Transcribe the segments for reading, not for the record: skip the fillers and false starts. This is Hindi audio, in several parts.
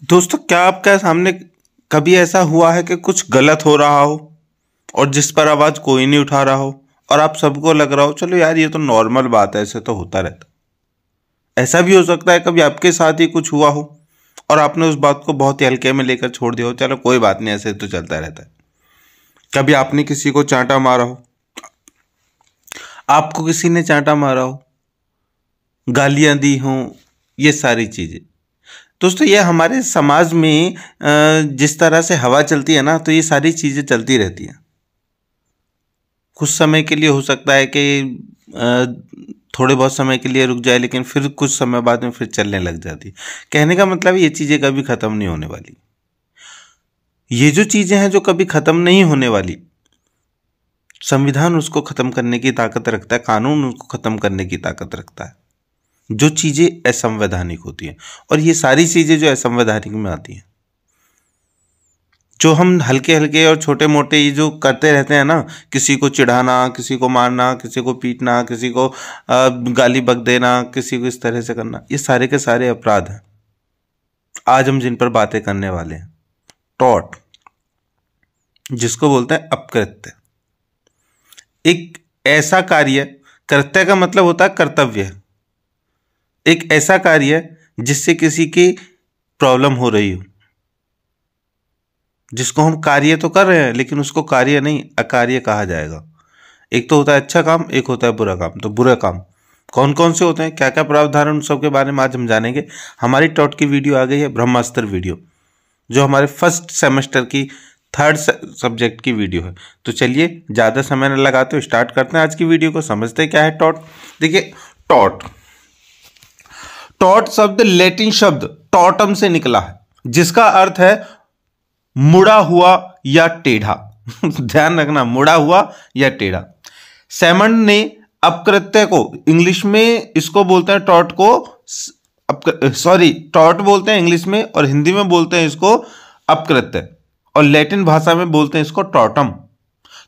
दोस्तों, क्या आपके सामने कभी ऐसा हुआ है कि कुछ गलत हो रहा हो और जिस पर आवाज कोई नहीं उठा रहा हो और आप सबको लग रहा हो चलो यार ये तो नॉर्मल बात है, ऐसे तो होता रहता। ऐसा भी हो सकता है कभी आपके साथ ही कुछ हुआ हो और आपने उस बात को बहुत ही हल्के में लेकर छोड़ दिया हो, चलो कोई बात नहीं, ऐसे तो चलता रहता है। कभी आपने किसी को चांटा मारा हो, आपको किसी ने चांटा मारा हो, गालियां दी हों, ये सारी चीजें। दोस्तों, ये हमारे समाज में जिस तरह से हवा चलती है ना, तो ये सारी चीजें चलती रहती हैं। कुछ समय के लिए हो सकता है कि थोड़े बहुत समय के लिए रुक जाए, लेकिन फिर कुछ समय बाद में फिर चलने लग जाती है। कहने का मतलब ये चीजें कभी खत्म नहीं होने वाली। ये जो चीजें हैं जो कभी खत्म नहीं होने वाली, संविधान उसको खत्म करने की ताकत रखता है, कानून उसको खत्म करने की ताकत रखता है। जो चीजें असंवैधानिक होती हैं, और ये सारी चीजें जो असंवैधानिक में आती हैं, जो हम हल्के हल्के और छोटे मोटे ये जो करते रहते हैं ना, किसी को चिढ़ाना, किसी को मारना, किसी को पीटना, किसी को गाली बक देना, किसी को इस तरह से करना, ये सारे के सारे अपराध हैं। आज हम जिन पर बातें करने वाले हैं, टॉर्ट, जिसको बोलते हैं अपकृत्य। एक ऐसा कार्य, कृत्य का मतलब होता है कर्तव्य, एक ऐसा कार्य जिससे किसी की प्रॉब्लम हो रही हो, जिसको हम कार्य तो कर रहे हैं लेकिन उसको कार्य नहीं अकार्य कहा जाएगा। एक तो होता है अच्छा काम, एक होता है बुरा काम। तो बुरा काम कौन कौन से होते हैं, क्या क्या प्रावधान, उन सब के बारे में आज हम जानेंगे। हमारी टॉट की वीडियो आ गई है, ब्रह्मास्त्र वीडियो, जो हमारे फर्स्ट सेमेस्टर की थर्ड सब्जेक्ट की वीडियो है। तो चलिए ज़्यादा समय न लगाते, स्टार्ट करते हैं आज की वीडियो को, समझते हैं क्या है टॉट। देखिए, टॉट टॉट शब्द लैटिन शब्द टॉटम से निकला है, जिसका अर्थ है मुड़ा हुआ या टेढ़ा। ध्यान रखना, मुड़ा हुआ या टेढ़ा। सैमंड ने अपकृत्य को, इंग्लिश में इसको बोलते हैं टॉट को, टॉट बोलते हैं इंग्लिश में, और हिंदी में बोलते हैं इसको अपकृत्य, और लैटिन भाषा में बोलते हैं इसको टॉटम।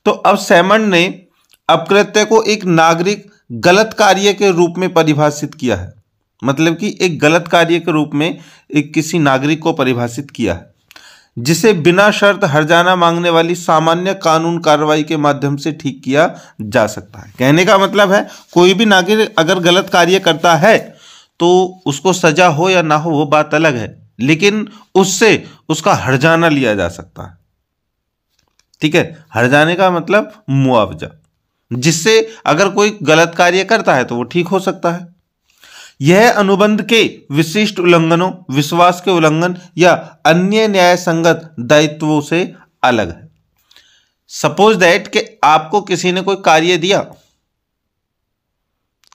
तो अब सैमंड ने अपकृत्य को एक नागरिक गलत कार्य के रूप में परिभाषित किया है। मतलब कि एक गलत कार्य के रूप में एक किसी नागरिक को परिभाषित किया है, जिसे बिना शर्त हर्जाना मांगने वाली सामान्य कानून कार्रवाई के माध्यम से ठीक किया जा सकता है। कहने का मतलब है, कोई भी नागरिक अगर गलत कार्य करता है तो उसको सजा हो या ना हो वो बात अलग है, लेकिन उससे उसका हर्जाना लिया जा सकता है। ठीक है, हर्जाने का मतलब मुआवजा, जिससे अगर कोई गलत कार्य करता है तो वो ठीक हो सकता है। यह अनुबंध के विशिष्ट उल्लंघनों, विश्वास के उल्लंघन या अन्य न्याय संगत दायित्वों से अलग है। सपोज दैट कि आपको किसी ने कोई कार्य दिया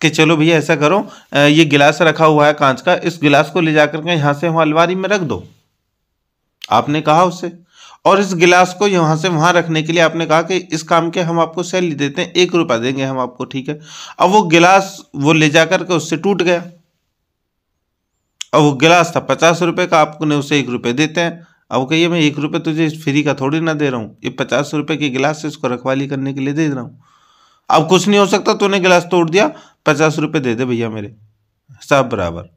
कि चलो भैया ऐसा करो, ये गिलास रखा हुआ है कांच का, इस गिलास को ले जाकर के यहां से वहां अलमारी में रख दो। आपने कहा उससे, और इस गिलास को यहां से वहां रखने के लिए आपने कहा कि इस काम के हम आपको सैलरी देते हैं, 1 रुपया देंगे हम आपको, ठीक है। अब वो गिलास वो ले जाकर के उससे टूट गया, अब वो गिलास था 50 रुपए का, आपने उसे 1 रुपये देते हैं। अब वो कहिए मैं 1 रुपये तुझे फ्री का थोड़ी ना दे रहा हूँ, ये 50 रुपये के गिलास से इसको रखवाली करने के लिए दे रहा हूँ। अब कुछ नहीं हो सकता, तूने गिलास तोड़ दिया, 50 रुपये दे दे भैया मेरे, हिसाब बराबर,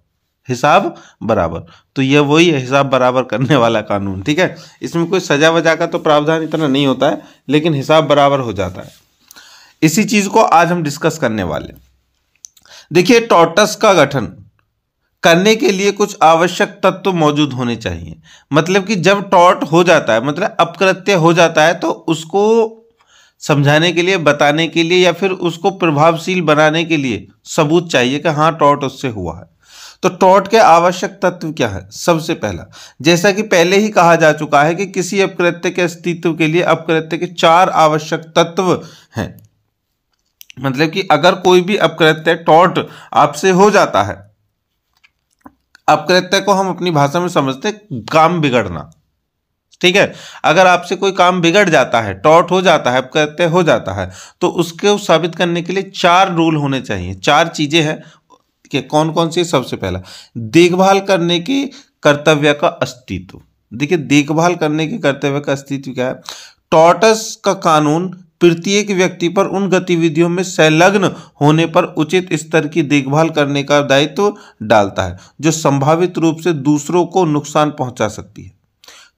हिसाब बराबर। तो ये वही है हिसाब बराबर करने वाला कानून, ठीक है। इसमें कोई सजा वजा का तो प्रावधान इतना नहीं होता है, लेकिन हिसाब बराबर हो जाता है। इसी चीज को आज हम डिस्कस करने वाले। देखिए, टॉर्टस का गठन करने के लिए कुछ आवश्यक तत्व मौजूद होने चाहिए। मतलब कि जब टॉर्ट हो जाता है, मतलब अपकृत्य हो जाता है, तो उसको समझाने के लिए, बताने के लिए, या फिर उसको प्रभावशील बनाने के लिए सबूत चाहिए कि हाँ टॉर्ट उससे हुआ है। तो टॉर्ट के आवश्यक तत्व क्या है? सबसे पहला, जैसा कि पहले ही कहा जा चुका है कि किसी अपकृत्य के अस्तित्व के लिए अपकृत्य के 4 आवश्यक तत्व हैं। मतलब कि अगर कोई भी अपकृत्य टॉर्ट आपसे हो जाता है, अपकृत्य को हम अपनी भाषा में समझते हैं काम बिगड़ना, ठीक है। अगर आपसे कोई काम बिगड़ जाता है, टॉर्ट हो जाता है, अपकृत्य हो जाता है, तो उसको साबित करने के लिए 4 रूल होने चाहिए, 4 चीजें हैं कि कौन कौन सी। सबसे पहला, देखभाल करने के कर्तव्य का अस्तित्व। देखिए, देखभाल करने के कर्तव्य का अस्तित्व क्या है? टॉर्टस का कानून प्रत्येक व्यक्ति पर उन गतिविधियों में संलग्न होने पर उचित स्तर की देखभाल करने का दायित्व डालता है जो संभावित रूप से दूसरों को नुकसान पहुंचा सकती है।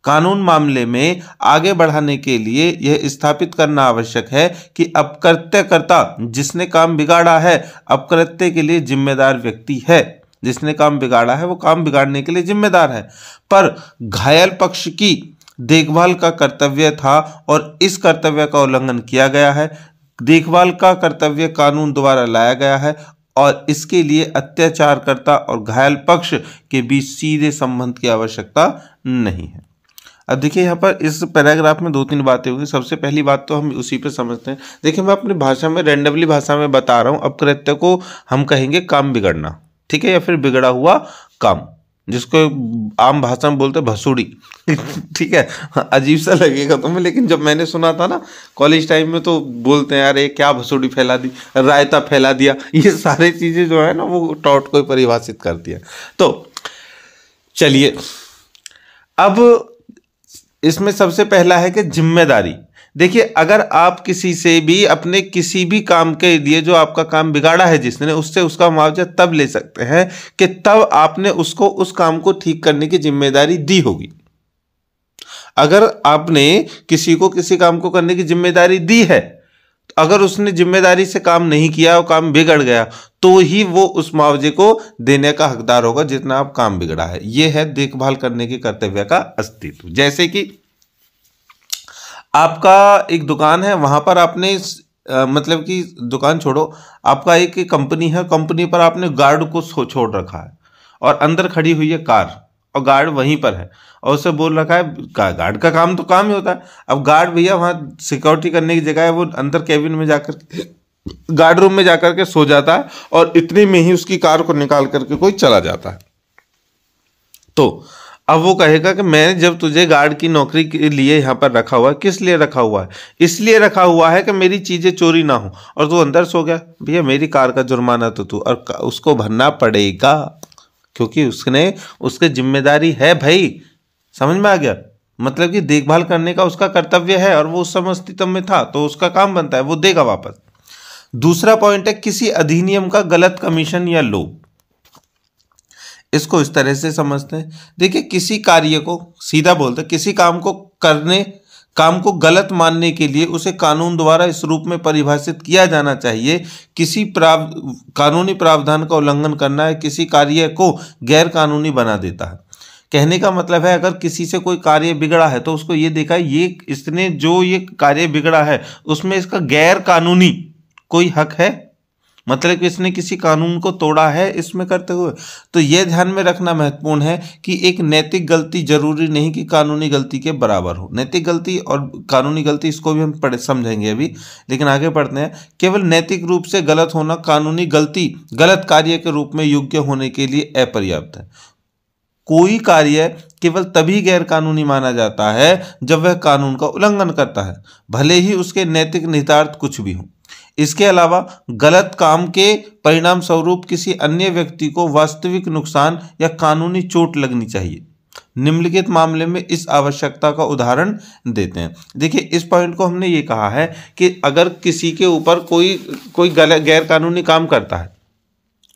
कानून मामले में आगे बढ़ाने के लिए यह स्थापित करना आवश्यक है कि अपकृत्यकर्ता जिसने काम बिगाड़ा है अपकृत्य के लिए जिम्मेदार व्यक्ति है। जिसने काम बिगाड़ा है वो काम बिगाड़ने के लिए जिम्मेदार है, पर घायल पक्ष की देखभाल का कर्तव्य था और इस कर्तव्य का उल्लंघन किया गया है। देखभाल का कर्तव्य कानून द्वारा लाया गया है और इसके लिए अत्याचारकर्ता और घायल पक्ष के बीच सीधे संबंध की आवश्यकता नहीं है। अब देखिए यहाँ पर इस पैराग्राफ में 2-3 बातें होंगी। सबसे पहली बात तो हम उसी पे समझते हैं। देखिए मैं अपनी भाषा में रैंडमली भाषा में बता रहा हूँ। अपकृत्य को हम कहेंगे काम बिगड़ना, ठीक है, या फिर बिगड़ा हुआ काम, जिसको आम भाषा में बोलते हैं भसुड़ी। ठीक है, अजीब सा लगेगा तुम्हें, लेकिन जब मैंने सुना था ना कॉलेज टाइम में तो बोलते हैं यार ये क्या भसुड़ी फैला दी, रायता फैला दिया, ये सारी चीज़ें जो है ना वो टॉट को परिभाषित करती है। तो चलिए अब इसमें सबसे पहला है कि जिम्मेदारी। देखिए अगर आप किसी से भी अपने किसी भी काम के लिए जो आपका काम बिगाड़ा है जिसने, उससे उसका मुआवजा तब ले सकते हैं कि तब आपने उसको उस काम को ठीक करने की जिम्मेदारी दी होगी। अगर आपने किसी को किसी काम को करने की जिम्मेदारी दी है, अगर उसने जिम्मेदारी से काम नहीं किया और काम बिगड़ गया तो ही वो उस मुआवजे को देने का हकदार होगा जितना आप काम बिगड़ा है। ये है देखभाल करने के कर्तव्य का अस्तित्व। जैसे कि आपका एक दुकान है, वहां पर आपने मतलब कि दुकान छोड़ो, आपका एक कंपनी है, कंपनी पर आपने गार्ड को छोड़ रखा है और अंदर खड़ी हुई है कार और गार्ड वहीं पर है और उसे बोल रखा है, गार्ड का काम तो काम ही होता है। अब गार्ड भैया वहाँ सिक्योरिटी करने की जगह है, वो अंदर कैबिन में जाकर गार्ड रूम में जाकर के सो जाता है और इतने में ही उसकी कार को निकाल करके कोई चला जाता है। तो अब वो कहेगा कि मैंने जब तुझे गार्ड की नौकरी के लिए यहाँ पर रखा हुआ है, किस लिए रखा हुआ है? इसलिए रखा हुआ है कि मेरी चीजें चोरी ना हो, और तू अंदर सो गया, भैया मेरी कार का जुर्माना तो तू और उसको भरना पड़ेगा, क्योंकि उसने उसकी जिम्मेदारी है भाई। समझ में आ गया? मतलब कि देखभाल करने का उसका कर्तव्य है और वो उस समय अस्तित्व में था तो उसका काम बनता है, वो देगा वापस। दूसरा पॉइंट है किसी अधिनियम का गलत कमीशन या लोभ। इसको इस तरह से समझते हैं, देखिए किसी कार्य को, सीधा बोलते किसी काम को गलत मानने के लिए उसे कानून द्वारा इस रूप में परिभाषित किया जाना चाहिए, किसी कानूनी प्रावधान का उल्लंघन करना है किसी कार्य को गैर कानूनी बना देता है। कहने का मतलब है अगर किसी से कोई कार्य बिगड़ा है तो उसको ये देखा ये इसने जो ये कार्य बिगड़ा है उसमें इसका गैर कानूनी कोई हक है, मतलब कि इसने किसी कानून को तोड़ा है इसमें करते हुए। तो यह ध्यान में रखना महत्वपूर्ण है कि एक नैतिक गलती जरूरी नहीं कि कानूनी गलती के बराबर हो। नैतिक गलती और कानूनी गलती इसको भी हम समझेंगे अभी, लेकिन आगे पढ़ते हैं। केवल नैतिक रूप से गलत होना कानूनी गलती गलत कार्य के रूप में योग्य होने के लिए अपर्याप्त है। कोई कार्य केवल तभी गैर कानूनी माना जाता है जब वह कानून का उल्लंघन करता है, भले ही उसके नैतिक निहितार्थ कुछ भी हो। इसके अलावा गलत काम के परिणाम स्वरूप किसी अन्य व्यक्ति को वास्तविक नुकसान या कानूनी चोट लगनी चाहिए। निम्नलिखित मामले में इस आवश्यकता का उदाहरण देते हैं। देखिए इस पॉइंट को हमने ये कहा है कि अगर किसी के ऊपर कोई गैर कानूनी काम करता है,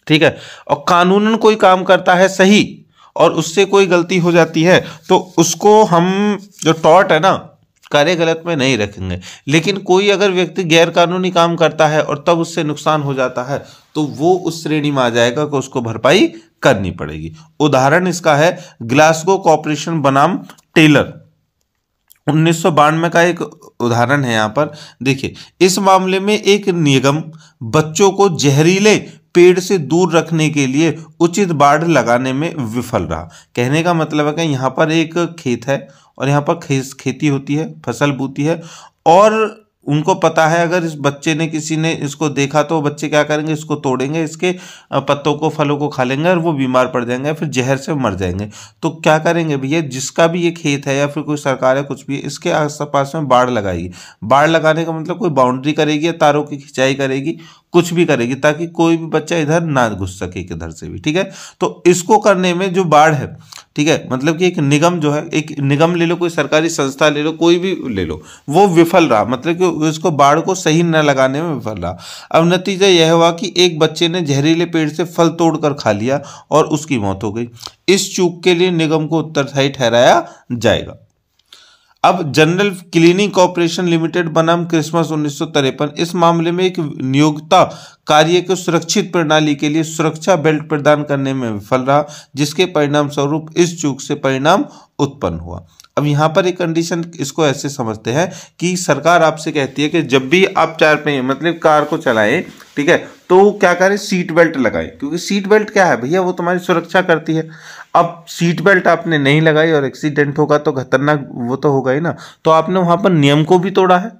ठीक है, और कानूनन कोई काम करता है सही और उससे कोई गलती हो जाती है तो उसको हम जो टॉर्ट है ना कार्य गलत में नहीं रखेंगे। लेकिन कोई अगर व्यक्ति गैर कानूनी काम करता है और तब उससे नुकसान हो जाता है तो वो उस श्रेणी में आ जाएगा कि उसको भरपाई करनी पड़ेगी। उदाहरण इसका है ग्लासगो कॉर्पोरेशन बनाम टेलर, 1992 का एक उदाहरण है। यहाँ पर देखिए इस मामले में एक निगम बच्चों को जहरीले पेड़ से दूर रखने के लिए उचित बाड़ लगाने में विफल रहा। कहने का मतलब है कि यहाँ पर एक खेत है और यहाँ पर खेती होती है, फसल बोती है, और उनको पता है अगर इस बच्चे ने किसी ने इसको देखा तो बच्चे क्या करेंगे, इसको तोड़ेंगे, इसके पत्तों को फलों को खा लेंगे और वो बीमार पड़ जाएंगे, फिर जहर से मर जाएंगे। तो क्या करेंगे भैया, जिसका भी ये खेत है या फिर कोई सरकार है कुछ भी, इसके आस पास में बाड़ लगाएगी। बाड़ लगाने का मतलब कोई बाउंड्री करेगी या तारों की खिंचाई करेगी, कुछ भी करेगी ताकि कोई भी बच्चा इधर ना घुस सके किधर से भी, ठीक है। तो इसको करने में जो बाढ़ है, ठीक है, मतलब कि एक निगम जो है, एक निगम ले लो, कोई सरकारी संस्था ले लो, कोई भी ले लो, वो विफल रहा, मतलब कि उसको बाढ़ को सही न लगाने में विफल रहा। अब नतीजा यह हुआ कि एक बच्चे ने जहरीले पेड़ से फल तोड़कर खा लिया और उसकी मौत हो गई। इस चूक के लिए निगम को उत्तरदायी ठहराया जाएगा। अब जनरल क्लीनिंग कॉर्पोरेशन लिमिटेड बनाम क्रिसमस 1953 इस मामले में एक नियोक्ता कार्य को सुरक्षित प्रणाली के लिए सुरक्षा बेल्ट प्रदान करने में विफल रहा, जिसके परिणाम स्वरूप इस चूक से परिणाम उत्पन्न हुआ। अब यहाँ पर एक कंडीशन, इसको ऐसे समझते हैं कि सरकार आपसे कहती है कि जब भी आप 4 पहिए मतलब कार को चलाएं, ठीक है, तो क्या करें, सीट बेल्ट लगाएं, क्योंकि सीट बेल्ट क्या है भैया, वो तुम्हारी सुरक्षा करती है। अब सीट बेल्ट आपने नहीं लगाई और एक्सीडेंट होगा तो खतरनाक वो तो होगा ही ना। तो आपने वहां पर नियम को भी तोड़ा है,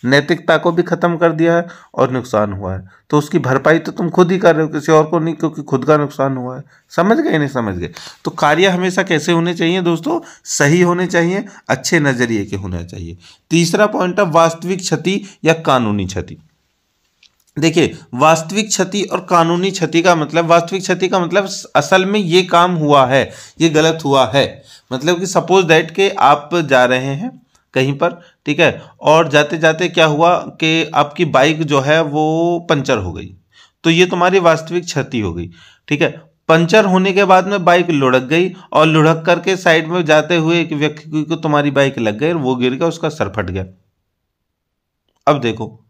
नैतिकता को भी खत्म कर दिया है और नुकसान हुआ है। तो उसकी भरपाई तो तुम खुद ही कर रहे हो, किसी और को नहीं, क्योंकि खुद का नुकसान हुआ है। समझ गए नहीं समझ गए? तो कार्य हमेशा कैसे होने चाहिए दोस्तों, सही होने चाहिए, अच्छे नजरिए के होने चाहिए। तीसरा पॉइंट है वास्तविक क्षति या कानूनी क्षति। देखिए, वास्तविक क्षति और कानूनी क्षति का मतलब, वास्तविक क्षति का मतलब असल में ये काम हुआ है, ये गलत हुआ है। मतलब कि सपोज दैट के आप जा रहे हैं कहीं पर, ठीक है, और जाते जाते क्या हुआ कि आपकी बाइक जो है वो पंचर हो गई, तो ये तुम्हारी वास्तविक क्षति हो गई, ठीक है। पंचर होने के बाद में बाइक लुढ़क गई और लुढ़क करके साइड में जाते हुए एक व्यक्ति को तुम्हारी बाइक लग गई और वो गिर गया, उसका सर फट गया। अब देखो,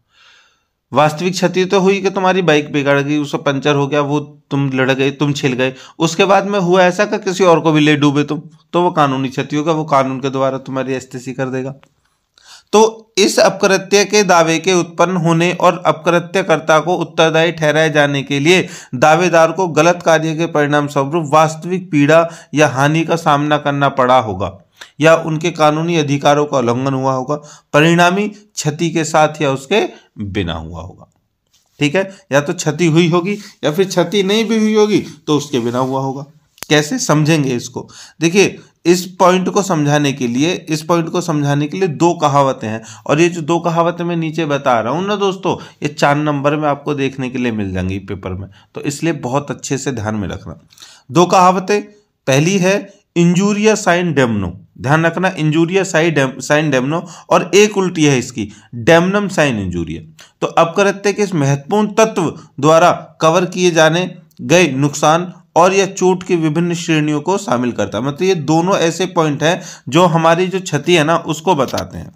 वास्तविक क्षति तो हुई कि तुम्हारी बाइक बिगड़ गई, उसका पंचर हो गया, वो तुम लड़ गए, तुम छिल गए। उसके बाद में हुआ ऐसा कि किसी और को भी ले डूबे तुम, तो वो कानूनी क्षति होगा, वो कानून के द्वारा तुम्हारी एस्टेसी कर देगा। तो इस अपकृत्य के दावे के उत्पन्न होने और अपकृत्यकर्ता को उत्तरदायी ठहराए जाने के लिए दावेदार को गलत कार्य के परिणाम स्वरूप वास्तविक पीड़ा या हानि का सामना करना पड़ा होगा या उनके कानूनी अधिकारों का उल्लंघन हुआ होगा, परिणामी क्षति के साथ या उसके बिना हुआ होगा, ठीक है। या तो क्षति हुई होगी या फिर क्षति नहीं भी हुई होगी तो उसके बिना हुआ होगा। कैसे समझेंगे इसको? देखिए, इस पॉइंट को समझाने के लिए 2 कहावतें हैं, और ये जो 2 कहावतें मैं नीचे बता रहा हूं ना दोस्तों, ये 4 नंबर में आपको देखने के लिए मिल जाएंगी पेपर में, तो इसलिए बहुत अच्छे से ध्यान में रखना। 2 कहावतें, पहली है इंजूरिया साइन डेमनो, ध्यान रखना, इंजूरिया साइन डेमनो, और एक उल्टी है इसकी, डेमनम साइन इंजूरिया। तो अपकृत्य के इस महत्वपूर्ण तत्व द्वारा कवर किए जाने गए नुकसान और या चोट की विभिन्न श्रेणियों को शामिल करता है। मतलब ये दोनों ऐसे पॉइंट हैं जो हमारी जो क्षति है ना उसको बताते हैं।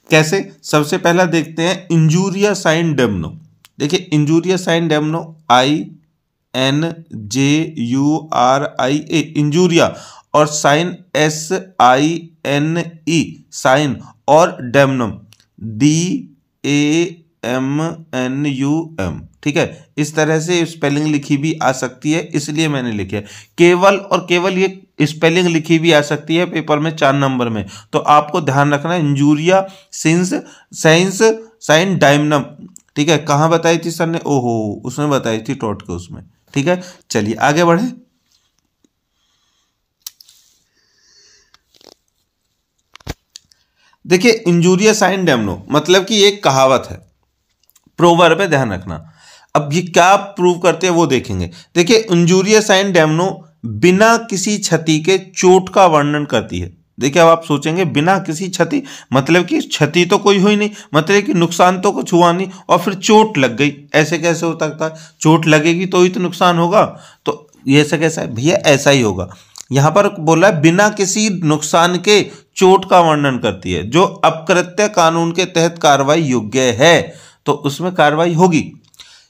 कैसे? सबसे पहला देखते हैं इंजूरिया साइन डेमनो। देखिए, इंजूरिया साइन डेमनो, INJURIA, इंजूरिया, और साइन SINE, साइन, और डेमनम DAMNUM, ठीक है। इस तरह से स्पेलिंग लिखी भी आ सकती है, इसलिए मैंने लिखा है। केवल और केवल ये स्पेलिंग लिखी भी आ सकती है पेपर में 4 नंबर में, तो आपको ध्यान रखना इंजूरिया साइंस साइन डायमनम, ठीक है। कहाँ बताई थी सर ने? ओहो, उसमें बताई थी टॉट के उसमें, ठीक है। चलिए आगे बढ़े। देखिए, इंजूरिया साइन डेमनो मतलब कि एक कहावत है, प्रोवर्ब पे ध्यान रखना। अब ये क्या प्रूव करते हैं वो देखेंगे। देखिए, इंजूरिया साइन डेमनो बिना किसी क्षति के चोट का वर्णन करती है। देखिए, अब आप सोचेंगे बिना किसी क्षति, मतलब कि क्षति तो कोई हुई नहीं, मतलब कि नुकसान तो कुछ हुआ नहीं, और फिर चोट लग गई, ऐसे कैसे हो सकता है? चोट लगेगी तो ही तो नुकसान होगा, तो ये ऐसा कैसा है भैया? ऐसा ही होगा। यहां पर बोला है बिना किसी नुकसान के चोट का वर्णन करती है, जो अपकृत्य कानून के तहत कार्रवाई योग्य है, तो उसमें कार्रवाई होगी।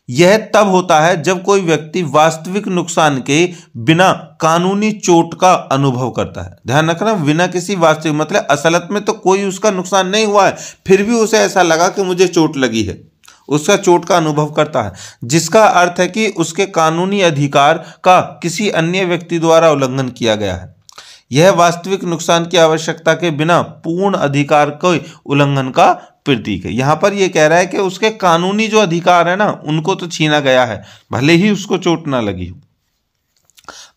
यह तब होता है जब कोई व्यक्ति वास्तविक नुकसान के बिना कानूनी चोट का अनुभव करता है। ध्यान रखना, बिना किसी वास्तविक, मतलब असलत में तो कोई उसका नुकसान नहीं हुआ है, फिर भी उसे ऐसा लगा कि मुझे चोट लगी है, उसका चोट का अनुभव करता है, जिसका अर्थ है कि उसके कानूनी अधिकार का किसी अन्य व्यक्ति द्वारा उल्लंघन किया गया है। यह वास्तविक नुकसान की आवश्यकता के बिना पूर्ण अधिकार के उल्लंघन का प्रतीक है। यहां पर यह कह रहा है कि उसके कानूनी जो अधिकार है ना उनको तो छीना गया है, भले ही उसको चोट ना लगी हो।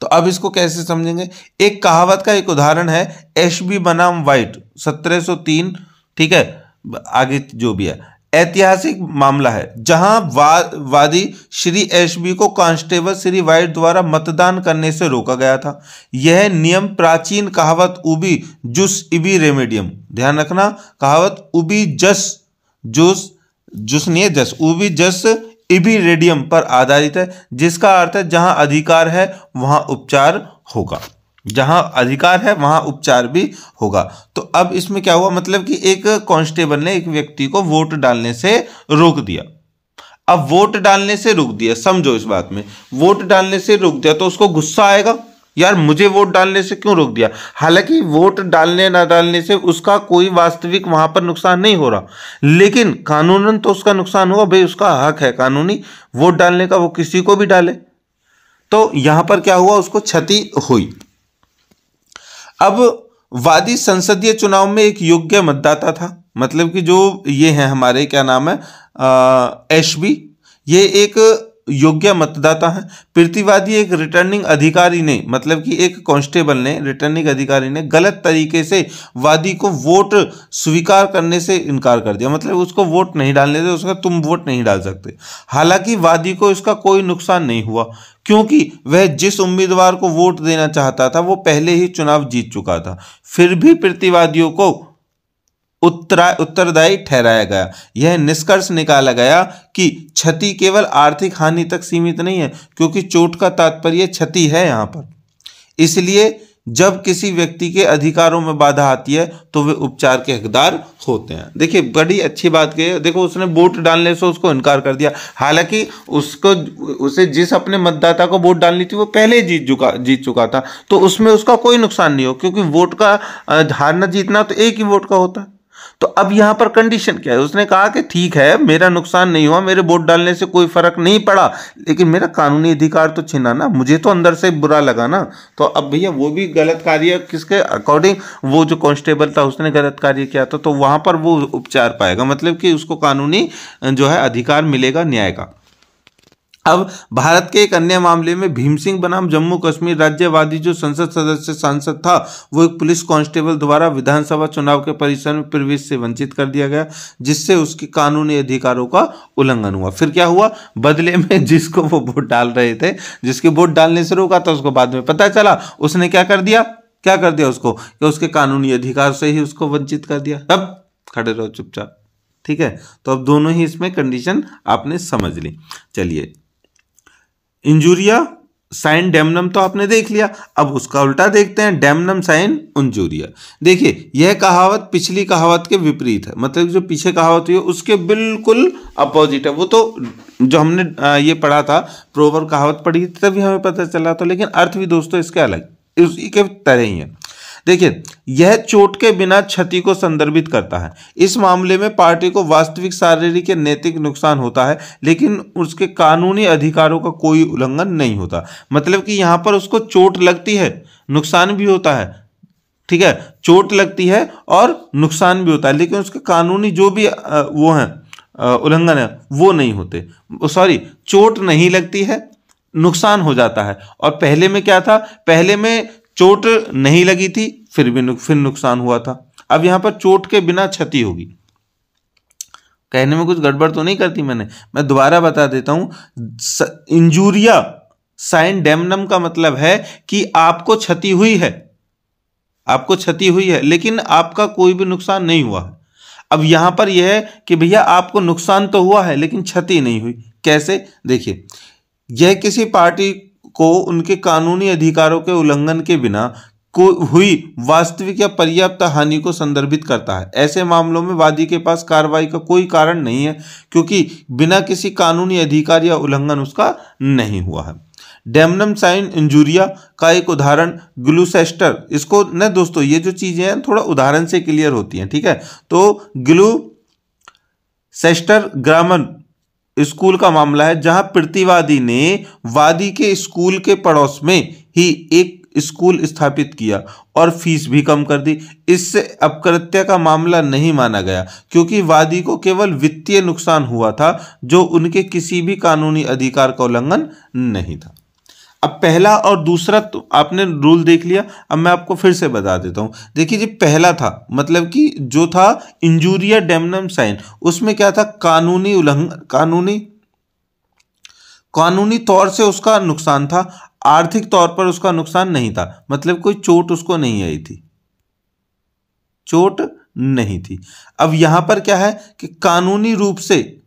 तो अब इसको कैसे समझेंगे? एक कहावत का एक उदाहरण है एशबी बनाम वाइट 1703, ठीक है, आगे जो भी है, ऐतिहासिक मामला है जहां वादी श्री एशबी को कांस्टेबल श्री वाइट द्वारा मतदान करने से रोका गया था। यह नियम प्राचीन कहावत उबी जुस इबी रेमेडियम, ध्यान रखना, कहावत उबी जस जुस जुस नहीं है जस, उबी जस इबी रेडियम पर आधारित है, जिसका अर्थ है जहां अधिकार है वहां उपचार होगा, जहां अधिकार है वहां उपचार भी होगा। तो अब इसमें क्या हुआ, मतलब कि एक कांस्टेबल ने एक व्यक्ति को वोट डालने से रोक दिया। अब वोट डालने से रोक दिया, समझो इस बात में, वोट डालने से रोक दिया तो उसको गुस्सा आएगा, यार मुझे वोट डालने से क्यों रोक दिया। हालांकि वोट डालने ना डालने से उसका कोई वास्तविक वहां पर नुकसान नहीं हो रहा, लेकिन कानूनन तो उसका नुकसान हुआ, भाई उसका हक है कानूनी वोट डालने का, वो किसी को भी डाले। तो यहां पर क्या हुआ, उसको क्षति हुई। अब वादी संसदीय चुनाव में एक योग्य मतदाता था, मतलब कि जो ये है हमारे क्या नाम है एशबी, ये एक योग्य मतदाता है। प्रतिवादी एक रिटर्निंग अधिकारी ने, मतलब कि एक कांस्टेबल ने, रिटर्निंग अधिकारी ने गलत तरीके से वादी को वोट स्वीकार करने से इनकार कर दिया, मतलब उसको वोट नहीं डालने दे, उसका तुम वोट नहीं डाल सकते। हालांकि वादी को इसका कोई नुकसान नहीं हुआ, क्योंकि वह जिस उम्मीदवार को वोट देना चाहता था वो पहले ही चुनाव जीत चुका था। फिर भी प्रतिवादियों को उत्तरदायी ठहराया गया। यह निष्कर्ष निकाला गया कि क्षति केवल आर्थिक हानि तक सीमित नहीं है, क्योंकि चोट का तात्पर्य क्षति है यहाँ पर। इसलिए जब किसी व्यक्ति के अधिकारों में बाधा आती है तो वे उपचार के हकदार होते हैं। देखिए बड़ी अच्छी बात की है, देखो उसने वोट डालने से उसको इनकार कर दिया, हालांकि उसे जिस अपने मतदाता को वोट डालनी थी वो पहले जीत चुका था, तो उसमें उसका कोई नुकसान नहीं हो, क्योंकि वोट का हारना जीतना तो एक ही वोट का होता है। तो अब यहां पर कंडीशन क्या है, उसने कहा कि ठीक है मेरा नुकसान नहीं हुआ, मेरे वोट डालने से कोई फर्क नहीं पड़ा, लेकिन मेरा कानूनी अधिकार तो छीना ना, मुझे तो अंदर से बुरा लगा ना। तो अब भैया वो भी गलत कार्य किसके अकॉर्डिंग, वो जो कांस्टेबल था उसने गलत कार्य किया था, तो वहां पर वो उपचार पाएगा, मतलब कि उसको कानूनी जो है अधिकार मिलेगा न्याय का। अब भारत के एक अन्य मामले में भीम सिंह बनाम जम्मू कश्मीर राज्यवादी जो संसद सदस्य सांसद था, वो एक पुलिस कांस्टेबल द्वारा विधानसभा चुनाव के परिसर में प्रवेश से वंचित कर दिया गया, जिससे उसके कानूनी अधिकारों का उल्लंघन हुआ। फिर क्या हुआ, बदले में जिसको वो वोट डाल रहे थे, जिसके वोट डालने से रोका था, उसको बाद में पता चला, उसने क्या कर दिया उसको, कि उसके कानूनी अधिकार से ही उसको वंचित कर दिया। अब खड़े रहो चुपचाप, ठीक है। तो अब दोनों ही इसमें कंडीशन आपने समझ ली। चलिए, इंजूरिया साइन डेमनम तो आपने देख लिया, अब उसका उल्टा देखते हैं, डेमनम साइन इंजूरिया। देखिए यह कहावत पिछली कहावत के विपरीत है, मतलब जो पीछे कहावत हुई है उसके बिल्कुल अपोजिट है। वो तो जो हमने ये पढ़ा था, प्रोवर्ब कहावत पढ़ी तभी हमें पता चला था, लेकिन अर्थ भी दोस्तों इसके अलग, उसी के तरह ही है। देखिए यह चोट के बिना क्षति को संदर्भित करता है। इस मामले में पार्टी को वास्तविक शारीरिक या नैतिक नुकसान होता है, लेकिन उसके कानूनी अधिकारों का कोई उल्लंघन नहीं होता। मतलब कि यहाँ पर उसको चोट लगती है, नुकसान भी होता है, ठीक है, चोट लगती है और नुकसान भी होता है, लेकिन उसके कानूनी जो भी वो है उल्लंघन है वो नहीं होते। सॉरी, चोट नहीं लगती है, नुकसान हो जाता है। और पहले में क्या था, पहले में चोट नहीं लगी थी फिर नुकसान हुआ था। अब यहां पर चोट के बिना क्षति होगी। कहने में कुछ गड़बड़ तो नहीं करती मैं दोबारा बता देता हूं। इंजूरिया साइन डेमनम का मतलब है कि आपको क्षति हुई है, लेकिन आपका कोई भी नुकसान नहीं हुआ है। अब यहां पर यह है कि भैया आपको नुकसान तो हुआ है लेकिन क्षति नहीं हुई। कैसे, देखिए, यह किसी पार्टी को उनके कानूनी अधिकारों के उल्लंघन के बिना हुई वास्तविक या पर्याप्त हानि को संदर्भित करता है। ऐसे मामलों में वादी के पास कार्रवाई का कोई कारण नहीं है, क्योंकि बिना किसी कानूनी अधिकार या उल्लंघन उसका नहीं हुआ है। डेमनम साइन इंजूरिया का एक उदाहरण ग्लूसेस्टर, इसको न दोस्तों ये जो चीजें हैं थोड़ा उदाहरण से क्लियर होती हैं, ठीक है। तो ग्लूसेस्टर ग्रामर स्कूल का मामला है, जहां प्रतिवादी ने वादी के स्कूल के पड़ोस में ही एक स्कूल स्थापित किया और फीस भी कम कर दी। इससे अपकृत्य का मामला नहीं माना गया, क्योंकि वादी को केवल वित्तीय नुकसान हुआ था, जो उनके किसी भी कानूनी अधिकार का उल्लंघन नहीं था। अब पहला और दूसरा तो आपने रूल देख लिया, अब मैं आपको फिर से बता देता हूं। देखिए जी, पहला था मतलब कि जो था इंजूरिया डैमनम साइन, उसमें क्या था, कानूनी उल्लंघन, कानूनी तौर से उसका नुकसान था, आर्थिक तौर पर उसका नुकसान नहीं था, मतलब कोई चोट उसको नहीं आई थी, चोट नहीं थी। अब यहां पर क्या है कि कानूनी रूप से,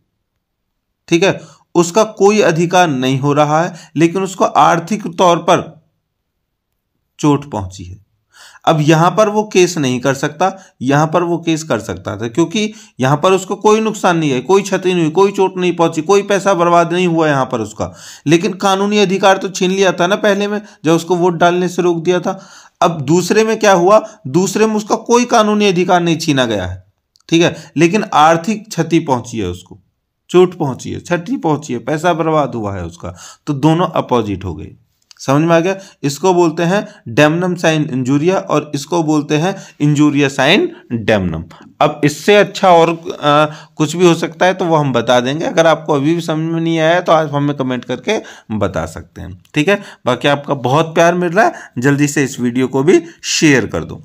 ठीक है, उसका कोई अधिकार नहीं हो रहा है, लेकिन उसको आर्थिक तौर पर चोट पहुंची है। अब यहां पर वो केस नहीं कर सकता, यहां पर वो केस कर सकता था, क्योंकि यहां पर उसको कोई नुकसान नहीं है, कोई क्षति नहीं हुई, कोई चोट नहीं पहुंची, कोई पैसा बर्बाद नहीं हुआ यहां पर उसका, लेकिन कानूनी अधिकार तो छीन लिया था ना पहले में, जब उसको वोट डालने से रोक दिया था। अब दूसरे में क्या हुआ, दूसरे में उसका कोई कानूनी अधिकार नहीं छीना गया है, ठीक है, लेकिन आर्थिक क्षति पहुंची है, उसको चोट पहुंची है, क्षति पहुंची है, पैसा बर्बाद हुआ है उसका, तो दोनों अपोजिट हो गए। समझ में आ गया? इसको बोलते हैं डैमनम साइन इंजूरिया और इसको बोलते हैं इंजूरिया साइन डैमनम। अब इससे अच्छा और कुछ भी हो सकता है तो वो हम बता देंगे, अगर आपको अभी भी समझ में नहीं आया तो आप हमें कमेंट करके बता सकते हैं, ठीक है। बाकी आपका बहुत प्यार मिल रहा है, जल्दी से इस वीडियो को भी शेयर कर दो।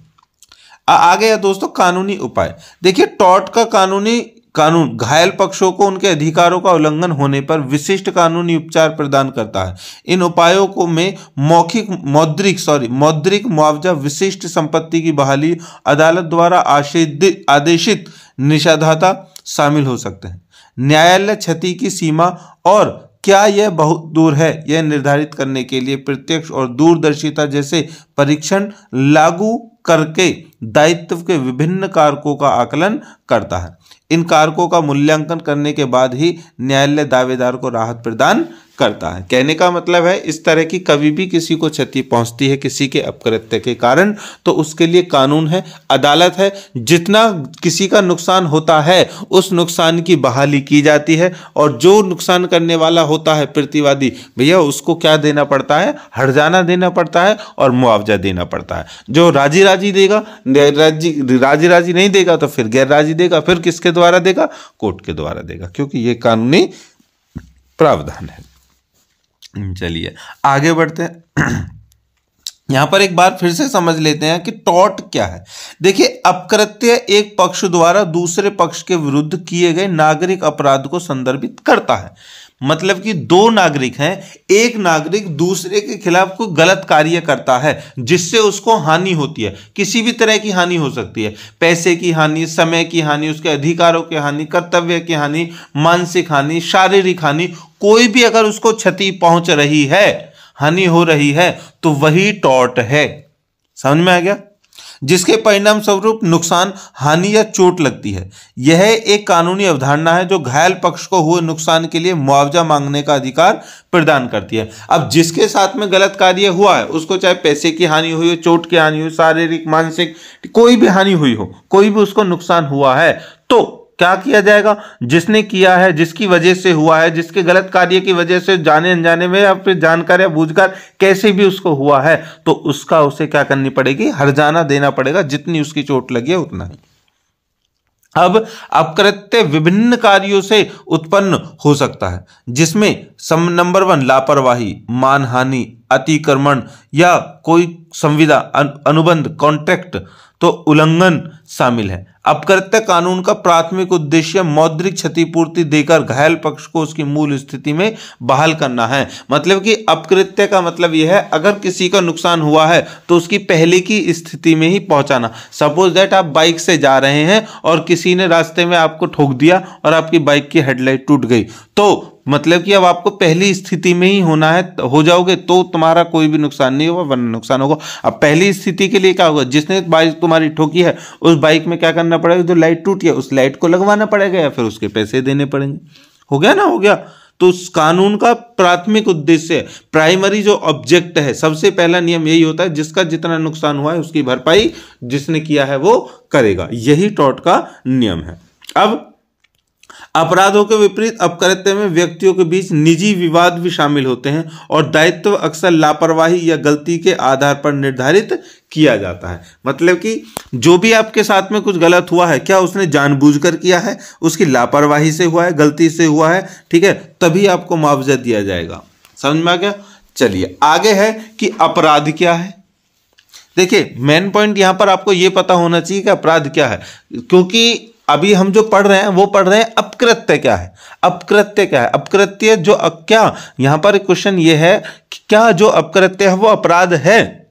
आ गया दोस्तों कानूनी उपाय। देखिए, टॉर्ट का कानून घायल पक्षों को उनके अधिकारों का उल्लंघन होने पर विशिष्ट कानूनी उपचार प्रदान करता है। इन उपायों को में मौद्रिक मुआवजा, विशिष्ट संपत्ति की बहाली, अदालत द्वारा आदेशित निषेधाज्ञा शामिल हो सकते हैं। न्यायालय क्षति की सीमा और क्या यह बहुत दूर है यह निर्धारित करने के लिए प्रत्यक्ष और दूरदर्शिता जैसे परीक्षण लागू करके दायित्व के विभिन्न कारकों का आकलन करता है। इन कारकों का मूल्यांकन करने के बाद ही न्यायालय दावेदार को राहत प्रदान करता है। कहने का मतलब है, इस तरह की कभी भी किसी को क्षति पहुंचती है किसी के अपकृत्य के कारण, तो उसके लिए कानून है, अदालत है, जितना किसी का नुकसान होता है उस नुकसान की बहाली की जाती है, और जो नुकसान करने वाला होता है प्रतिवादी, भैया उसको क्या देना पड़ता है, हर्जाना देना पड़ता है और मुआवजा देना पड़ता है। जो राजी राजी देगा, राजी राजी नहीं देगा तो फिर गैर राजी देगा, फिर किसके द्वारा देगा, कोर्ट के द्वारा देगा, क्योंकि ये कानूनी प्रावधान है। चलिए आगे बढ़ते हैं। यहां पर एक बार फिर से समझ लेते हैं कि टॉर्ट क्या है। देखिए, अपकृत्य एक पक्ष द्वारा दूसरे पक्ष के विरुद्ध किए गए नागरिक अपराध को संदर्भित करता है। मतलब कि दो नागरिक हैं, एक नागरिक दूसरे के खिलाफ कोई गलत कार्य करता है जिससे उसको हानि होती है, किसी भी तरह की हानि हो सकती है, पैसे की हानि, समय की हानि, उसके अधिकारों की हानि, कर्तव्य की हानि, मानसिक हानि, शारीरिक हानि, कोई भी अगर उसको क्षति पहुंच रही है, हानि हो रही है, तो वही टॉर्ट है। समझ में आ गया? जिसके परिणाम स्वरूप नुकसान, हानि या चोट लगती है। यह एक कानूनी अवधारणा है जो घायल पक्ष को हुए नुकसान के लिए मुआवजा मांगने का अधिकार प्रदान करती है। अब जिसके साथ में गलत कार्य हुआ है, उसको चाहे पैसे की हानि हुई हो, चोट की हानि हुई, शारीरिक, मानसिक, कोई भी हानि हुई हो, कोई भी उसको नुकसान हुआ है, तो क्या किया जाएगा, जिसने किया है, जिसकी वजह से हुआ है, जिसके गलत कार्य की वजह से, जाने अनजाने में या फिर जानकर या बूझकर कैसे भी उसको हुआ है, तो उसका उसे क्या करनी पड़ेगी, हर्जाना देना पड़ेगा, जितनी उसकी चोट लगी है उतना ही। अब अपकृत्य विभिन्न कार्यों से उत्पन्न हो सकता है, जिसमें नंबर 1 लापरवाही, मानहानि, अतिक्रमण या कोई संविदा, अनुबंध, कॉन्ट्रैक्ट तो उल्लंघन शामिल है। अपकृत्य कानून का प्राथमिक उद्देश्य मौद्रिक क्षतिपूर्ति देकर घायल पक्ष को उसकी मूल स्थिति में बहाल करना है। मतलब कि अपकृत्य का मतलब यह है, अगर किसी का नुकसान हुआ है तो उसकी पहले की स्थिति में ही पहुंचाना। सपोज दैट आप बाइक से जा रहे हैं और किसी ने रास्ते में आपको ठोक दिया और आपकी बाइक की हेडलाइट टूट गई, तो मतलब कि अब आपको पहली स्थिति में ही होना है, हो जाओगे तो तुम्हारा कोई भी नुकसान नहीं होगा, वरना नुकसान होगा। अब पहली स्थिति के लिए क्या होगा, जिसने बाइक तुम्हारी ठोकी है उस बाइक में क्या करना पड़ेगा, जो लाइट टूटी है उस लाइट को लगवाना पड़ेगा या फिर उसके पैसे देने पड़ेंगे। हो गया ना, हो गया। तो उस कानून का प्राथमिक उद्देश्य, प्राइमरी जो ऑब्जेक्ट है, सबसे पहला नियम यही होता है, जिसका जितना नुकसान हुआ है उसकी भरपाई जिसने किया है वो करेगा। यही टॉर्ट का नियम है। अब अपराधों के विपरीत अपकृत्य में व्यक्तियों के बीच निजी विवाद भी शामिल होते हैं और दायित्व अक्सर लापरवाही या गलती के आधार पर निर्धारित किया जाता है। मतलब कि जो भी आपके साथ में कुछ गलत हुआ है, क्या उसने जानबूझकर किया है, उसकी लापरवाही से हुआ है, गलती से हुआ है, ठीक है, तभी आपको मुआवजा दिया जाएगा। समझ में आ गया? चलिए आगे है कि अपराध क्या है। देखिए मेन पॉइंट यहां पर आपको यह पता होना चाहिए कि अपराध क्या है, क्योंकि अभी हम जो पढ़ रहे हैं वो पढ़ रहे हैं अपकृत्य क्या है। अपकृत्य क्या है? अपकृत्य जो क्या, यहां पर क्वेश्चन ये है कि क्या जो अपकृत्य है वो अपराध है,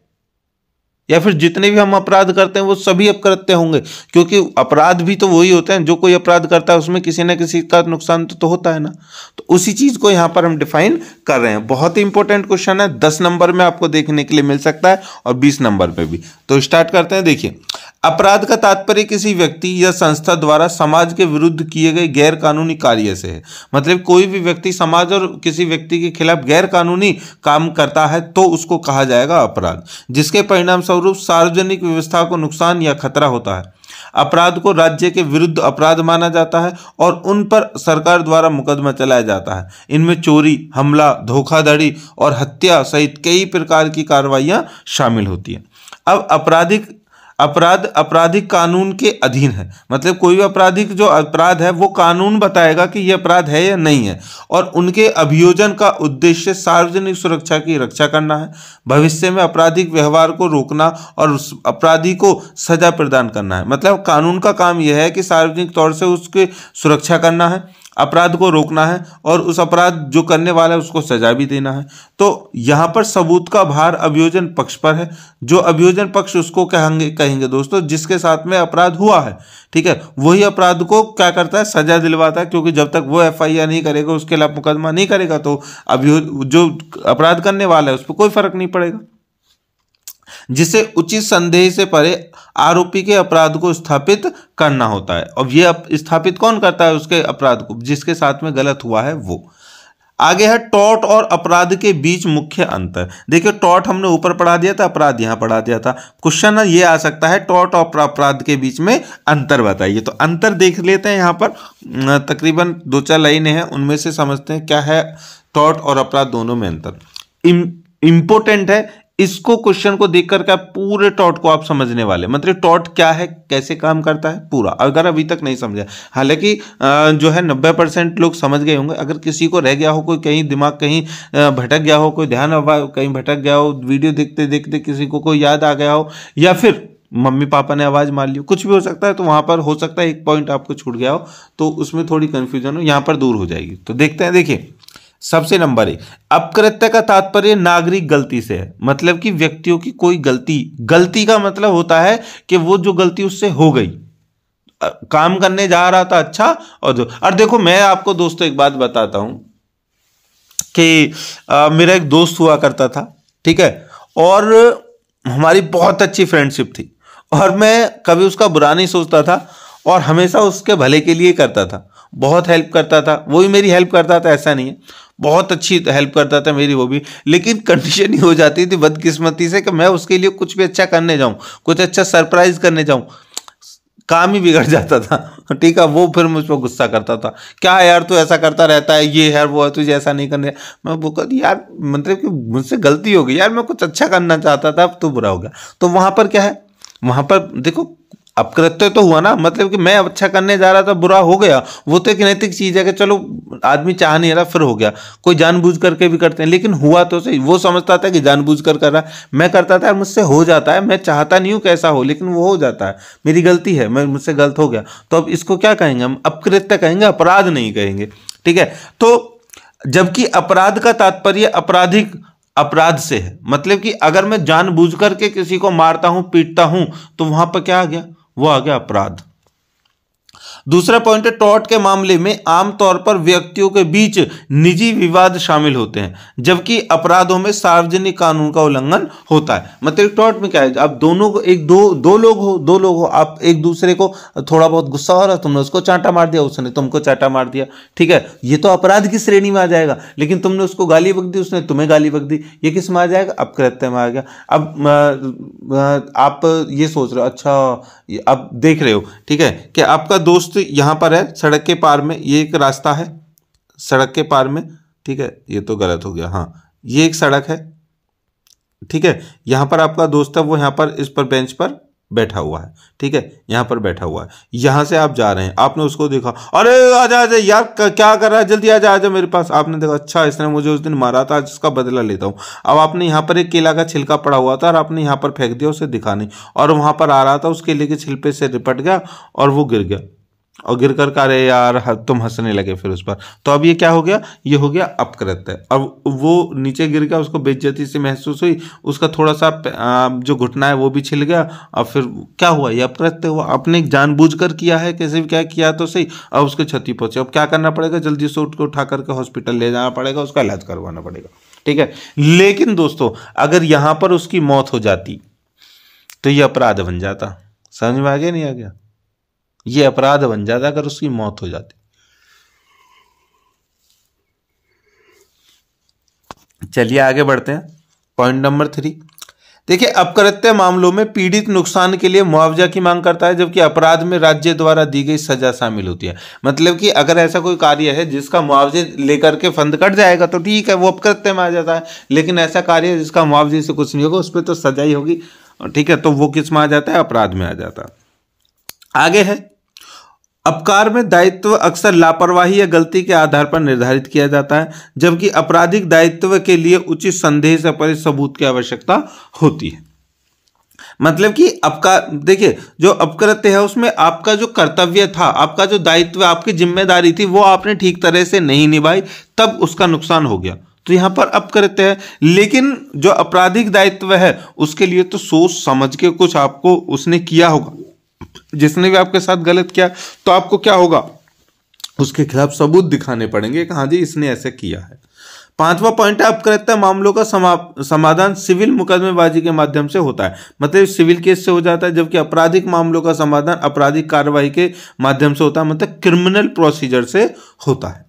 या फिर जितने भी हम अपराध करते हैं वो सभी अपकृत्य होंगे, क्योंकि अपराध भी तो वही होते हैं, जो कोई अपराध करता है उसमें किसी ना किसी का नुकसान तो होता है ना। तो उसी चीज को यहां पर हम डिफाइन कर रहे हैं। बहुत ही इंपॉर्टेंट क्वेश्चन है, 10 नंबर में आपको देखने के लिए मिल सकता है और 20 नंबर पे भी। तो स्टार्ट करते हैं। देखिए, अपराध का तात्पर्य किसी व्यक्ति या संस्था द्वारा समाज के विरुद्ध किए गए गैर कानूनी कार्य से है। मतलब कोई भी व्यक्ति समाज और किसी व्यक्ति के खिलाफ गैर कानूनी काम करता है तो उसको कहा जाएगा अपराध, जिसके परिणाम स्वरूप सार्वजनिक व्यवस्था को नुकसान या खतरा होता है। अपराध को राज्य के विरुद्ध अपराध माना जाता है और उन पर सरकार द्वारा मुकदमा चलाया जाता है। इनमें चोरी, हमला, धोखाधड़ी और हत्या सहित कई प्रकार की कार्रवाइयां शामिल होती हैं। अब आपराधिक कानून के अधीन है, मतलब कोई भी आपराधिक जो अपराध है वो कानून बताएगा कि यह अपराध है या नहीं है, और उनके अभियोजन का उद्देश्य सार्वजनिक सुरक्षा की रक्षा करना है, भविष्य में आपराधिक व्यवहार को रोकना और उस अपराधी को सजा प्रदान करना है। मतलब कानून का काम यह है कि सार्वजनिक तौर से उसकी सुरक्षा करना है, अपराध को रोकना है और उस अपराध जो करने वाला है उसको सजा भी देना है। तो यहाँ पर सबूत का भार अभियोजन पक्ष पर है। जो अभियोजन पक्ष उसको कहेंगे दोस्तों जिसके साथ में अपराध हुआ है, ठीक है, वही अपराध को क्या करता है, सजा दिलवाता है, क्योंकि जब तक वो एफआईआर नहीं करेगा, उसके खिलाफ मुकदमा नहीं करेगा, तो जो अपराध करने वाला है उस पर कोई फर्क नहीं पड़ेगा। जिसे उचित संदेह से परे आरोपी के अपराध को स्थापित करना होता है। और ये स्थापित कौन करता है? उसके अपराध को, जिसके साथ में गलत हुआ है वो। आगे है टॉर्ट और अपराध के बीच मुख्य अंतर। देखिए टॉर्ट हमने ऊपर पढ़ा दिया था, अपराध यहां पढ़ा दिया था। क्वेश्चन ये आ सकता है टॉर्ट और अपराध के बीच में अंतर बताइए। तो अंतर देख लेते हैं, यहां पर तकरीबन 2-4 लाइनें हैं, उनमें से समझते हैं क्या है टॉर्ट और अपराध दोनों में अंतर। इंपॉर्टेंट है, इसको क्वेश्चन को देखकर क्या पूरे टॉर्ट को आप समझने वाले, मतलब टॉर्ट क्या है, कैसे काम करता है पूरा, अगर अभी तक नहीं समझा। हालांकि जो है 90% लोग समझ गए होंगे। अगर किसी को रह गया हो, कोई कहीं दिमाग कहीं भटक गया हो, कोई ध्यान कहीं भटक गया हो, वीडियो देखते देखते किसी को कोई याद आ गया हो, या फिर मम्मी पापा ने आवाज मार ली हो, कुछ भी हो सकता है, तो वहां पर हो सकता है एक पॉइंट आपको छूट गया हो, तो उसमें थोड़ी कंफ्यूजन हो, यहां पर दूर हो जाएगी। तो देखते हैं। देखिए सबसे नंबर 1, अपकृत्य का तात्पर्य नागरिक गलती से है। मतलब कि व्यक्तियों की कोई गलती का मतलब होता है कि वो जो गलती उससे हो गई, काम करने जा रहा था अच्छा, और देखो मैं आपको दोस्तों एक बात बताता हूं कि मेरा एक दोस्त हुआ करता था, ठीक है, और हमारी बहुत अच्छी फ्रेंडशिप थी, और मैं कभी उसका बुरा नहीं सोचता था और हमेशा उसके भले के लिए करता था, बहुत हेल्प करता था, वो भी मेरी हेल्प करता था, ऐसा नहीं है, बहुत अच्छी हेल्प करता था मेरी वो भी। लेकिन कंडीशन ही हो जाती थी बदकिस्मती से कि मैं उसके लिए कुछ भी अच्छा करने जाऊं, कुछ अच्छा सरप्राइज करने जाऊं, काम ही बिगड़ जाता था, ठीक है। वो फिर मुझ पर गुस्सा करता था, क्या यार तू ऐसा करता रहता है, ये है वो है, तुझे ऐसा नहीं करने। मैं वो कहती यार, मतलब कि मुझसे गलती हो गई यार, मैं कुछ अच्छा करना चाहता था, अब तो बुरा हो गया। तो वहां पर क्या है, वहां पर देखो अपकृत्य तो हुआ ना, मतलब कि मैं अच्छा करने जा रहा था, बुरा हो गया, वो तो एक नैतिक चीज है कि चलो आदमी चाह नहीं रहा, फिर हो गया। कोई जानबूझ करके भी करते हैं, लेकिन हुआ तो सही। वो समझता था कि जानबूझ कर रहा है, मैं करता था मुझसे हो जाता है, मैं चाहता नहीं हूं कैसा हो, लेकिन वो हो जाता है, मेरी गलती है, मैं मुझसे गलत हो गया। तो अब इसको क्या कहेंगे हम? अपकृत्य कहेंगे, अपराध नहीं कहेंगे, ठीक है। तो जबकि अपराध का तात्पर्य आपराधिक अपराध से है, मतलब कि अगर मैं जानबूझ करके किसी को मारता हूं, पीटता हूं, तो वहां पर क्या आ गया? वो आ गया अपराध। दूसरा पॉइंट है टॉर्ट के मामले में आमतौर पर व्यक्तियों के बीच निजी विवाद शामिल होते हैं, जबकि अपराधों में सार्वजनिक कानून का उल्लंघन होता है। मतलब टॉर्ट में क्या है, आप दोनों को दो लोग हो, आप एक दूसरे को थोड़ा बहुत गुस्सा हो रहा है, तुमने उसको चांटा मार दिया, उसने तुमको चांटा मार दिया, ठीक है, ये तो अपराध की श्रेणी में आ जाएगा। लेकिन तुमने उसको गाली बक दी, उसने तुम्हें गाली बक दी, ये किस में आ जाएगा? अपकृत्य में आ गया। अब आप ये सोच रहे हो, अच्छा अब देख रहे हो, ठीक है, कि आपका दोस्त यहां पर है सड़क के पार में, ये एक रास्ता है सड़क के पार में, ठीक है, ये तो गलत हो गया, हाँ ये एक सड़क है, ठीक है, यहां पर आपका दोस्त है, वो यहां पर इस पर बेंच पर बैठा हुआ है, ठीक है, यहाँ पर बैठा हुआ है, यहाँ से आप जा रहे हैं, आपने उसको देखा, अरे आजा आजा यार क्या कर रहा है, जल्दी आजा आजा मेरे पास। आपने देखा अच्छा इसने मुझे उस दिन मारा था, आज इसका बदला लेता हूँ। अब आपने यहाँ पर एक केला का छिलका पड़ा हुआ था और आपने यहाँ पर फेंक दिया, उसे दिखा नहीं, और वहाँ पर आ रहा था, उस केले के छिलके से लिपट गया और वो गिर गया, और गिर कर अरे यार तुम हंसने लगे फिर उस पर। तो अब ये क्या हो गया, ये हो गया अपकृत्य। अब वो नीचे गिर गया, उसको बेइज्जती से महसूस हुई, उसका थोड़ा सा जो घुटना है वो भी छिल गया, और फिर क्या हुआ, ये अपकृत्य हुआ। आपने जानबूझकर किया है, कैसे भी क्या किया तो सही, अब उसको क्षति पहुंचे। अब क्या करना पड़ेगा, जल्दी से उठ के उठा करके हॉस्पिटल ले जाना पड़ेगा, उसका इलाज करवाना पड़ेगा, ठीक है। लेकिन दोस्तों अगर यहां पर उसकी मौत हो जाती तो ये अपराध बन जाता। समझ में आ गया नहीं आ गया, ये अपराध बन जाता अगर उसकी मौत हो जाती। चलिए आगे बढ़ते हैं, पॉइंट नंबर 3। देखिए अपकृत्य मामलों में पीड़ित नुकसान के लिए मुआवजा की मांग करता है, जबकि अपराध में राज्य द्वारा दी गई सजा शामिल होती है। मतलब कि अगर ऐसा कोई कार्य है जिसका मुआवजे लेकर के फंद कट जाएगा तो ठीक है, वो अपकृत्य में आ जाता है। लेकिन ऐसा कार्य है जिसका मुआवजे से कुछ नहीं होगा, उस पर तो सजा ही होगी, ठीक है, तो वो किस में आ जाता है, अपराध में आ जाता है। आगे है, अपकार में दायित्व अक्सर लापरवाही या गलती के आधार पर निर्धारित किया जाता है, जबकि आपराधिक दायित्व के लिए उचित संदेह से परे सबूत की आवश्यकता होती है। मतलब कि आपका देखिए जो अपकृत्य है उसमें आपका जो कर्तव्य था, आपका जो दायित्व, आपकी जिम्मेदारी थी, वो आपने ठीक तरह से नहीं निभाई, तब उसका नुकसान हो गया, तो यहां पर अपकृत्य है। लेकिन जो आपराधिक दायित्व है उसके लिए तो सोच समझ के कुछ आपको उसने किया होगा, जिसने भी आपके साथ गलत किया तो आपको क्या होगा, उसके खिलाफ सबूत दिखाने पड़ेंगे कि हाँ जी इसने ऐसे किया है। 5वां पॉइंट है, अपकृत्य मामलों का समाधान सिविल मुकदमेबाजी के माध्यम से होता है। मतलब सिविल केस से हो जाता है, जबकि आपराधिक मामलों का समाधान आपराधिक कार्रवाई के माध्यम से होता है, मतलब क्रिमिनल प्रोसीजर से होता है।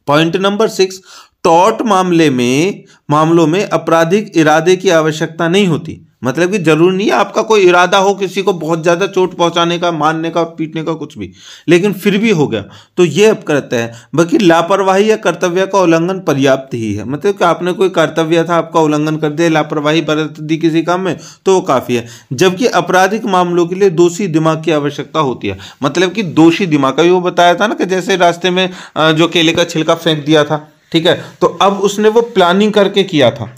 पॉइंट नंबर 6, टॉर्ट मामलों में आपराधिक इरादे की आवश्यकता नहीं होती। मतलब कि जरूरी नहीं है आपका कोई इरादा हो किसी को बहुत ज्यादा चोट पहुंचाने का, मारने का, पीटने का, कुछ भी, लेकिन फिर भी हो गया तो ये अपकृत्य है। बल्कि लापरवाही या कर्तव्य का उल्लंघन पर्याप्त ही है। मतलब कि आपने कोई कर्तव्य था, आपका उल्लंघन कर दिया, लापरवाही बरत दी किसी काम में, तो वो काफी है। जबकि आपराधिक मामलों के लिए दोषी दिमाग की आवश्यकता होती है। मतलब कि दोषी दिमाग का वो बताया था ना कि जैसे रास्ते में जो केले का छिलका फेंक दिया था, ठीक है, तो अब उसने वो प्लानिंग करके किया था,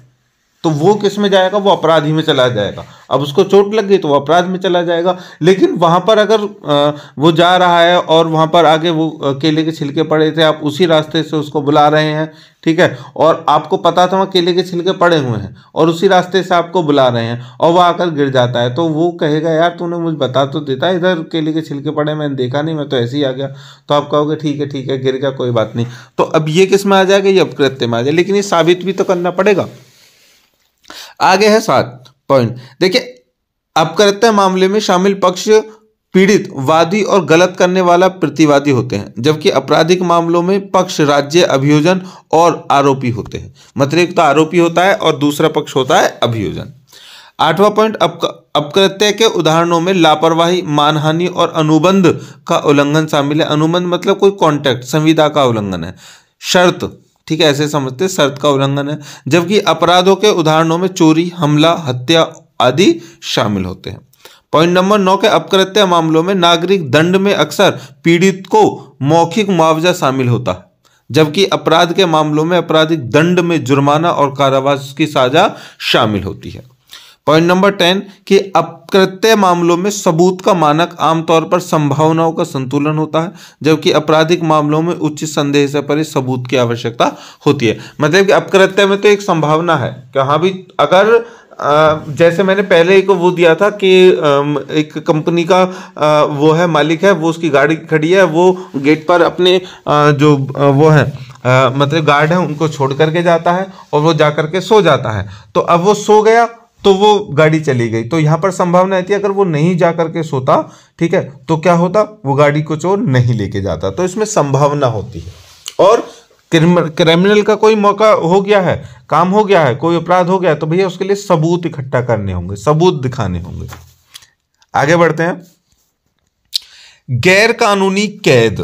तो वो किस में जाएगा, वो अपराधी में चला जाएगा। अब उसको चोट लग गई तो वो अपराध में चला जाएगा। लेकिन वहां पर अगर वो जा रहा है और वहां पर आगे वो केले के छिलके पड़े थे, आप उसी रास्ते से उसको बुला रहे हैं, ठीक है, और आपको पता था वहाँ केले के छिलके पड़े हुए हैं और उसी रास्ते से आपको बुला रहे हैं और वो आकर गिर जाता है, तो वो कहेगा यार तूने मुझे बता तो देता, इधर केले के छिलके पड़े, मैंने देखा नहीं, मैं तो ऐसे ही आ गया। तो आप कहोगे ठीक है गिर गया, कोई बात नहीं। तो अब ये किस में आ जाएगा, ये अपकृत्य में आ जाएगा। लेकिन ये साबित भी तो करना पड़ेगा। आगे है 7 पॉइंट। देखिए अपकृत्य मामले में शामिल पक्ष पीड़ित, वादी और गलत करने वाला प्रतिवादी होते हैं, जबकि आपराधिक मामलों में पक्ष राज्य, अभियोजन और आरोपी होते हैं। मतलब एक तो आरोपी होता है और दूसरा पक्ष होता है अभियोजन। 8वां पॉइंट, अपकृत्य के उदाहरणों में लापरवाही, मानहानि और अनुबंध का उल्लंघन शामिल है। अनुबंध मतलब कोई कॉन्ट्रैक्ट, संविदा का उल्लंघन है, शर्त, ठीक है, ऐसे समझते, शर्त का उल्लंघन है। जबकि अपराधों के उदाहरणों में चोरी, हमला, हत्या आदि शामिल होते हैं। पॉइंट नंबर 9 के अपकृत्य मामलों में नागरिक दंड में अक्सर पीड़ित को मौखिक मुआवजा शामिल होता है, जबकि अपराध के मामलों में आपराधिक दंड में जुर्माना और कारावास की सजा शामिल होती है। पॉइंट नंबर 10 कि अपकृत्य मामलों में सबूत का मानक आमतौर पर संभावनाओं का संतुलन होता है, जबकि आपराधिक मामलों में उच्च संदेह से परे सबूत की आवश्यकता होती है। मतलब कि अपकृत्य में तो एक संभावना है कि हाँ भी, अगर जैसे मैंने पहले एक वो दिया था कि एक कंपनी का वो है मालिक है, वो उसकी गाड़ी खड़ी है, वो गेट पर अपने जो वो है मतलब गार्ड है उनको छोड़ करके जाता है और वो जा करके सो जाता है। तो अब वो सो गया तो वो गाड़ी चली गई, तो यहाँ पर संभावना थी अगर वो नहीं जा करके सोता, ठीक है, तो क्या होता, वो गाड़ी को चोर नहीं लेके जाता। तो इसमें संभावना होती है। और क्रिमिनल का कोई मौका हो गया है, काम हो गया है, कोई अपराध हो गया है, तो भैया उसके लिए सबूत इकट्ठा करने होंगे, सबूत दिखाने होंगे। आगे बढ़ते हैं। गैर कानूनी कैद,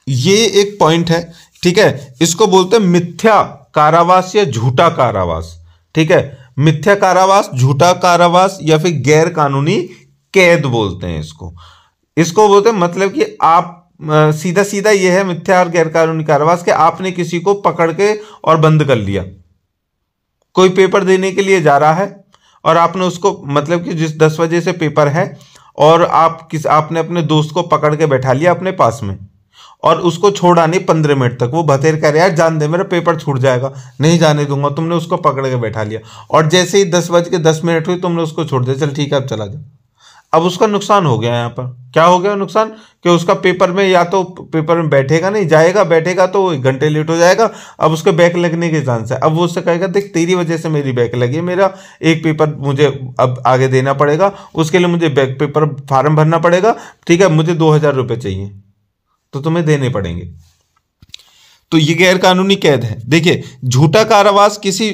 ये एक पॉइंट है, ठीक है, इसको बोलते हैं मिथ्या कारावास या झूठा कारावास, ठीक है। मिथ्या कारावास, झूठा कारावास या फिर गैर कानूनी कैद बोलते हैं इसको। इसको बोलते हैं मतलब कि आप सीधा सीधा यह है मिथ्या और गैर कानूनी कारावास कि आपने किसी को पकड़ के और बंद कर लिया। कोई पेपर देने के लिए जा रहा है और आपने उसको मतलब कि जिस 10 बजे से पेपर है और आपने अपने दोस्त को पकड़ के बैठा लिया अपने पास में और उसको छोड़ा नहीं 15 मिनट तक। वो भतेर कह रहा है यार जान दे मेरा पेपर छूट जाएगा, नहीं जाने दूंगा। तुमने उसको पकड़ के बैठा लिया और जैसे ही 10 बज के 10 मिनट हुई तुमने उसको छोड़ दिया, चल ठीक है अब चला जा। अब उसका नुकसान हो गया। यहाँ पर क्या हो गया नुकसान कि उसका पेपर में या तो पेपर में बैठेगा नहीं, जाएगा, बैठेगा तो 1 घंटे लेट हो जाएगा। अब उसके बैक लगने के चांस है। अब वो उससे कहेगा देख तेरी वजह से मेरी बैक लगी है, मेरा एक पेपर मुझे अब आगे देना पड़ेगा, उसके लिए मुझे बैक पेपर फॉर्म भरना पड़ेगा, ठीक है, मुझे 2000 रुपये चाहिए तो तुम्हें देने पड़ेंगे। तो ये गैर कानूनी कैद है। देखिए, झूठा कारावास किसी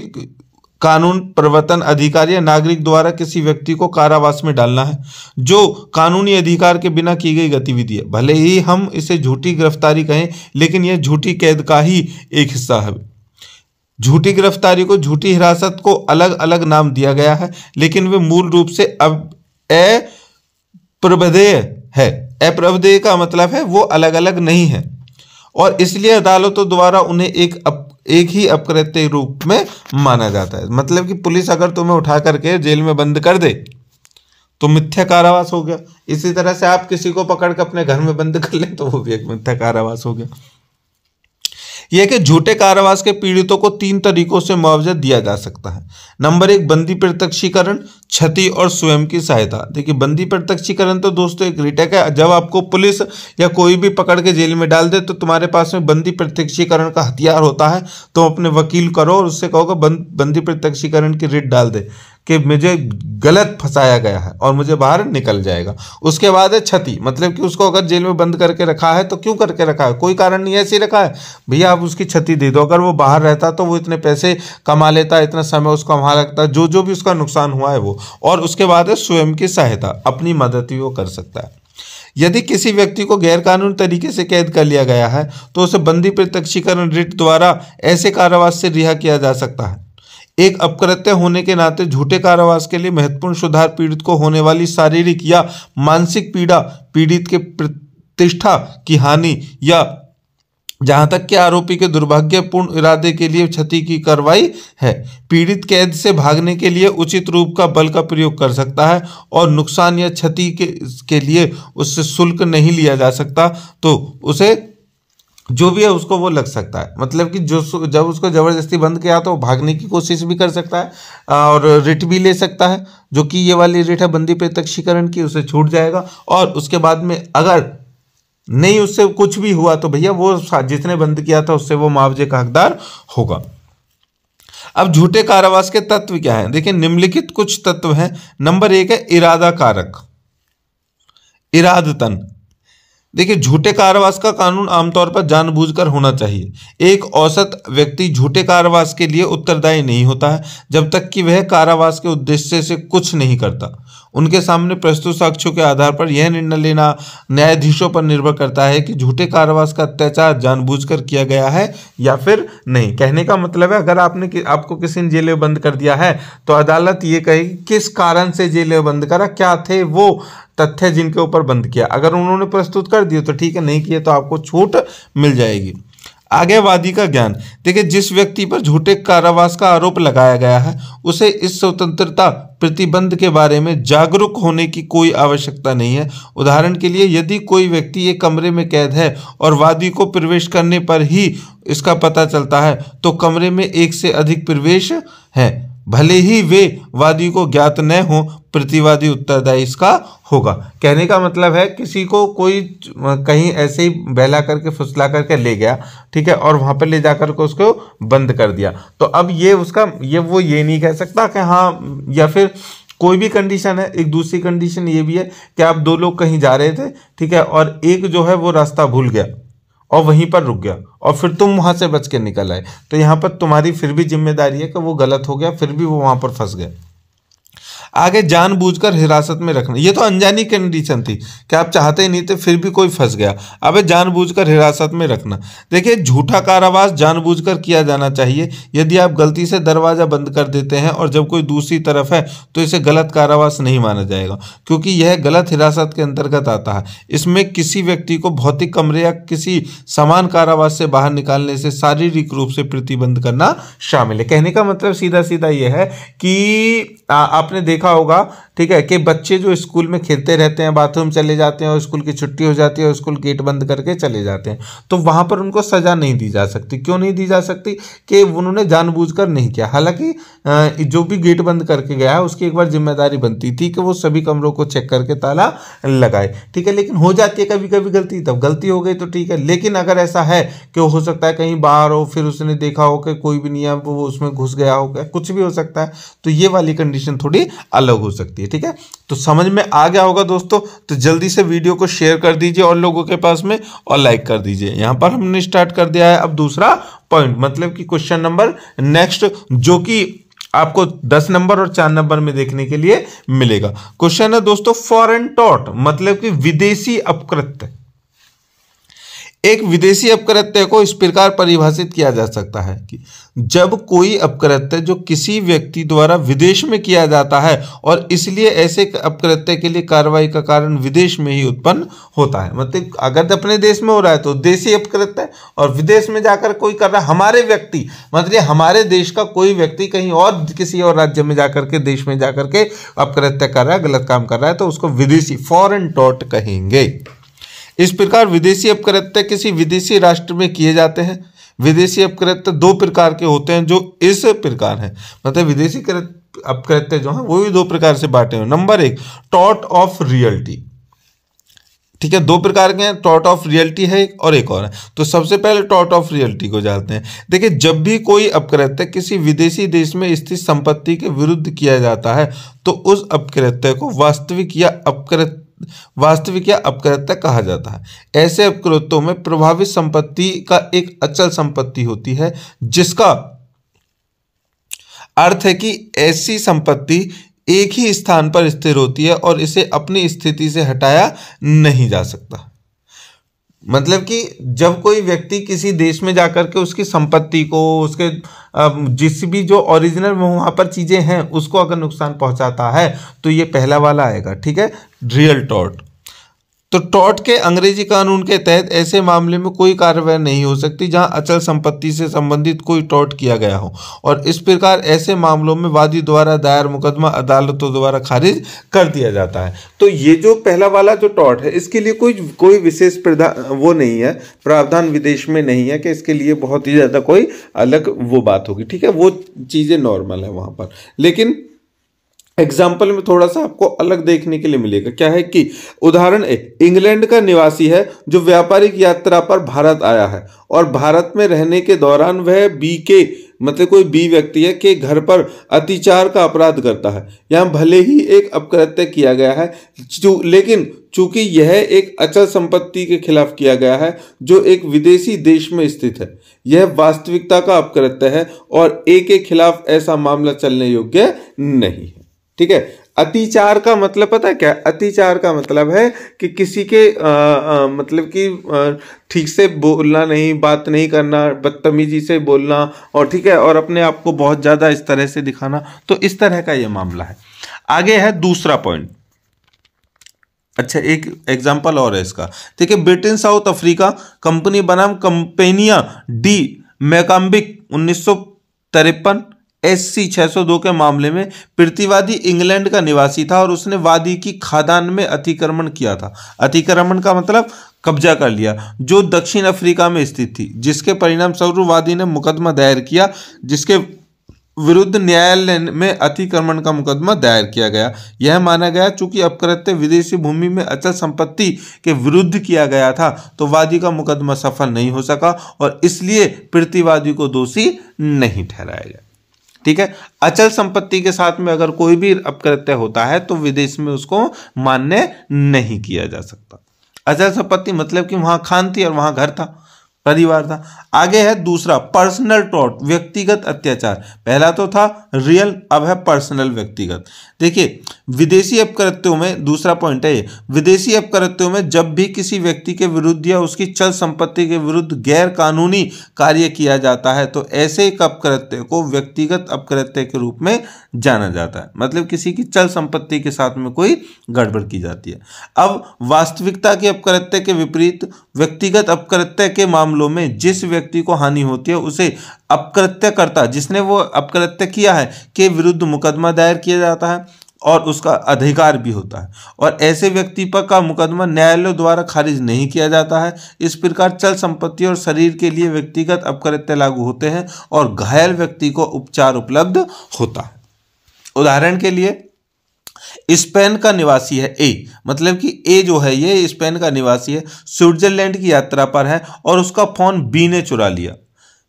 कानून प्रवर्तन अधिकारी या नागरिक द्वारा किसी व्यक्ति को कारावास में डालना है जो कानूनी अधिकार के बिना की गई गतिविधि है। भले ही हम इसे झूठी गिरफ्तारी कहें, लेकिन यह झूठी कैद का ही एक हिस्सा है। झूठी गिरफ्तारी को, झूठी हिरासत को अलग अलग नाम दिया गया है, लेकिन वे मूल रूप से अब अप्रभदेय है। अप्रभदेय का मतलब है वो अलग अलग नहीं है और इसलिए अदालतों द्वारा उन्हें एक ही अपकृत्य रूप में माना जाता है। मतलब कि पुलिस अगर तुम्हें उठा करके जेल में बंद कर दे तो मिथ्या कारावास हो गया। इसी तरह से आप किसी को पकड़ कर अपने घर में बंद कर लें तो वो भी एक मिथ्या कारावास हो गया। यह कि झूठे कारावास के पीड़ितों को 3 तरीकों से मुआवजा दिया जा सकता है। नंबर 1, बंदी प्रत्यक्षीकरण, क्षति और स्वयं की सहायता। देखिए, बंदी प्रत्यक्षीकरण तो दोस्तों एक रिटेक है। जब आपको पुलिस या कोई भी पकड़ के जेल में डाल दे तो तुम्हारे पास में बंदी प्रत्यक्षीकरण का हथियार होता है। तो अपने वकील करो और उससे कहोगे बंदी प्रत्यक्षीकरण की रिट डाल दे कि मुझे गलत फंसाया गया है और मुझे बाहर निकल जाएगा। उसके बाद है क्षति, मतलब कि उसको अगर जेल में बंद करके रखा है तो क्यों करके रखा है, कोई कारण नहीं, ऐसे ही रखा है, भैया आप उसकी क्षति दे दो। अगर वो बाहर रहता तो वो इतने पैसे कमा लेता, इतना समय उसका वहाँ लगता, जो भी उसका नुकसान हुआ है वो। और उसके बाद है स्वयं की सहायता, अपनी मदद भी वो कर सकता है। यदि किसी व्यक्ति को गैरकानूनी तरीके से कैद कर लिया गया है तो उसे बंदी प्रत्यक्षीकरण रिट द्वारा ऐसे कारावास से रिहा किया जा सकता है। एक अपकृत्य होने के नाते झूठे कारावास के लिए महत्वपूर्ण सुधार पीड़ित को होने वाली शारीरिक या मानसिक पीड़ा, पीड़ित के प्रतिष्ठा की हानि या जहां तक कि आरोपी के दुर्भाग्यपूर्ण इरादे के लिए क्षति की कार्रवाई है। पीड़ित कैद से भागने के लिए उचित रूप का बल का प्रयोग कर सकता है और नुकसान या क्षति के लिए उससे शुल्क नहीं लिया जा सकता, तो उसे जो भी है उसको वो लग सकता है। मतलब कि जब उसको जबरदस्ती बंद किया तो भागने की कोशिश भी कर सकता है और रिट भी ले सकता है, जो कि ये वाली रिट है बंदी प्रत्यक्षीकरण की, उसे छूट जाएगा। और उसके बाद में अगर नहीं उससे कुछ भी हुआ तो भैया वो जिसने बंद किया था उससे वो मुआवजे का हकदार होगा। अब झूठे कारावास के तत्व क्या हैं? देखिए, निम्नलिखित कुछ तत्व हैं। नंबर 1 है इरादा कारक, इरादतन। देखिए, झूठे कारावास का कानून आमतौर पर जानबूझकर होना चाहिए। एक औसत व्यक्ति झूठे कारावास के लिए उत्तरदायी नहीं होता है जब तक कि वह कारावास के उद्देश्य से कुछ नहीं करता। उनके सामने प्रस्तुत साक्ष्यों के आधार पर यह निर्णय लेना न्यायाधीशों पर निर्भर करता है कि झूठे कारावास का अत्याचार जानबूझकर किया गया है या फिर नहीं। कहने का मतलब है, अगर आपको किसी ने जेल में बंद कर दिया है तो अदालत ये कहेगी किस कारण से जेल में बंद करा, क्या थे वो तथ्य जिनके ऊपर बंद किया। अगर उन्होंने प्रस्तुत कर दिए तो ठीक है, नहीं किए तो आपको छूट मिल जाएगी। आगे वादी का ज्ञान। देखिए, जिस व्यक्ति पर झूठे कारावास का आरोप लगाया गया है उसे इस स्वतंत्रता प्रतिबंध के बारे में जागरूक होने की कोई आवश्यकता नहीं है। उदाहरण के लिए, यदि कोई व्यक्ति एक कमरे में कैद है और वादी को प्रवेश करने पर ही इसका पता चलता है तो कमरे में एक से अधिक प्रवेश हैं, भले ही वे वादी को ज्ञात न हो, प्रतिवादी उत्तरदायी इसका होगा। कहने का मतलब है, किसी को कोई कहीं ऐसे ही बहला करके फुसला करके ले गया, ठीक है, और वहां पर ले जाकर के उसको बंद कर दिया, तो अब वो ये नहीं कह सकता कि हाँ, या फिर कोई भी कंडीशन है। एक दूसरी कंडीशन ये भी है कि आप 2 लोग कहीं जा रहे थे, ठीक है, और एक जो है वो रास्ता भूल गया और वहीं पर रुक गया और फिर तुम वहां से बच के निकल आए, तो यहाँ पर तुम्हारी फिर भी जिम्मेदारी है कि वो गलत हो गया, फिर भी वो वहां पर फंस गए। आगे जानबूझकर हिरासत में रखना, ये तो अनजानी कंडीशन थी कि आप चाहते ही नहीं थे फिर भी कोई फंस गया। अब जानबूझकर हिरासत में रखना, देखिए झूठा कारावास जानबूझकर किया जाना चाहिए। यदि आप गलती से दरवाजा बंद कर देते हैं और जब कोई दूसरी तरफ है तो इसे गलत कारावास नहीं माना जाएगा, क्योंकि यह गलत हिरासत के अंतर्गत आता है। इसमें किसी व्यक्ति को भौतिक कमरे या किसी समान कारावास से बाहर निकालने से शारीरिक रूप से प्रतिबंध करना शामिल है। कहने का मतलब सीधा सीधा यह है कि आपने देखा होगा, ठीक है, कि बच्चे जो स्कूल में खेलते रहते हैं, बाथरूम चले जाते हैं और स्कूल की छुट्टी हो जाती है और स्कूल गेट बंद करके चले जाते हैं, तो वहां पर उनको सजा नहीं दी जा सकती। क्यों नहीं दी जा सकती? कि उन्होंने जानबूझकर नहीं किया। हालांकि जो भी गेट बंद करके गया है उसकी एक बार जिम्मेदारी बनती थी कि वो सभी कमरों को चेक करके ताला लगाए, ठीक है, लेकिन हो जाती है कभी कभी गलती, तब गलती हो गई तो ठीक है। लेकिन अगर ऐसा है कि हो सकता है कहीं बाहर हो, फिर उसने देखा हो कि कोई भी नहीं है, वो उसमें घुस गया हो, कुछ भी हो सकता है, तो ये वाली कंडीशन थोड़ी अलग हो सकती है, ठीक है। तो समझ में आ गया होगा दोस्तों, तो जल्दी से वीडियो को शेयर कर दीजिए और लोगों के पास में, और लाइक कर दीजिए। यहां पर हमने स्टार्ट कर दिया है अब दूसरा पॉइंट, मतलब कि क्वेश्चन नंबर नेक्स्ट, जो कि आपको 10 नंबर और 4 नंबर में देखने के लिए मिलेगा। क्वेश्चन है दोस्तों, फॉरेन टॉट मतलब कि विदेशी अपकृत्य। एक विदेशी अपकृत्य को इस प्रकार परिभाषित किया जा सकता है कि जब कोई अपकृत्य जो किसी व्यक्ति द्वारा विदेश में किया जाता है और इसलिए ऐसे अपकृत्य के लिए कार्रवाई का कारण विदेश में ही उत्पन्न होता है। मतलब अगर अपने देश में हो रहा है तो देशी अपकृत्य है, और विदेश में जाकर कोई कर रहा है, हमारे व्यक्ति मतलब हमारे देश का कोई व्यक्ति कहीं और किसी और राज्य में जाकर के, देश में जाकर के अपकृत्य कर रहा है, गलत काम कर रहा है, तो उसको विदेशी फॉरेन टॉट कहेंगे। इस प्रकार विदेशी अपकृत्य किसी विदेशी राष्ट्र में किए जाते हैं। विदेशी अपकृत्य 2 प्रकार के होते हैं जो इस प्रकार हैं, मतलब विदेशी अपकृत्य जो है वो भी 2 प्रकार से बांटे हुए। नंबर 1, टॉट ऑफ रियल्टी, ठीक है, 2 प्रकार के हैं, टॉट ऑफ रियल्टी है और एक और है। तो सबसे पहले टॉट ऑफ रियल्टी को जानते हैं। देखिए, जब भी कोई अपकृत्य किसी विदेशी देश में स्थित संपत्ति के विरुद्ध किया जाता है तो उस अपकृत्य को वास्तविक या अपकृत्य कहा जाता है। ऐसे अपकृत्यों में प्रभावित संपत्ति का एक अचल संपत्ति होती है, जिसका अर्थ है कि ऐसी संपत्ति एक ही स्थान पर स्थिर होती है और इसे अपनी स्थिति से हटाया नहीं जा सकता। मतलब कि जब कोई व्यक्ति किसी देश में जाकर के उसकी संपत्ति को, उसके जिस भी जो ओरिजिनल वहां पर चीजें हैं उसको अगर नुकसान पहुंचाता है तो ये पहला वाला आएगा, ठीक है, रियल टॉट। तो टॉट के अंग्रेजी कानून के तहत ऐसे मामले में कोई कार्रवाई नहीं हो सकती जहां अचल संपत्ति से संबंधित कोई टॉट किया गया हो, और इस प्रकार ऐसे मामलों में वादी द्वारा दायर मुकदमा अदालतों द्वारा खारिज कर दिया जाता है। तो ये जो पहला वाला जो टॉट है इसके लिए कोई विशेष वो नहीं है, प्रावधान विदेश में नहीं है कि इसके लिए बहुत ही ज्यादा कोई अलग वो बात होगी, ठीक है, वो चीजें नॉर्मल है वहां पर। लेकिन एग्जाम्पल में थोड़ा सा आपको अलग देखने के लिए मिलेगा। क्या है कि उदाहरण इंग्लैंड का निवासी है जो व्यापारिक यात्रा पर भारत आया है और भारत में रहने के दौरान वह मतलब कोई बी व्यक्ति है के घर पर अतिचार का अपराध करता है। यहाँ भले ही एक अपकृत्य किया गया है, लेकिन चूंकि यह एक अचल संपत्ति के खिलाफ किया गया है जो एक विदेशी देश में स्थित है, यह वास्तविकता का अपकृत्य है और ए के खिलाफ ऐसा मामला चलने योग्य नहीं है, ठीक है। अतिचार का मतलब पता है क्या? अतिचार का मतलब है कि किसी के मतलब कि ठीक से बोलना नहीं, बात नहीं करना, बदतमीजी से बोलना, और ठीक है, और अपने आप को बहुत ज्यादा इस तरह से दिखाना, तो इस तरह का ये मामला है। आगे है दूसरा पॉइंट। अच्छा, एक एग्जांपल और है इसका, देखिए, ब्रिटेन साउथ अफ्रीका कंपनी बनाम कंपेनिया डी मैकाम्बिक 1953 SC 602 के मामले में प्रतिवादी इंग्लैंड का निवासी था और उसने वादी की खादान में अतिक्रमण किया था। अतिक्रमण का मतलब कब्जा कर लिया, जो दक्षिण अफ्रीका में स्थित थी, जिसके परिणाम स्वरूप वादी ने मुकदमा दायर किया, जिसके विरुद्ध न्यायालय में अतिक्रमण का मुकदमा दायर किया गया। यह माना गया चूंकि अपकृत्य विदेशी भूमि में अचल संपत्ति के विरुद्ध किया गया था तो वादी का मुकदमा सफल नहीं हो सका और इसलिए प्रतिवादी को दोषी नहीं ठहराया गया, ठीक है। अचल संपत्ति के साथ में अगर कोई भी अपकृत्य होता है तो विदेश में उसको मान्य नहीं किया जा सकता। अचल संपत्ति मतलब कि वहां खान थी और वहां घर था, परिवार था। आगे है दूसरा पर्सनल टॉर्ट, व्यक्तिगत अत्याचार। पहला तो था रियल, अब है पर्सनल, व्यक्तिगत। देखिए विदेशी अपकृत्यों में दूसरा पॉइंट है ये, विदेशी अपकृत्यों में जब भी किसी व्यक्ति के विरुद्ध या उसकी चल संपत्ति के विरुद्ध गैर कानूनी कार्य किया जाता है तो ऐसे एक अपकृत्य को व्यक्तिगत अपकृत्य के रूप में जाना जाता है। मतलब किसी की चल संपत्ति के साथ में कोई गड़बड़ की जाती है। अब वास्तविकता के अपकृत्य के विपरीत व्यक्तिगत अपकृत्य के मामलों में जिस व्यक्ति को हानि होती है उसे अपकृत्यकर्ता, जिसने वो अपकृत्य किया है, के विरुद्ध मुकदमा दायर किया जाता है और उसका अधिकार भी होता है, और ऐसे व्यक्ति पर का मुकदमा न्यायालय द्वारा खारिज नहीं किया जाता है। इस प्रकार चल संपत्ति और शरीर के लिए व्यक्तिगत अपकृत्य लागू होते हैं और घायल व्यक्ति को उपचार उपलब्ध होता है। उदाहरण के लिए स्पेन का निवासी है ए, मतलब कि ए जो है ये स्पेन का निवासी है, स्विट्जरलैंड की यात्रा पर है और उसका फोन बी ने चुरा लिया।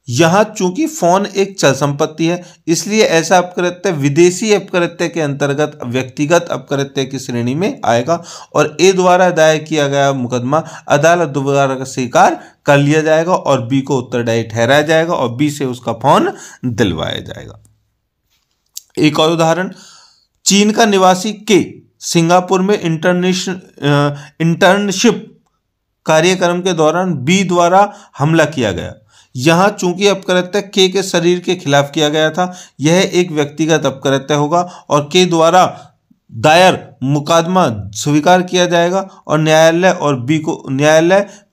यहां चूंकि फोन एक चल संपत्ति है इसलिए ऐसा अपकृत्य विदेशी अपकृत्य के अंतर्गत व्यक्तिगत अपकृत्य की श्रेणी में आएगा और ए द्वारा दायर किया गया मुकदमा अदालत द्वारा स्वीकार कर लिया जाएगा और बी को उत्तरदायी ठहराया जाएगा और बी से उसका फोन दिलवाया जाएगा। एक और उदाहरण, चीन का निवासी के सिंगापुर में इंटर्नशिप कार्यक्रम के दौरान बी द्वारा हमला किया गया। यहां चूंकि अपकृत्य के शरीर के खिलाफ किया गया था, यह एक व्यक्तिगत अपकृत्य होगा और के द्वारा दायर मुकदमा स्वीकार किया जाएगा और न्यायालय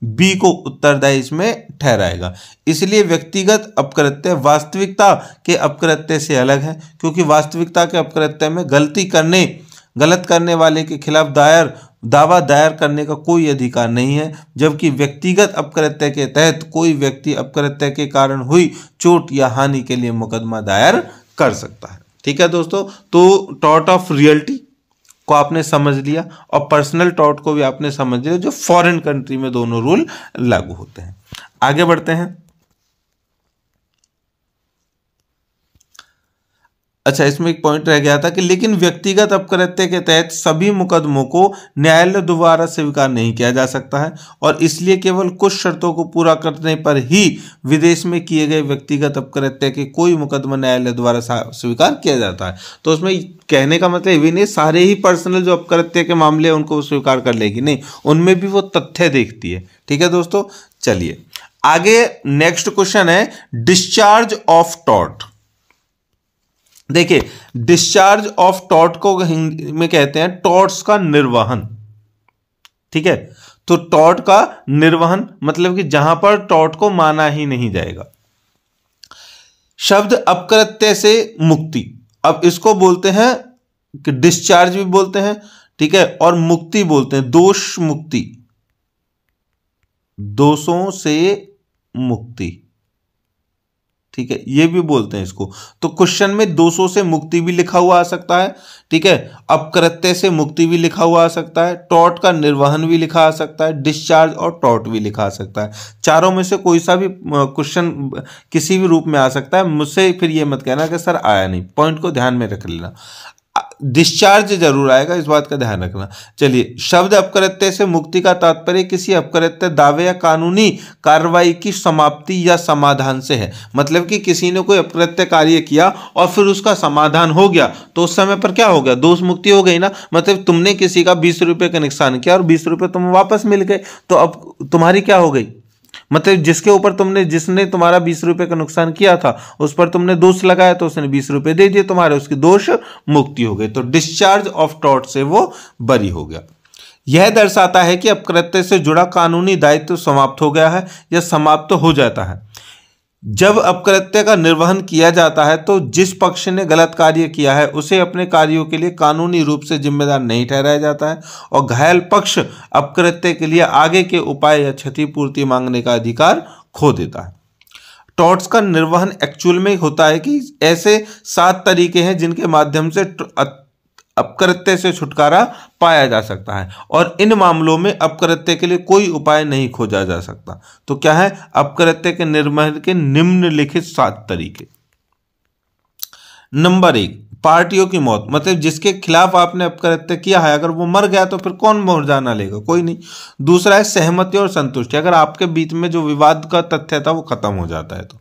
बी को उत्तरदायी इसमें ठहराएगा। इसलिए व्यक्तिगत अपकृत्य वास्तविकता के अपकृत्य से अलग है, क्योंकि वास्तविकता के अपकृत्य में गलत करने वाले के खिलाफ दावा दायर करने का कोई अधिकार नहीं है, जबकि व्यक्तिगत अपकृत्य के तहत कोई व्यक्ति अपकृत्य के कारण हुई चोट या हानि के लिए मुकदमा दायर कर सकता है। ठीक है दोस्तों, तो टॉर्ट ऑफ रियल्टी को आपने समझ लिया और पर्सनल टॉर्ट को भी आपने समझ लिया, जो फॉरेन कंट्री में दोनों रूल लागू होते हैं। आगे बढ़ते हैं। अच्छा, इसमें एक पॉइंट रह गया था कि लेकिन व्यक्तिगत अपकृत्य के तहत सभी मुकदमों को न्यायालय द्वारा स्वीकार नहीं किया जा सकता है और इसलिए केवल कुछ शर्तों को पूरा करने पर ही विदेश में किए गए व्यक्तिगत अपकृत्य के कोई मुकदमा न्यायालय द्वारा स्वीकार किया जाता है। तो उसमें कहने का मतलब ये भी नहीं सारे ही पर्सनल जो अपकृत्य के मामले हैं उनको स्वीकार कर लेगी, नहीं, उनमें भी वो तथ्य देखती है। ठीक है दोस्तों, चलिए आगे नेक्स्ट क्वेश्चन है डिस्चार्ज ऑफ टॉर्ट। देखिए डिस्चार्ज ऑफ टॉर्ट को हिंदी में कहते हैं टॉर्ट्स का निर्वहन। ठीक है, तो टॉर्ट का निर्वहन मतलब कि जहां पर टॉर्ट को माना ही नहीं जाएगा। शब्द अपकृत्य से मुक्ति, अब इसको बोलते हैं कि डिस्चार्ज भी बोलते हैं, ठीक है, और मुक्ति बोलते हैं दोष मुक्ति, दोषों से मुक्ति। ठीक है, ये भी बोलते हैं इसको। तो क्वेश्चन में दोषों से मुक्ति भी लिखा हुआ आ सकता है, ठीक है, अपकृत्य से मुक्ति भी लिखा हुआ आ सकता है, टॉर्ट का निर्वहन भी लिखा आ सकता है, डिस्चार्ज और टॉर्ट भी लिखा आ सकता है। चारों में से कोई सा भी क्वेश्चन किसी भी रूप में आ सकता है। मुझसे फिर ये मत कहना कि सर आया नहीं, पॉइंट को ध्यान में रख लेना। डिस्चार्ज जरूर आएगा, इस बात का ध्यान रखना। चलिए, शब्द अपकृत्य से मुक्ति का तात्पर्य किसी अपकृत्य दावे या कानूनी कार्रवाई की समाप्ति या समाधान से है। मतलब कि किसी ने कोई अपकृत्य कार्य किया और फिर उसका समाधान हो गया तो उस समय पर क्या हो गया, दोष मुक्ति हो गई ना। मतलब तुमने किसी का 20 रुपये का नुकसान किया और 20 रुपये तुम्हें वापस मिल गए, तो अब तुम्हारी क्या हो गई, मतलब जिसने तुम्हारा 20 रुपये का नुकसान किया था उस पर तुमने दोष लगाया तो उसने 20 रुपये दे दिए तुम्हारे, उसकी दोष मुक्ति हो गई। तो डिस्चार्ज ऑफ टॉर्ट से वो बरी हो गया। यह दर्शाता है कि अपकृत्य से जुड़ा कानूनी दायित्व समाप्त हो गया है या समाप्त हो जाता है। जब अपकृत्य का निर्वहन किया जाता है तो जिस पक्ष ने गलत कार्य किया है उसे अपने कार्यों के लिए कानूनी रूप से जिम्मेदार नहीं ठहराया जाता है और घायल पक्ष अपकृत्य के लिए आगे के उपाय या क्षतिपूर्ति मांगने का अधिकार खो देता है। टॉर्ट्स का निर्वहन एक्चुअल में होता है कि ऐसे 7 तरीके हैं जिनके माध्यम से अपकृत्य से छुटकारा पाया जा सकता है और इन मामलों में अपकृत्य के लिए कोई उपाय नहीं खोजा जा सकता। तो क्या है, अपकृत्य के निर्वहन के निम्नलिखित 7 तरीके। नंबर 1, पार्टियों की मौत, मतलब जिसके खिलाफ आपने अपकृत्य किया है अगर वो मर गया तो फिर कौन मुरझाना लेगा, कोई नहीं। दूसरा है सहमति और संतुष्टि, अगर आपके बीच में जो विवाद का तथ्य था वो खत्म हो जाता है तो।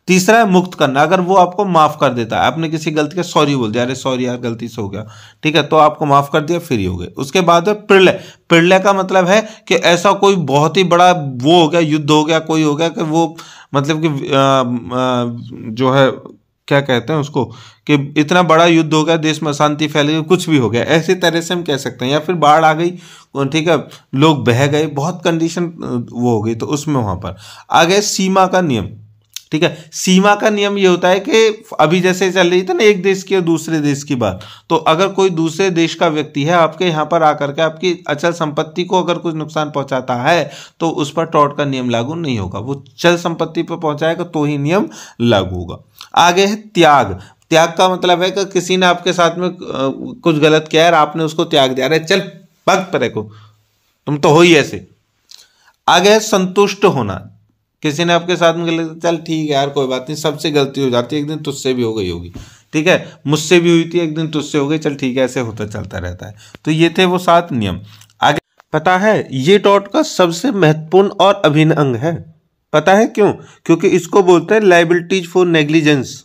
तीसरा है मुक्त करना, अगर वो आपको माफ कर देता है, आपने किसी गलती का सॉरी बोल दिया, अरे सॉरी यार गलती से हो गया, ठीक है, तो आपको माफ कर दिया, फ्री हो गए। उसके बाद है प्रलय। प्रलय का मतलब है कि ऐसा कोई बहुत ही बड़ा वो हो गया, युद्ध हो गया, कोई हो गया कि वो मतलब कि जो है क्या कहते हैं उसको, कि इतना बड़ा युद्ध हो गया, देश में अशांति फैल गई, कुछ भी हो गया, ऐसी तरह से हम कह सकते हैं। या फिर बाढ़ आ गई, ठीक है, लोग बह गए, बहुत कंडीशन वो हो गई, तो उसमें वहां पर आ गए सीमा का नियम। ठीक है, सीमा का नियम ये होता है कि अभी जैसे चल रही थी ना एक देश की और दूसरे देश की बात, तो अगर कोई दूसरे देश का व्यक्ति है आपके यहाँ पर आकर के आपकी अचल संपत्ति को अगर कुछ नुकसान पहुंचाता है तो उस पर टॉर्ट का नियम लागू नहीं होगा, वो चल संपत्ति पर पहुंचाएगा तो ही नियम लागू होगा। आगे है त्याग। त्याग का मतलब है कि किसी ने आपके साथ में कुछ गलत किया है और आपने उसको त्याग दिया, अरे चल भग परे को, तुम तो हो ही ऐसे। आगे है संतुष्ट होना। किसी ने आपके साथ में गलत, चल ठीक है यार कोई बात नहीं, सबसे गलती हो जाती है, एक दिन तुझसे भी हो गई होगी, ठीक है, मुझसे भी हुई थी, एक दिन तुझसे हो गई, चल ठीक है, ऐसे होता चलता रहता है। तो ये थे वो 7 नियम। आगे पता है ये टॉर्ट का सबसे महत्वपूर्ण और अभिन्न अंग है, पता है क्यों? क्योंकि इसको बोलते हैं liabilities for negligence.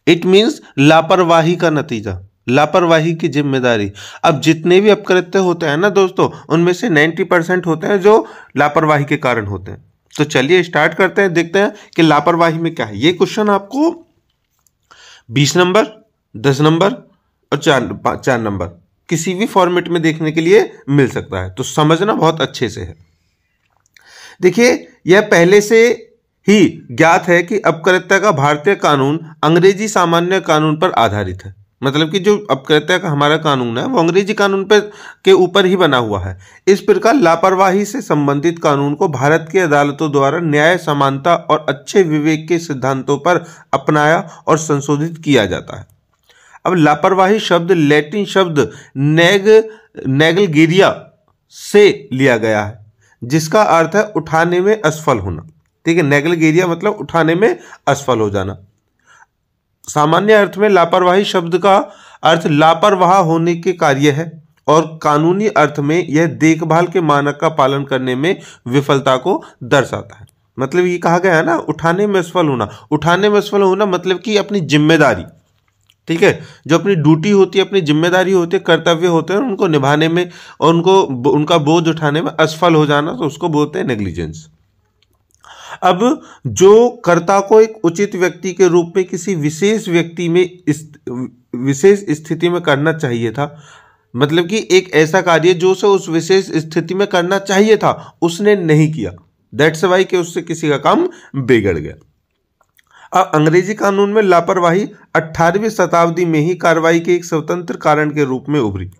It means लापरवाही का नतीजा, लापरवाही की जिम्मेदारी। अब जितने भी अपकृत्य होते हैं ना दोस्तों, उनमें से 90% होते हैं जो लापरवाही के कारण होते हैं। तो चलिए स्टार्ट करते हैं, देखते हैं कि लापरवाही में क्या है। ये क्वेश्चन आपको 20 नंबर, 10 नंबर और 4 नंबर किसी भी फॉर्मेट में देखने के लिए मिल सकता है, तो समझना बहुत अच्छे से है। देखिए यह पहले से ही ज्ञात है कि अपकृत्य का भारतीय कानून अंग्रेजी सामान्य कानून पर आधारित है, मतलब कि जो अपकृत्य का हमारा कानून है वो अंग्रेजी कानून पर के ऊपर ही बना हुआ है। इस प्रकार लापरवाही से संबंधित कानून को भारत की अदालतों द्वारा न्याय, समानता और अच्छे विवेक के सिद्धांतों पर अपनाया और संशोधित किया जाता है। अब लापरवाही शब्द लैटिन शब्द नेगलगेरिया से लिया गया है, जिसका अर्थ है उठाने में असफल होना। ठीक है, नेगलगेरिया मतलब उठाने में असफल हो जाना। सामान्य अर्थ में लापरवाही शब्द का अर्थ लापरवाह होने के कार्य है और कानूनी अर्थ में यह देखभाल के मानक का पालन करने में विफलता को दर्शाता है। मतलब ये कहा गया है ना, उठाने में असफल होना। उठाने में असफल होना मतलब कि अपनी जिम्मेदारी, ठीक है, जो अपनी ड्यूटी होती है, अपनी जिम्मेदारी होती है, कर्तव्य होते हैं, उनको निभाने में और उनका बोझ उठाने में असफल हो जाना, तो उसको बोलते हैं नेग्लिजेंस। अब जो कर्ता को एक उचित व्यक्ति के रूप में किसी विशेष व्यक्ति में विशेष स्थिति में करना चाहिए था, मतलब कि एक ऐसा कार्य जो उसे उस विशेष स्थिति में करना चाहिए था उसने नहीं किया, दैट्स वाई कि उससे किसी का काम बिगड़ गया। अब अंग्रेजी कानून में लापरवाही 18वीं शताब्दी में ही कार्रवाई के एक स्वतंत्र कारण के रूप में उभरी।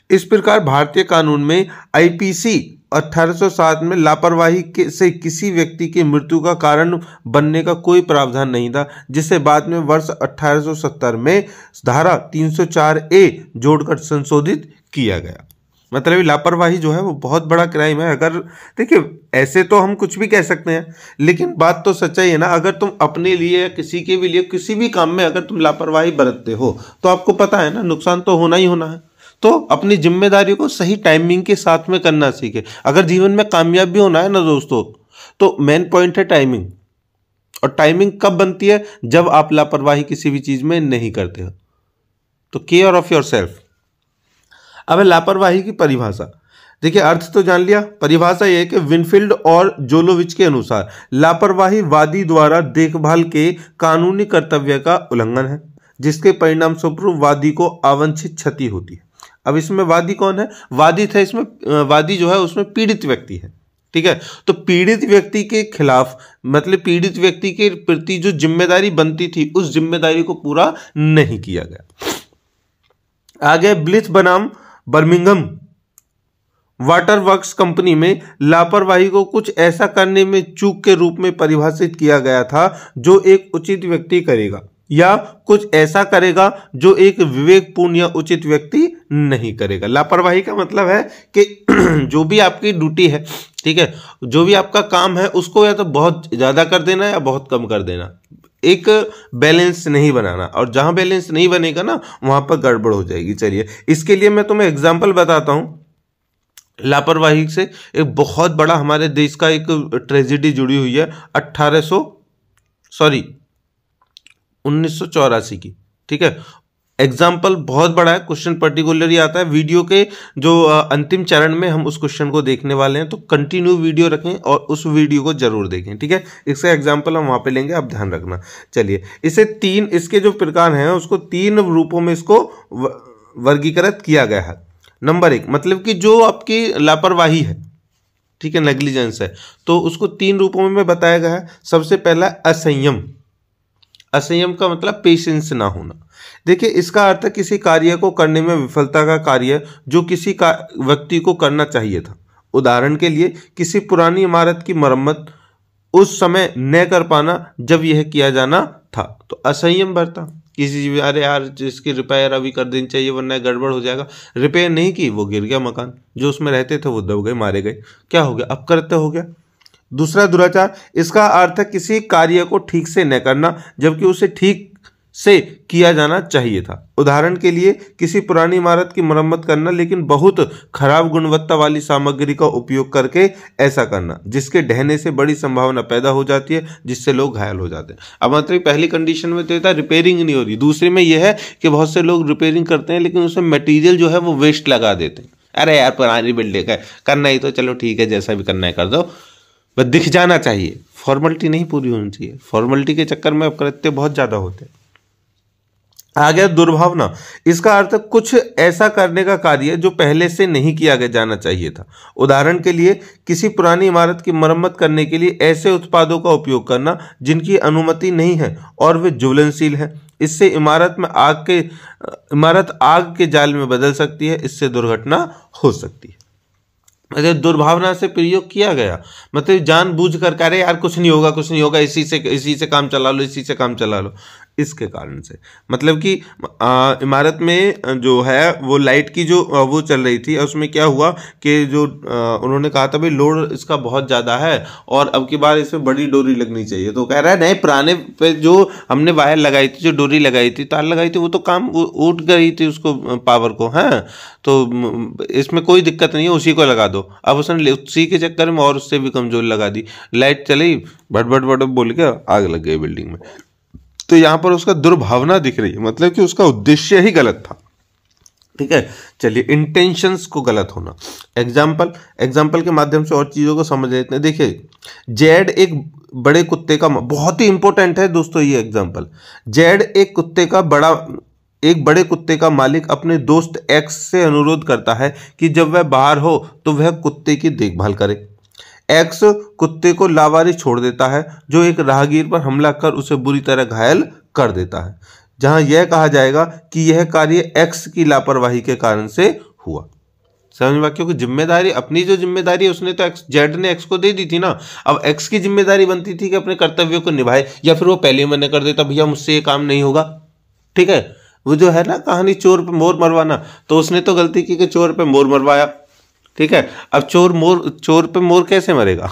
इस प्रकार भारतीय कानून में आईपीसी 1807 में लापरवाही से किसी व्यक्ति की मृत्यु का कारण बनने का कोई प्रावधान नहीं था, जिसे बाद में वर्ष 1870 में धारा 304A जोड़कर संशोधित किया गया। मतलब लापरवाही जो है वो बहुत बड़ा क्राइम है। अगर देखिए ऐसे तो हम कुछ भी कह सकते हैं, लेकिन बात तो सच्चाई है ना, अगर तुम अपने लिए या किसी के भी लिए किसी भी काम में अगर तुम लापरवाही बरतते हो तो आपको पता है ना नुकसान तो होना ही होना है। तो अपनी जिम्मेदारी को सही टाइमिंग के साथ में करना सीखे। अगर जीवन में कामयाब भी होना है ना दोस्तों, तो मेन पॉइंट है टाइमिंग। और टाइमिंग कब बनती है? जब आप लापरवाही किसी भी चीज में नहीं करते हो। तो केयर ऑफ योर सेल्फ। अब लापरवाही की परिभाषा देखिए, अर्थ तो जान लिया, परिभाषा यह है कि विनफील्ड और जोलोविच के अनुसार लापरवाही वादी द्वारा देखभाल के कानूनी कर्तव्य का उल्लंघन है, जिसके परिणाम स्वरूप वादी को अवांछित क्षति होती है। अब इसमें वादी कौन है? वादी था इसमें, वादी जो है उसमें पीड़ित व्यक्ति है। ठीक है, तो पीड़ित व्यक्ति के खिलाफ मतलब पीड़ित व्यक्ति के प्रति जो जिम्मेदारी बनती थी उस जिम्मेदारी को पूरा नहीं किया गया। आगे ब्लिथ बनाम बर्मिंघम वाटर वर्क्स कंपनी में लापरवाही को कुछ ऐसा करने में चूक के रूप में परिभाषित किया गया था जो एक उचित व्यक्ति करेगा या कुछ ऐसा करेगा जो एक विवेकपूर्ण या उचित व्यक्ति नहीं करेगा। लापरवाही का मतलब है कि जो भी आपकी ड्यूटी है, ठीक है, जो भी आपका काम है उसको या तो बहुत ज़्यादा कर देना या बहुत कम कर देना। एक बैलेंस नहीं बनाना, और जहां बैलेंस नहीं बनेगा ना वहां पर गड़बड़ हो जाएगी। चलिए इसके लिए मैं तुम्हें एग्जाम्पल बताता हूं। लापरवाही से एक बहुत बड़ा हमारे देश का एक ट्रेजेडी जुड़ी हुई है 1984 की। ठीक है, एग्जाम्पल बहुत बड़ा है, क्वेश्चन पर्टिकुलरली आता है। वीडियो के जो अंतिम चरण में हम उस क्वेश्चन को देखने वाले हैं, तो कंटिन्यू वीडियो रखें और उस वीडियो को जरूर देखें। ठीक है, इसका एग्जाम्पल हम वहां पे लेंगे, आप ध्यान रखना। चलिए इसके जो प्रकार हैं उसको 3 रूपों में इसको वर्गीकृत किया गया है। नंबर 1, मतलब कि जो आपकी लापरवाही है, ठीक है, नेग्लिजेंस है, तो उसको 3 रूपों में बताया गया है। सबसे पहला असंयम। असंयम का मतलब पेशेंस ना होना। देखिए इसका अर्थ है किसी कार्य को करने में विफलता का कार्य जो किसी का व्यक्ति को करना चाहिए था। उदाहरण के लिए किसी पुरानी इमारत की मरम्मत उस समय न कर पाना जब यह किया जाना था, तो असंयम बरता। किसी अरे यार जिसकी रिपेयर अभी कर देनी चाहिए वरना गड़बड़ हो जाएगा, रिपेयर नहीं की, वो गिर गया मकान, जो उसमें रहते थे वो दब गए, मारे गए, क्या हो गया, अपकृत्य हो गया। दूसरा दुराचार, इसका अर्थ है किसी कार्य को ठीक से न करना जबकि उसे ठीक से किया जाना चाहिए था। उदाहरण के लिए किसी पुरानी इमारत की मरम्मत करना लेकिन बहुत खराब गुणवत्ता वाली सामग्री का उपयोग करके ऐसा करना जिसके ढहने से बड़ी संभावना पैदा हो जाती है जिससे लोग घायल हो जाते हैं। अब मतलब पहली कंडीशन में तो था रिपेयरिंग नहीं हो रही, दूसरी में यह है कि बहुत से लोग रिपेयरिंग करते हैं लेकिन उसमें मटेरियल जो है वो वेस्ट लगा देते हैं। अरे यार पुरानी बिल्डिंग है, करना ही तो चलो ठीक है, जैसा भी करना है कर दो, बस दिख जाना चाहिए, फॉर्मेलिटी नहीं पूरी होनी चाहिए। फॉर्मेलिटी के चक्कर में अपकृत्य बहुत ज़्यादा होते हैं। आ गया दुर्भावना। इसका अर्थ कुछ ऐसा करने का कार्य जो पहले से नहीं किया जाना चाहिए था। उदाहरण के लिए किसी पुरानी इमारत की मरम्मत करने के लिए ऐसे उत्पादों का उपयोग करना जिनकी अनुमति नहीं है और वे ज्वलनशील हैं। इससे इमारत आग के जाल में बदल सकती है, इससे दुर्घटना हो सकती है। मतलब दुर्भावना से प्रयोग किया गया, मतलब जानबूझ कर अरे यार कुछ नहीं होगा कुछ नहीं होगा, इसी से काम चला लो, इसी से काम चला लो, इसके कारण से मतलब कि इमारत में जो है वो लाइट की जो वो चल रही थी, उसमें क्या हुआ कि जो उन्होंने कहा था भाई लोड इसका बहुत ज़्यादा है और अब की बार इसमें बड़ी डोरी लगनी चाहिए, तो कह रहा है नहीं पुराने पे जो हमने वायर लगाई थी, जो डोरी लगाई थी, तार लगाई थी, वो तो काम उठ गई थी उसको पावर को, हाँ तो इसमें कोई दिक्कत नहीं है, उसी को लगा दो। अब उसने उसी के चक्कर में और उससे भी कमजोर लगा दी, लाइट चली, भट भट भट बोल के आग लग गई बिल्डिंग में। तो यहाँ पर उसका दुर्भावना दिख रही है, मतलब कि उसका उद्देश्य ही गलत था। ठीक है, चलिए इंटेंशंस को गलत होना। एग्जाम्पल के माध्यम से और चीज़ों को समझ लेते हैं। देखिए जेड एक बड़े कुत्ते का, बहुत ही इंपॉर्टेंट है दोस्तों ये एग्जाम्पल। जेड एक बड़े कुत्ते का मालिक अपने दोस्त एक्स से अनुरोध करता है कि जब वह बाहर हो तो वह कुत्ते की देखभाल करे। एक्स कुत्ते को लावारिस छोड़ देता है जो एक राहगीर पर हमला कर उसे बुरी तरह घायल कर देता है, जहां यह कहा जाएगा कि यह कार्य एक्स की लापरवाही के कारण से हुआ। समझ में? क्योंकि जिम्मेदारी, अपनी जो जिम्मेदारी है उसने तो जेड ने एक्स को दे दी थी ना। अब एक्स की जिम्मेदारी बनती थी कि अपने कर्तव्यों को निभाए, या फिर वो पहले ही मना कर देता भैया मुझसे ये काम नहीं होगा। ठीक है, वो जो है ना कहानी चोर पे मोर मरवाना, तो उसने तो गलती की कि चोर पे मोर मरवाया। ठीक है, अब चोर पे मोर कैसे मरेगा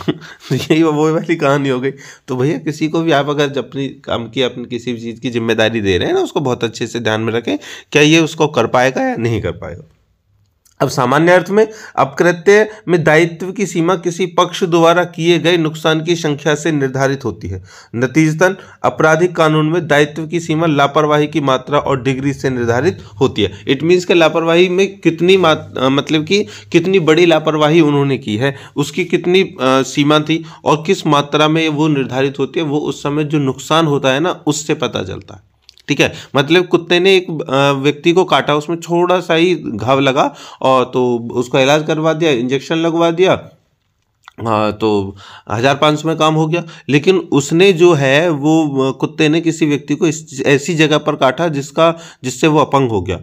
यही वो वाली कहानी हो गई। तो भैया किसी को भी आप अगर अपनी काम की अपनी किसी भी चीज़ की जिम्मेदारी दे रहे हैं ना, उसको बहुत अच्छे से ध्यान में रखें, क्या ये उसको कर पाएगा या नहीं कर पाएगा। अब सामान्य अर्थ में अपकृत्य में दायित्व की सीमा किसी पक्ष द्वारा किए गए नुकसान की संख्या से निर्धारित होती है। नतीजतन आपराधिक कानून में दायित्व की सीमा लापरवाही की मात्रा और डिग्री से निर्धारित होती है। इट मीन्स के लापरवाही में कितनी मतलब कि कितनी बड़ी लापरवाही उन्होंने की है, उसकी कितनी सीमा थी और किस मात्रा में वो निर्धारित होती है, वो उस समय जो नुकसान होता है ना उससे पता चलता है। ठीक है, मतलब कुत्ते ने एक व्यक्ति को काटा, उसमें थोड़ा सा ही घाव लगा और तो उसका इलाज करवा दिया, इंजेक्शन लगवा दिया, हाँ तो 1500 में काम हो गया। लेकिन उसने जो है वो कुत्ते ने किसी व्यक्ति को ऐसी जगह पर काटा जिससे वो अपंग हो गया।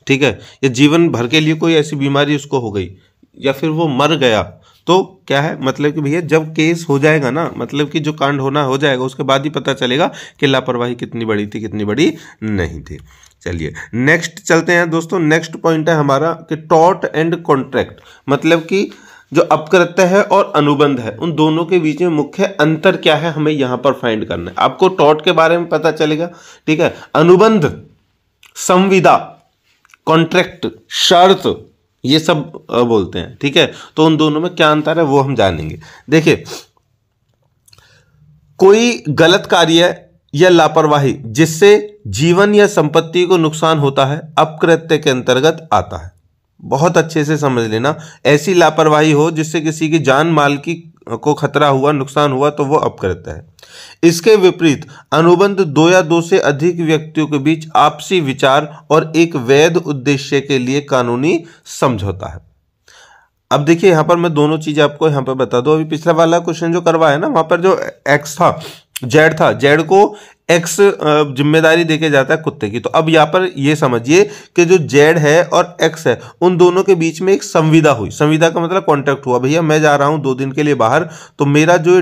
ठीक है, या जीवन भर के लिए कोई ऐसी बीमारी उसको हो गई, या फिर वो मर गया, तो क्या है मतलब कि भैया जब केस हो जाएगा ना, मतलब कि जो कांड होना हो जाएगा, उसके बाद ही पता चलेगा कि लापरवाही कितनी बड़ी थी कितनी बड़ी नहीं थी। चलिए नेक्स्ट चलते हैं दोस्तों। नेक्स्ट पॉइंट है हमारा कि टॉर्ट एंड कॉन्ट्रैक्ट, मतलब कि जो अपकृत्य है और अनुबंध है, उन दोनों के बीच में मुख्य अंतर क्या है हमें यहां पर फाइंड करना है। आपको टॉट के बारे में पता चलेगा, ठीक है। अनुबंध, संविदा, कॉन्ट्रैक्ट, शर्त, ये सब बोलते हैं, ठीक है। तो उन दोनों में क्या अंतर है वो हम जानेंगे। देखिए, कोई गलत कार्य या लापरवाही जिससे जीवन या संपत्ति को नुकसान होता है अपकृत्य के अंतर्गत आता है। बहुत अच्छे से समझ लेना, ऐसी लापरवाही हो जिससे किसी की जान माल की को खतरा हुआ, नुकसान हुआ, तो वो अपकृत्य है। इसके विपरीत अनुबंध दो या दो से अधिक व्यक्तियों के बीच आपसी विचार और एक वैध उद्देश्य के लिए कानूनी समझौता है। अब देखिए, यहां पर मैं दोनों चीजें आपको यहां पर बता दूं। अभी पिछला वाला क्वेश्चन जो करवाया ना, वहां पर जो एक्स था, जेड था, जेड को एक्स जिम्मेदारी देके जाता है कुत्ते की। तो अब यहाँ पर ये समझिए कि जो जेड है और एक्स है, उन दोनों के बीच में एक संविदा हुई। संविदा का मतलब कॉन्ट्रैक्ट हुआ, भैया मैं जा रहा हूं 2 दिन के लिए बाहर, तो मेरा जो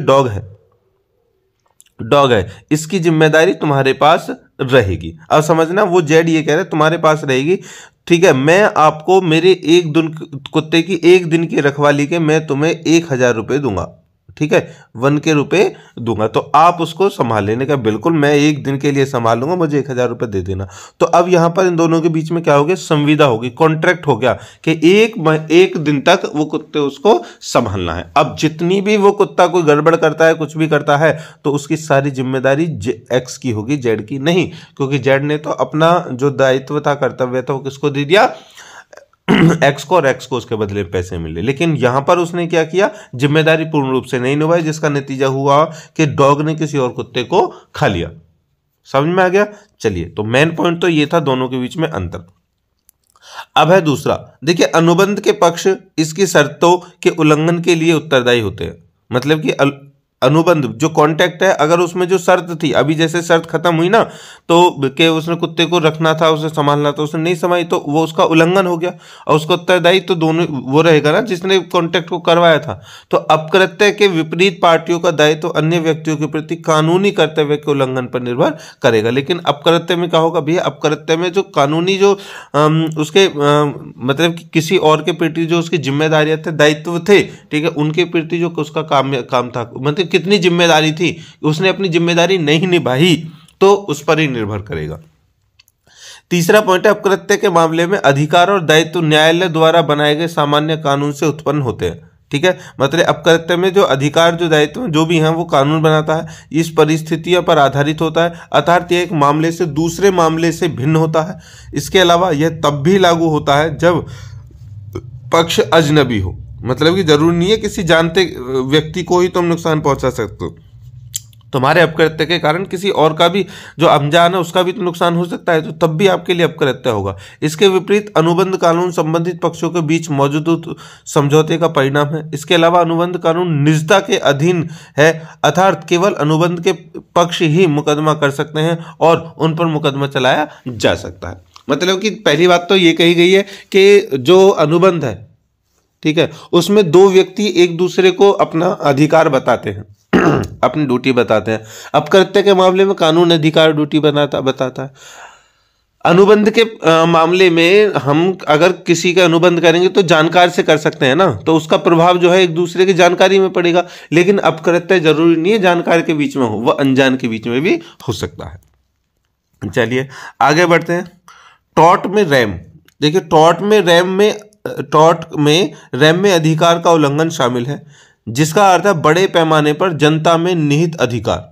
डॉग है इसकी जिम्मेदारी तुम्हारे पास रहेगी। अब समझना, वो जेड ये कह रहे तुम्हारे पास रहेगी, ठीक है। मैं आपको मेरे एक दिन कुत्ते की 1 दिन की रखवाली के मैं तुम्हें 1000 रुपये दूंगा, ठीक है, 1 के रुपए दूंगा। तो आप उसको संभाल लेने का, बिल्कुल मैं 1 दिन के लिए संभाल लूंगा, मुझे 1000 रुपये दे देना। तो अब यहां पर इन दोनों के बीच में क्या हो गया, संविदा होगी, कॉन्ट्रैक्ट हो गया कि एक दिन तक वो कुत्ते उसको संभालना है। अब जितनी भी वो कुत्ता कोई गड़बड़ करता है, कुछ भी करता है, तो उसकी सारी जिम्मेदारी एक्स की होगी, जेड की नहीं, क्योंकि जेड ने तो अपना जो दायित्व था, कर्तव्य था, वो किसको दे दिया, एक्स को, और एक्स को उसके बदले में पैसे मिले। लेकिन यहां पर उसने क्या किया, जिम्मेदारी पूर्ण रूप से नहीं निभाई, जिसका नतीजा हुआ कि डॉग ने किसी और कुत्ते को खा लिया। समझ में आ गया। चलिए, तो मेन पॉइंट तो ये था दोनों के बीच में अंतर। अब है दूसरा, देखिए, अनुबंध के पक्ष इसकी शर्तों के उल्लंघन के लिए उत्तरदायी होते हैं। मतलब कि अनुबंध जो कॉन्ट्रैक्ट है, अगर उसमें जो शर्त थी, अभी जैसे शर्त खत्म हुई ना, तो कि उसने कुत्ते को रखना था, उसे संभालना था, उसने नहीं संभाली, तो वो उसका उल्लंघन हो गया, और उसका उत्तरदायी तो दोनों वो रहेगा ना जिसने कॉन्ट्रैक्ट को करवाया था। तो अपकृत्य के विपरीत पार्टियों का दायित्व तो अन्य व्यक्तियों के प्रति कानूनी कर्तव्य के उल्लंघन पर निर्भर करेगा। लेकिन अपकृत्य में क्या होगा भैया, अपकृत्य में जो कानूनी जो उसके मतलब कि किसी और के प्रति जो उसकी जिम्मेदारियां थे, दायित्व थे, ठीक है, उनके प्रति जो उसका काम था, मतलब कितनी जिम्मेदारी थी, उसने अपनी जिम्मेदारी नहीं निभाई, तो उस पर ही निर्भर करेगा। तीसरा पॉइंट है, अपकृत्य के मामले में अधिकार और दायित्व न्यायालय द्वारा बनाए गए सामान्य कानून से उत्पन्न होते हैं, ठीक है। मतलब अपकृत्य में जो अधिकार, जो दायित्व जो भी हैं, वो कानून बनाता है, इस परिस्थितियों पर आधारित होता है, अर्थात यह एक मामले से दूसरे मामले से भिन्न होता है। इसके अलावा यह तब भी लागू होता है जब पक्ष अजनबी हो, मतलब कि जरूरी नहीं है किसी जानते व्यक्ति को ही तुम नुकसान पहुंचा सकते हो, तुम्हारे अपकृत्य के कारण किसी और का भी जो अनजान है उसका भी तो नुकसान हो सकता है, तो तब भी आपके लिए अपकृत्य होगा। इसके विपरीत अनुबंध कानून संबंधित पक्षों के बीच मौजूद समझौते का परिणाम है। इसके अलावा अनुबंध कानून निजता के अधीन है, अर्थात केवल अनुबंध के पक्ष ही मुकदमा कर सकते हैं और उन पर मुकदमा चलाया जा सकता है। मतलब कि पहली बात तो ये कही गई है कि जो अनुबंध है, ठीक है, उसमें 2 व्यक्ति एक दूसरे को अपना अधिकार बताते हैं, अपनी ड्यूटी बताते हैं। अपकृत्य के मामले में कानून अधिकार ड्यूटी बताता है। अनुबंध के मामले में हम अगर किसी का अनुबंध करेंगे तो जानकार से कर सकते हैं ना, तो उसका प्रभाव जो है एक दूसरे की जानकारी में पड़ेगा। लेकिन अपकृत्य जरूरी नहीं है जानकार के बीच में हो, वह अनजान के बीच में भी हो सकता है। चलिए आगे बढ़ते हैं। टॉर्ट में रैम, देखिए टॉर्ट में रैम में अधिकार का उल्लंघन शामिल है, जिसका अर्थ है बड़े पैमाने पर जनता में निहित अधिकार।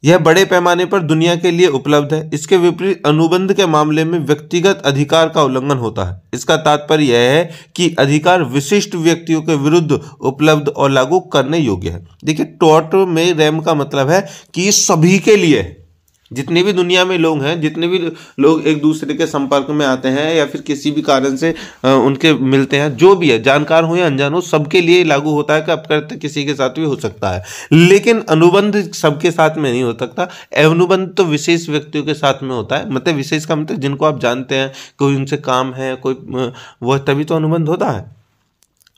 यह बड़े पैमाने पर दुनिया के लिए उपलब्ध है। इसके विपरीत अनुबंध के मामले में व्यक्तिगत अधिकार का उल्लंघन होता है। इसका तात्पर्य यह है कि अधिकार विशिष्ट व्यक्तियों के विरुद्ध उपलब्ध और लागू करने योग्य है। देखिए टॉर्ट में रैम का मतलब है कि सभी के लिए है, जितने भी दुनिया में लोग हैं, जितने भी लोग एक दूसरे के संपर्क में आते हैं या फिर किसी भी कारण से उनके मिलते हैं, जो भी है, जानकार हो या अनजान हो, सबके लिए लागू होता है कि अपकृत्य किसी के साथ भी हो सकता है। लेकिन अनुबंध सबके साथ में नहीं हो सकता। अनुबंध तो विशेष व्यक्तियों के साथ में होता है। मतलब विशेष का मतलब जिनको आप जानते हैं, कोई उनसे काम है, कोई वह, तभी तो अनुबंध होता है।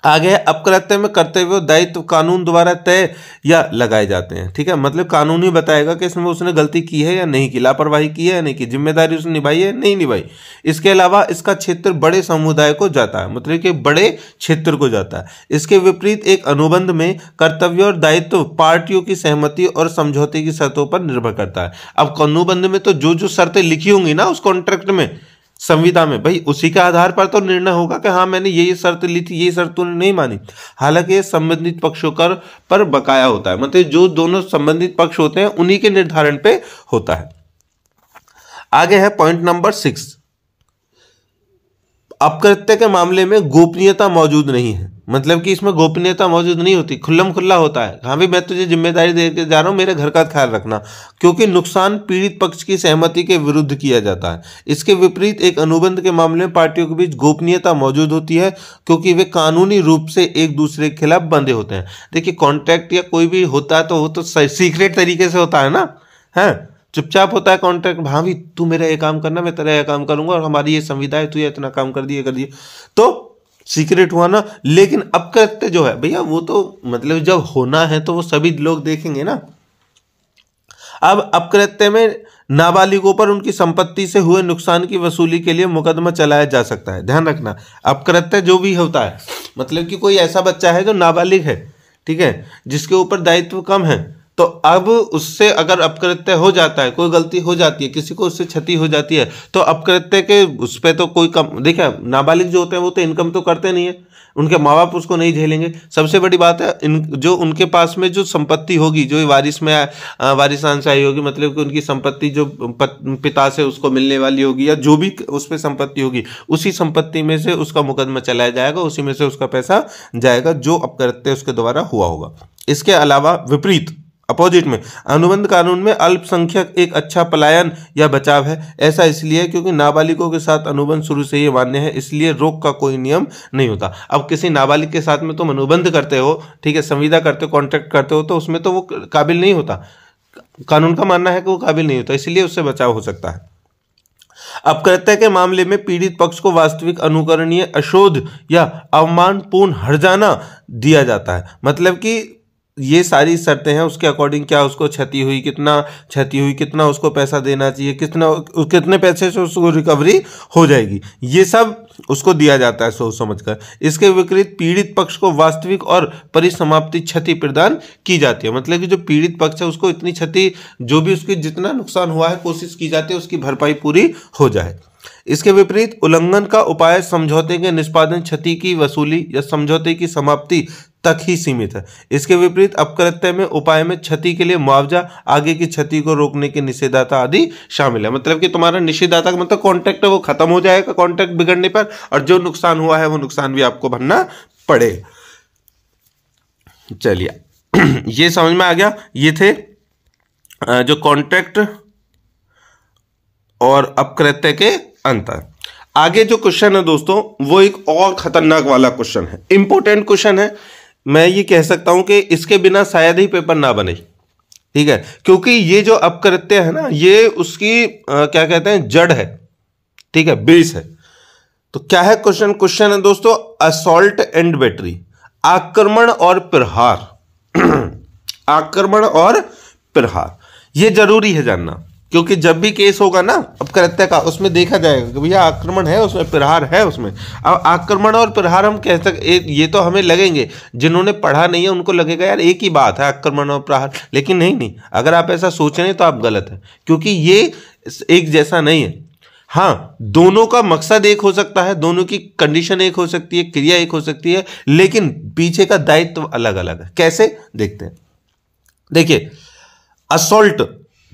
आगे है अपकृत्य में कर्तव्य दायित्व कानून द्वारा तय या लगाए जाते हैं। ठीक है, मतलब कानून ही बताएगा कि इसमें उसने गलती की है या नहीं की, लापरवाही की है या नहीं की, जिम्मेदारी उसने निभाई है नहीं निभाई। इसके अलावा इसका क्षेत्र बड़े समुदाय को जाता है, मतलब कि बड़े क्षेत्र को जाता है। इसके विपरीत एक अनुबंध में कर्तव्य और दायित्व पार्टियों की सहमति और समझौते की शर्तों पर निर्भर करता है। अब अनुबंध में तो जो जो शर्तें लिखी होंगी ना उस कॉन्ट्रैक्ट में, संविदा में, भाई उसी के आधार पर तो निर्णय होगा कि हाँ मैंने ये शर्त ली थी, ये शर्त तूने नहीं मानी। हालांकि ये संबंधित पक्षों पर बकाया होता है, मतलब जो दोनों संबंधित पक्ष होते हैं उन्हीं के निर्धारण पे होता है। आगे है पॉइंट नंबर 6, अपकृत्य के मामले में गोपनीयता मौजूद नहीं है, मतलब कि इसमें गोपनीयता मौजूद नहीं होती, खुल्लम खुल्ला होता है। हाँ भी मैं तुझे जिम्मेदारी दे के जा रहा हूँ, मेरे घर का ख्याल रखना, क्योंकि नुकसान पीड़ित पक्ष की सहमति के विरुद्ध किया जाता है। इसके विपरीत एक अनुबंध के मामले में पार्टियों के बीच गोपनीयता मौजूद होती है, क्योंकि वे कानूनी रूप से एक दूसरे के खिलाफ बंधे होते हैं। देखिए कॉन्ट्रैक्ट या कोई भी होता है तो वो तो सीक्रेट तरीके से होता है ना, है चुपचाप होता है कॉन्ट्रैक्ट। हाँ भी तू मेरा ये काम करना, मैं तेरा ये काम करूंगा, और हमारी ये संविदा है, तू ये इतना काम कर दिए तो सीक्रेट हुआ ना। लेकिन अपकृत्य जो है भैया वो तो मतलब जब होना है तो वो सभी लोग देखेंगे ना। अब अपकृत्य में नाबालिगों पर उनकी संपत्ति से हुए नुकसान की वसूली के लिए मुकदमा चलाया जा सकता है। ध्यान रखना, अपकृत्य जो भी होता है मतलब कि कोई ऐसा बच्चा है जो नाबालिग है, ठीक है, जिसके ऊपर दायित्व कम है, तो अब उससे अगर अपकृत्य हो जाता है, कोई गलती हो जाती है, किसी को उससे क्षति हो जाती है, तो अपकृत्य के उस पर तो कोई कम, देखिए नाबालिग जो होते हैं वो तो इनकम तो करते नहीं है, उनके माँ बाप उसको नहीं झेलेंगे। सबसे बड़ी बात है जो उनके पास में जो संपत्ति होगी, जो वारिस में वारिसान से आई होगी, मतलब कि उनकी संपत्ति जो पिता से उसको मिलने वाली होगी या जो भी उस पर संपत्ति होगी, उसी संपत्ति में से उसका मुकदमा चलाया जाएगा, उसी में से उसका पैसा जाएगा जो अपकृत्य उसके द्वारा हुआ होगा। इसके अलावा विपरीत अपोजिट में अनुबंध कानून में अल्पसंख्यक एक अच्छा पलायन या बचाव है। ऐसा इसलिए क्योंकि नाबालिगों के साथ अनुबंध शुरू से ही मान्य है, इसलिए रोक का कोई नियम नहीं होता। अब किसी नाबालिग के साथ में तुम अनुबंध करते हो, ठीक है, संविदा करते हो, कॉन्ट्रैक्ट करते हो, तो उसमें तो वो काबिल नहीं होता, कानून का मानना है कि वो काबिल नहीं होता, इसलिए उससे बचाव हो सकता है। अपकृत्य के मामले में पीड़ित पक्ष को वास्तविक अनुकरणीय अशोध या अवमानपूर्ण हर्जाना दिया जाता है, मतलब कि ये सारी शर्तें हैं, उसके अकॉर्डिंग क्या उसको क्षति हुई, कितना क्षति हुई, कितना उसको पैसा देना चाहिए, कितने पैसे से उसको रिकवरी हो जाएगी, ये सब उसको दिया जाता है सोच समझकर। इसके विपरीत पीड़ित पक्ष को वास्तविक और परिसमाप्ति क्षति प्रदान की जाती है, मतलब कि जो पीड़ित पक्ष है उसको इतनी क्षति, जो भी उसके जितना नुकसान हुआ है, कोशिश की जाती है उसकी भरपाई पूरी हो जाए। इसके विपरीत उल्लंघन का उपाय समझौते के निष्पादन, क्षति की वसूली या समझौते की समाप्ति तक ही सीमित है। इसके विपरीत अपकृत्य में उपाय में क्षति के लिए मुआवजा, आगे की क्षति को रोकने की निषेधाज्ञा आदि शामिल है, मतलब कि तुम्हारा निषेधाज्ञा का मतलब कॉन्ट्रैक्ट है वो खत्म हो जाएगा कॉन्ट्रैक्ट बिगड़ने पर, और जो नुकसान हुआ है वो नुकसान भी आपको भरना पड़ेगा। चलिए ये समझ में आ गया, ये थे जो कॉन्ट्रैक्ट और अपकृत्य के अंतर। आगे जो क्वेश्चन है दोस्तों वो एक और खतरनाक वाला क्वेश्चन है, इंपॉर्टेंट क्वेश्चन है, मैं ये कह सकता हूं कि इसके बिना शायद ही पेपर ना बने, ठीक है, क्योंकि ये जो अपकृत्य है ना ये उसकी क्या कहते हैं जड़ है, ठीक है, बेस है। तो क्या है क्वेश्चन? क्वेश्चन है दोस्तों असॉल्ट एंड बैटरी, आक्रमण और प्रहार आक्रमण और प्रहार, ये जरूरी है जानना, क्योंकि जब भी केस होगा ना अपकृत्य का उसमें देखा जाएगा कि भैया आक्रमण है उसमें, प्रहार है उसमें। अब आक्रमण और प्रहार हम कह सकते, ये तो हमें लगेंगे, जिन्होंने पढ़ा नहीं है उनको लगेगा यार एक ही बात है आक्रमण और प्रहार, लेकिन नहीं, अगर आप ऐसा सोच रहे हैं तो आप गलत है, क्योंकि ये एक जैसा नहीं है। हाँ, दोनों का मकसद एक हो सकता है, दोनों की कंडीशन एक हो सकती है, क्रिया एक हो सकती है, लेकिन पीछे का दायित्व अलग अलग है। कैसे देखते हैं, देखिए असॉल्ट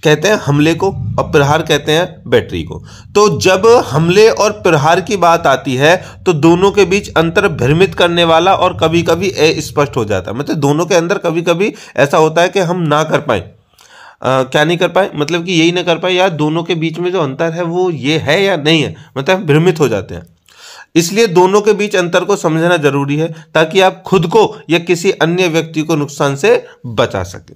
कहते हैं हमले को और प्रहार कहते हैं बैटरी को। तो जब हमले और प्रहार की बात आती है तो दोनों के बीच अंतर भ्रमित करने वाला और कभी कभी अस्पष्ट हो जाता है, मतलब दोनों के अंदर कभी कभी ऐसा होता है कि हम ना कर पाए, क्या नहीं कर पाए, मतलब कि यही ना कर पाए, या दोनों के बीच में जो अंतर है वो ये है या नहीं है, मतलब भ्रमित हो जाते हैं। इसलिए दोनों के बीच अंतर को समझना जरूरी है ताकि आप खुद को या किसी अन्य व्यक्ति को नुकसान से बचा सकें।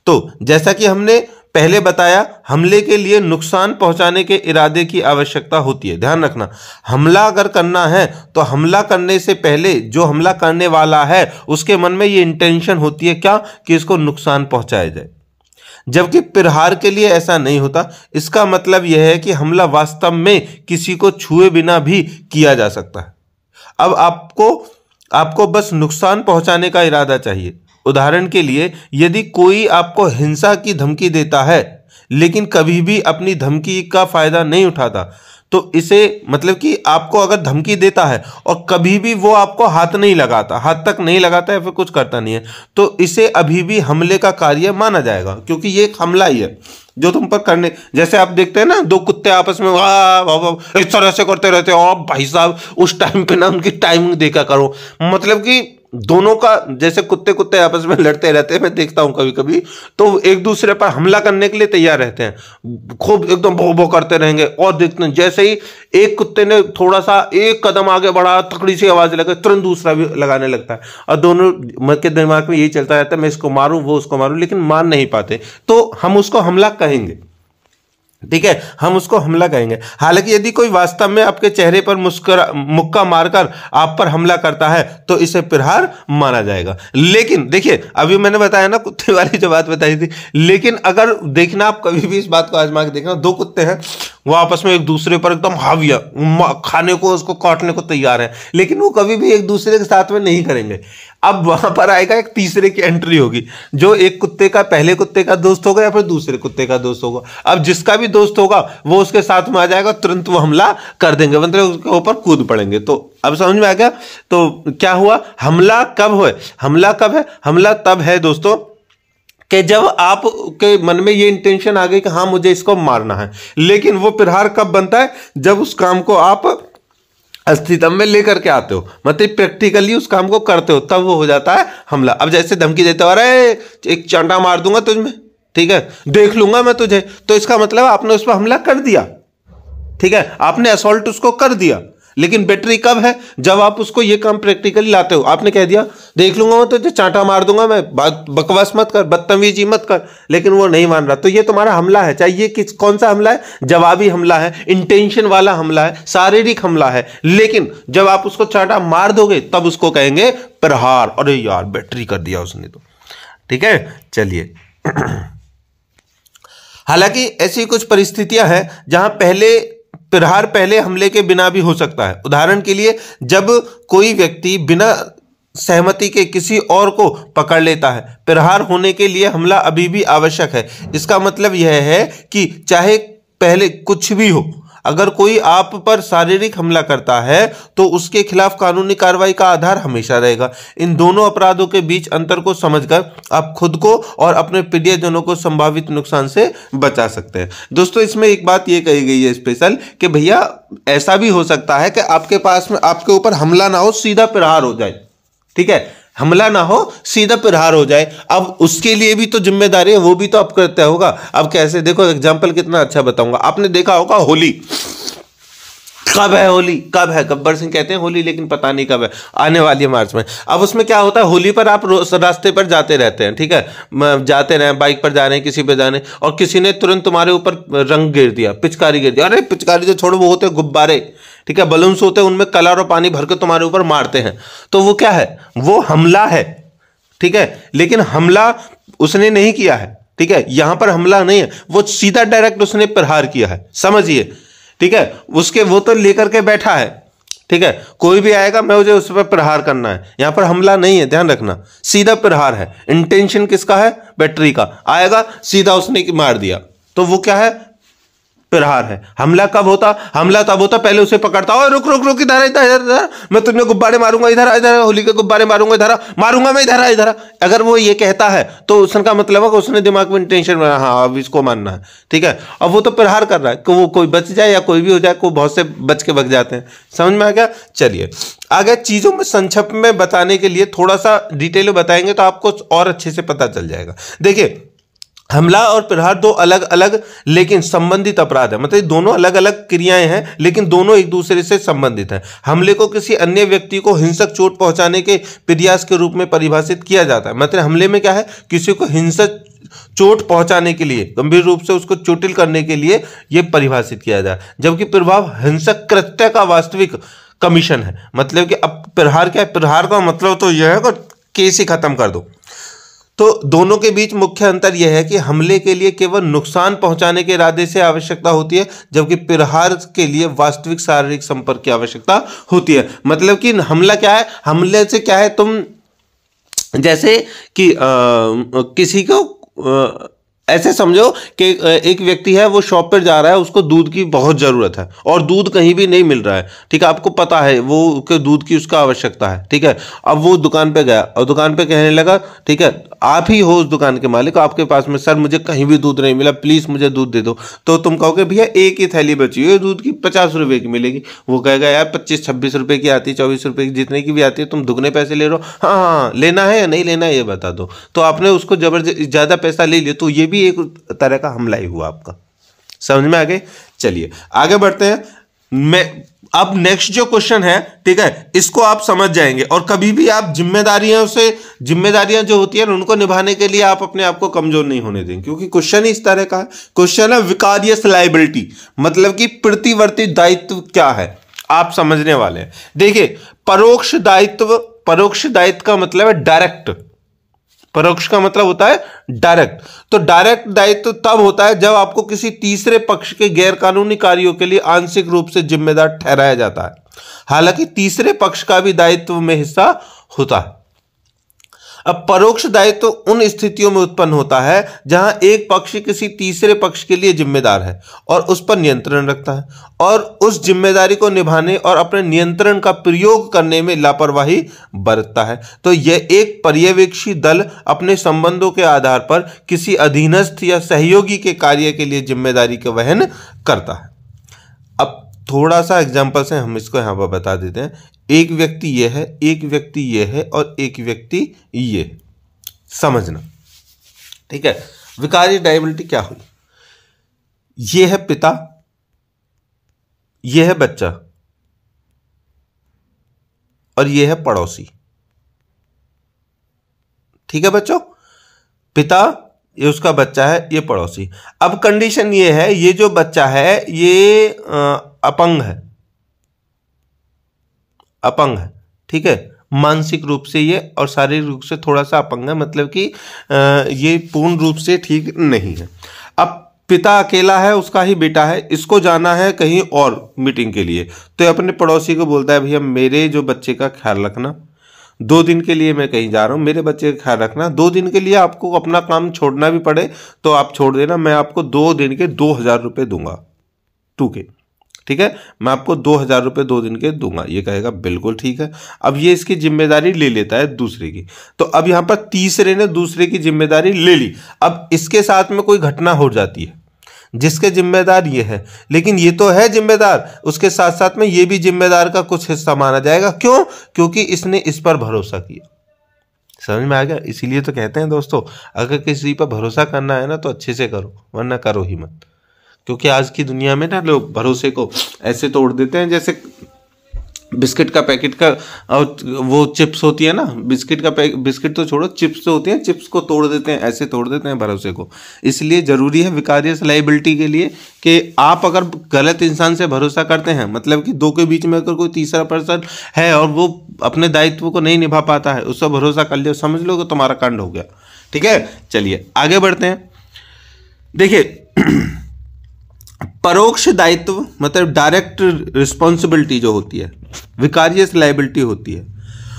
तो जैसा कि हमने पहले बताया हमले के लिए नुकसान पहुंचाने के इरादे की आवश्यकता होती है। ध्यान रखना, हमला अगर करना है तो हमला करने से पहले जो हमला करने वाला है उसके मन में ये इंटेंशन होती है क्या, कि इसको नुकसान पहुंचाया जाए। जबकि प्रहार के लिए ऐसा नहीं होता। इसका मतलब यह है कि हमला वास्तव में किसी को छुए बिना भी किया जा सकता है। अब आपको बस नुकसान पहुंचाने का इरादा चाहिए। उदाहरण के लिए, यदि कोई आपको हिंसा की धमकी देता है लेकिन कभी भी अपनी धमकी का फायदा नहीं उठाता, तो इसे मतलब कि आपको अगर धमकी देता है और कभी भी वो आपको हाथ नहीं लगाता, हाथ तक नहीं लगाता है, फिर कुछ करता नहीं है, तो इसे अभी भी हमले का कार्य माना जाएगा, क्योंकि ये एक हमला ही है जो तुम पर करने। जैसे आप देखते हैं ना, दो कुत्ते आपस में वाह वाह वाह इस तरह से करते रहते हैं, और भाई साहब उस टाइम पे ना उनकी टाइमिंग देखा करो, मतलब कि दोनों का जैसे कुत्ते कुत्ते आपस में लड़ते रहते हैं, मैं देखता हूं कभी कभी, तो एक दूसरे पर हमला करने के लिए तैयार रहते हैं, खूब एकदम भौ भौ करते रहेंगे। और देखते हैं जैसे ही एक कुत्ते ने थोड़ा सा एक कदम आगे बढ़ा, तकड़ी सी आवाज लगे, तुरंत दूसरा भी लगाने लगता है, और दोनों के दिमाग में यही चलता रहता है, मैं इसको मारूं वो उसको मारूं, लेकिन मार नहीं पाते, तो हम उसको हमला कहेंगे। ठीक है, हम उसको हमला कहेंगे। हालांकि यदि कोई वास्तव में आपके चेहरे पर मुक्का मारकर आप पर हमला करता है तो इसे प्रहार माना जाएगा। लेकिन देखिए, अभी मैंने बताया ना कुत्ते वाली जो बात बताई थी, लेकिन अगर देखना, आप कभी भी इस बात को आजमा के देखना, दो कुत्ते हैं वो आपस में एक दूसरे पर एकदम हाविया खाने को, उसको काटने को तैयार है, लेकिन वो कभी भी एक दूसरे के साथ में नहीं करेंगे। अब वहां पर आएगा एक तीसरे की एंट्री होगी, जो एक कुत्ते का पहले कुत्ते का दोस्त होगा या फिर दूसरे कुत्ते का दोस्त होगा। अब जिसका भी दोस्त होगा वो उसके साथ में आ जाएगा, तुरंत वो हमला कर देंगे, मतलब उसके ऊपर कूद पड़ेंगे। तो अब समझ में आ गया। तो क्या हुआ, हमला कब हुआ, हमला कब है, हमला तब है दोस्तों कि जब आप के मन में ये इंटेंशन आ गई कि हाँ मुझे इसको मारना है। लेकिन वो प्रहार कब बनता है, जब उस काम को आप अस्तित्व में लेकर के आते हो, मतलब प्रैक्टिकली उस काम को करते हो, तब वो हो जाता है हमला। अब जैसे धमकी देते हो, अरे एक चांटा मार दूंगा तुझमें, ठीक है, देख लूंगा मैं तुझे, तो इसका मतलब आपने उस पर हमला कर दिया। ठीक है, आपने असॉल्ट उसको कर दिया। लेकिन बैटरी कब है, जब आप उसको ये काम प्रैक्टिकली लाते हो। आपने कह दिया देख लूंगा मैं तुझे, चांटा मार दूंगा मैं, बकवास मत कर, बदतमीजी मत कर, लेकिन वो नहीं मान रहा, तो ये तुम्हारा हमला है। चाहे ये कौन सा हमला है, जवाबी हमला है, इंटेंशन वाला हमला है, शारीरिक हमला है। लेकिन जब आप उसको चांटा मार दोगे तब उसको कहेंगे प्रहार। अरे यार बैटरी कर दिया उसने तो। ठीक है, चलिए। हालांकि ऐसी कुछ परिस्थितियां हैं जहां प्रहार पहले हमले के बिना भी हो सकता है। उदाहरण के लिए, जब कोई व्यक्ति बिना सहमति के किसी और को पकड़ लेता है, प्रहार होने के लिए हमला अभी भी आवश्यक है। इसका मतलब यह है कि चाहे पहले कुछ भी हो, अगर कोई आप पर शारीरिक हमला करता है तो उसके खिलाफ कानूनी कार्रवाई का आधार हमेशा रहेगा। इन दोनों अपराधों के बीच अंतर को समझकर आप खुद को और अपने प्रियजनों को संभावित नुकसान से बचा सकते हैं। दोस्तों, इसमें एक बात ये कही गई है स्पेशल, कि भैया ऐसा भी हो सकता है कि आपके पास में आपके ऊपर हमला ना हो, सीधा प्रहार हो जाए। ठीक है, हमला ना हो, सीधा प्रहार हो जाए। अब उसके लिए भी तो जिम्मेदारी है, वो भी तो आप करते होगा। अब कैसे, देखो एग्जांपल कितना अच्छा बताऊंगा। आपने देखा होगा होली, कब है होली, कब है, गब्बर सिंह कहते हैं होली, लेकिन पता नहीं कब है, आने वाली है मार्च में। अब उसमें क्या होता है, होली पर आप रास्ते पर जाते रहते हैं, ठीक है, जाते रहे, बाइक पर जा रहे हैं, किसी पे जाने, और किसी ने तुरंत तुम्हारे ऊपर रंग गिर दिया, पिचकारी गिर दिया। अरे पिचकारी तो छोड़ो, वो होते गुब्बारे, ठीक है, बलून्स होते हैं, उनमें कलर और पानी भर के तुम्हारे ऊपर मारते हैं, तो वो क्या है, वो हमला है। ठीक है, लेकिन हमला उसने नहीं किया है। ठीक है, यहां पर हमला नहीं है, वो सीधा डायरेक्ट उसने प्रहार किया है, समझिए। ठीक है, उसके वो तो लेकर के बैठा है। ठीक है, कोई भी आएगा, मैं मुझे उस पर प्रहार करना है, यहां पर हमला नहीं है, ध्यान रखना, सीधा प्रहार है। इंटेंशन किसका है, बैटरी का, आएगा सीधा उसने मार दिया, तो वो क्या है, प्रहार है। हमला कब होता, हमला तब होता पहले उसे पकड़ता, और रुक रुक रुक, इधर इधर इधर, मैं तुम्हें गुब्बारे मारूंगा, इधर इधर, होली के गुब्बारे मारूंगा, इधर मारूंगा मैं, इधर इधर। अगर वो ये कहता है तो उसका मतलब है कि उसने दिमाग में इंटेंशन बना, हाँ अब इसको मानना है। ठीक है, अब वो तो प्रहार कर रहा है, कि वो कोई बच जाए या कोई भी हो जाए, कोई बहुत से बच के भग जाते हैं। समझ में आ गया। चलिए आगे चीजों में संक्षेप में बताने के लिए थोड़ा सा डिटेल में बताएंगे तो आपको और अच्छे से पता चल जाएगा। देखिए, हमला और प्रहार दो अलग अलग लेकिन संबंधित अपराध है, मतलब दोनों अलग अलग क्रियाएं हैं लेकिन दोनों एक दूसरे से संबंधित हैं। हमले को किसी अन्य व्यक्ति को हिंसक चोट पहुंचाने के प्रयास के रूप में परिभाषित किया जाता है। मतलब हमले में क्या है, किसी को हिंसक चोट पहुंचाने के लिए, गंभीर रूप से उसको चोटिल करने के लिए यह परिभाषित किया जाए। जबकि प्रभाव हिंसक कृत्य का वास्तविक कमीशन है। मतलब कि अब प्रहार क्या है, प्रहार का मतलब तो यह है कि केस ही खत्म कर दो। तो दोनों के बीच मुख्य अंतर यह है कि हमले के लिए केवल नुकसान पहुंचाने के इरादे से आवश्यकता होती है, जबकि प्रहार के लिए वास्तविक शारीरिक संपर्क की आवश्यकता होती है। मतलब कि हमला क्या है, हमले से क्या है, तुम जैसे कि किसी को ऐसे समझो कि एक व्यक्ति है, वो शॉप पर जा रहा है, उसको दूध की बहुत ज़रूरत है और दूध कहीं भी नहीं मिल रहा है, ठीक है, आपको पता है वो कि दूध की उसका आवश्यकता है, ठीक है। अब वो दुकान पे गया और दुकान पे कहने लगा, ठीक है, आप ही हो उस दुकान के मालिक, आपके पास में सर मुझे कहीं भी दूध नहीं मिला, प्लीज़ मुझे दूध दे दो। तो तुम कहोगे भैया एक ही थैली बची हुई है दूध की, 50 रुपये की मिलेगी। वो कहेगा यार 25-26 रुपये की आती है, 24 रुपये की, जितने की भी आती है, तुम दुगने पैसे ले रहे हो। हाँ हाँ, लेना है या नहीं लेना है ये बता दो। तो आपने उसको जबरदस्ती ज़्यादा पैसा ले लिया, तो ये भी एक तरह का हमला ही हुआ आपका। समझ में आ गए? चलिए आगे बढ़ते हैं। मैं अब नेक्स्ट जो क्वेश्चन है, ठीक है, इसको आप समझ जाएंगे और कभी भी आप जिम्मेदारियां जो होती है ना, उनको निभाने के लिए आप अपने आप को कमजोर नहीं होने देंगे, क्योंकि क्वेश्चन ही इस तरह का है। क्वेश्चन है विकारियस लायबिलिटी, मतलब कि प्रतिवर्ती दायित्व क्या है, आप समझने वाले हैं। देखिए, परोक्ष दायित्व का मतलब है डायरेक्ट, परोक्ष का मतलब होता है डायरेक्ट। तो डायरेक्ट दायित्व तब होता है जब आपको किसी तीसरे पक्ष के गैरकानूनी कार्यों के लिए आंशिक रूप से जिम्मेदार ठहराया जाता है, हालांकि तीसरे पक्ष का भी दायित्व में हिस्सा होता है। अब परोक्ष दायित्व उन स्थितियों में उत्पन्न होता है जहां एक पक्ष किसी तीसरे पक्ष के लिए जिम्मेदार है और उस पर नियंत्रण रखता है और उस जिम्मेदारी को निभाने और अपने नियंत्रण का प्रयोग करने में लापरवाही बरतता है। तो यह एक पर्यवेक्षी दल अपने संबंधों के आधार पर किसी अधीनस्थ या सहयोगी के कार्य के लिए जिम्मेदारी का वहन करता है। अब थोड़ा सा एग्जाम्पल से हम इसको यहाँ पर बता देते हैं। एक व्यक्ति ये है, एक व्यक्ति ये है और एक व्यक्ति ये, समझना, ठीक है। विकारियस लायबिलिटी क्या हुई? ये है पिता, ये है बच्चा और ये है पड़ोसी, ठीक है बच्चों। पिता, ये उसका बच्चा है, ये पड़ोसी। अब कंडीशन ये है, ये जो बच्चा है ये अपंग है, ठीक है, मानसिक रूप से ये और शारीरिक रूप से थोड़ा सा अपंग है, मतलब कि ये पूर्ण रूप से ठीक नहीं है। अब पिता अकेला है, उसका ही बेटा है, इसको जाना है कहीं और मीटिंग के लिए, तो अपने पड़ोसी को बोलता है भैया मेरे जो बच्चे का ख्याल रखना, 2 दिन के लिए मैं कहीं जा रहा हूँ, मेरे बच्चे का ख्याल रखना। 2 दिन के लिए आपको अपना काम छोड़ना भी पड़े तो आप छोड़ देना, मैं आपको 2 दिन के 2000 रुपये दूंगा, 2 के, ठीक है, मैं आपको 2000 रुपये 2 दिन के दूंगा। ये कहेगा बिल्कुल ठीक है। अब ये इसकी जिम्मेदारी ले लेता है दूसरे की। तो अब यहाँ पर तीसरे ने दूसरे की जिम्मेदारी ले ली। अब इसके साथ में कोई घटना हो जाती है जिसके जिम्मेदार ये है, लेकिन ये तो है जिम्मेदार, उसके साथ साथ में ये भी जिम्मेदार का कुछ हिस्सा माना जाएगा। क्यों? क्योंकि इसने इस पर भरोसा किया। समझ में आ गया? इसीलिए तो कहते हैं दोस्तों, अगर किसी पर भरोसा करना है ना तो अच्छे से करो, वरना करो ही मत। क्योंकि आज की दुनिया में ना लोग भरोसे को ऐसे तोड़ देते हैं, जैसे बिस्किट का पैकेट का वो चिप्स होती है ना, बिस्किट तो छोड़ो, चिप्स तो होती है, चिप्स को तोड़ देते हैं, ऐसे तोड़ देते हैं भरोसे को। इसलिए जरूरी है विकारियस लायबिलिटी के लिए कि आप अगर गलत इंसान से भरोसा करते हैं, मतलब कि 2 के बीच में अगर कोई तीसरा पर्सन है और वो अपने दायित्व को नहीं निभा पाता है, उससे भरोसा कर लिया, समझ लो कि तुम्हारा कांड हो गया, ठीक है। चलिए आगे बढ़ते हैं। देखिए, परोक्ष दायित्व मतलब डायरेक्ट रिस्पॉन्सिबिलिटी जो होती है, विकारियस लायबिलिटी होती है,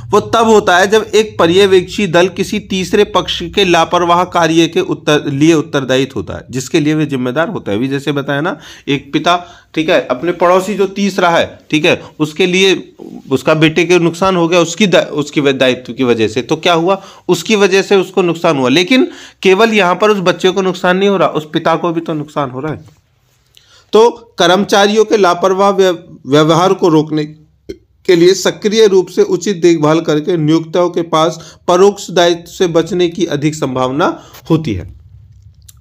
वो तब होता है जब एक पर्यवेक्षी दल किसी तीसरे पक्ष के लापरवाह कार्य के लिए उत्तरदायित्व होता है, जिसके लिए वे जिम्मेदार होता है। अभी जैसे बताया ना, एक पिता, ठीक है, अपने पड़ोसी जो तीसरा है, ठीक है, उसके लिए उसका बेटे के नुकसान हो गया उसकी दायित्व की वजह से। तो क्या हुआ? उसकी वजह से उसको नुकसान हुआ, लेकिन केवल यहां पर उस बच्चे को नुकसान नहीं हो रहा, उस पिता को भी तो नुकसान हो रहा है। तो कर्मचारियों के लापरवाह व्यवहार को रोकने के लिए सक्रिय रूप से उचित देखभाल करके नियोक्ताओं के पास परोक्ष दायित्व से बचने की अधिक संभावना होती है।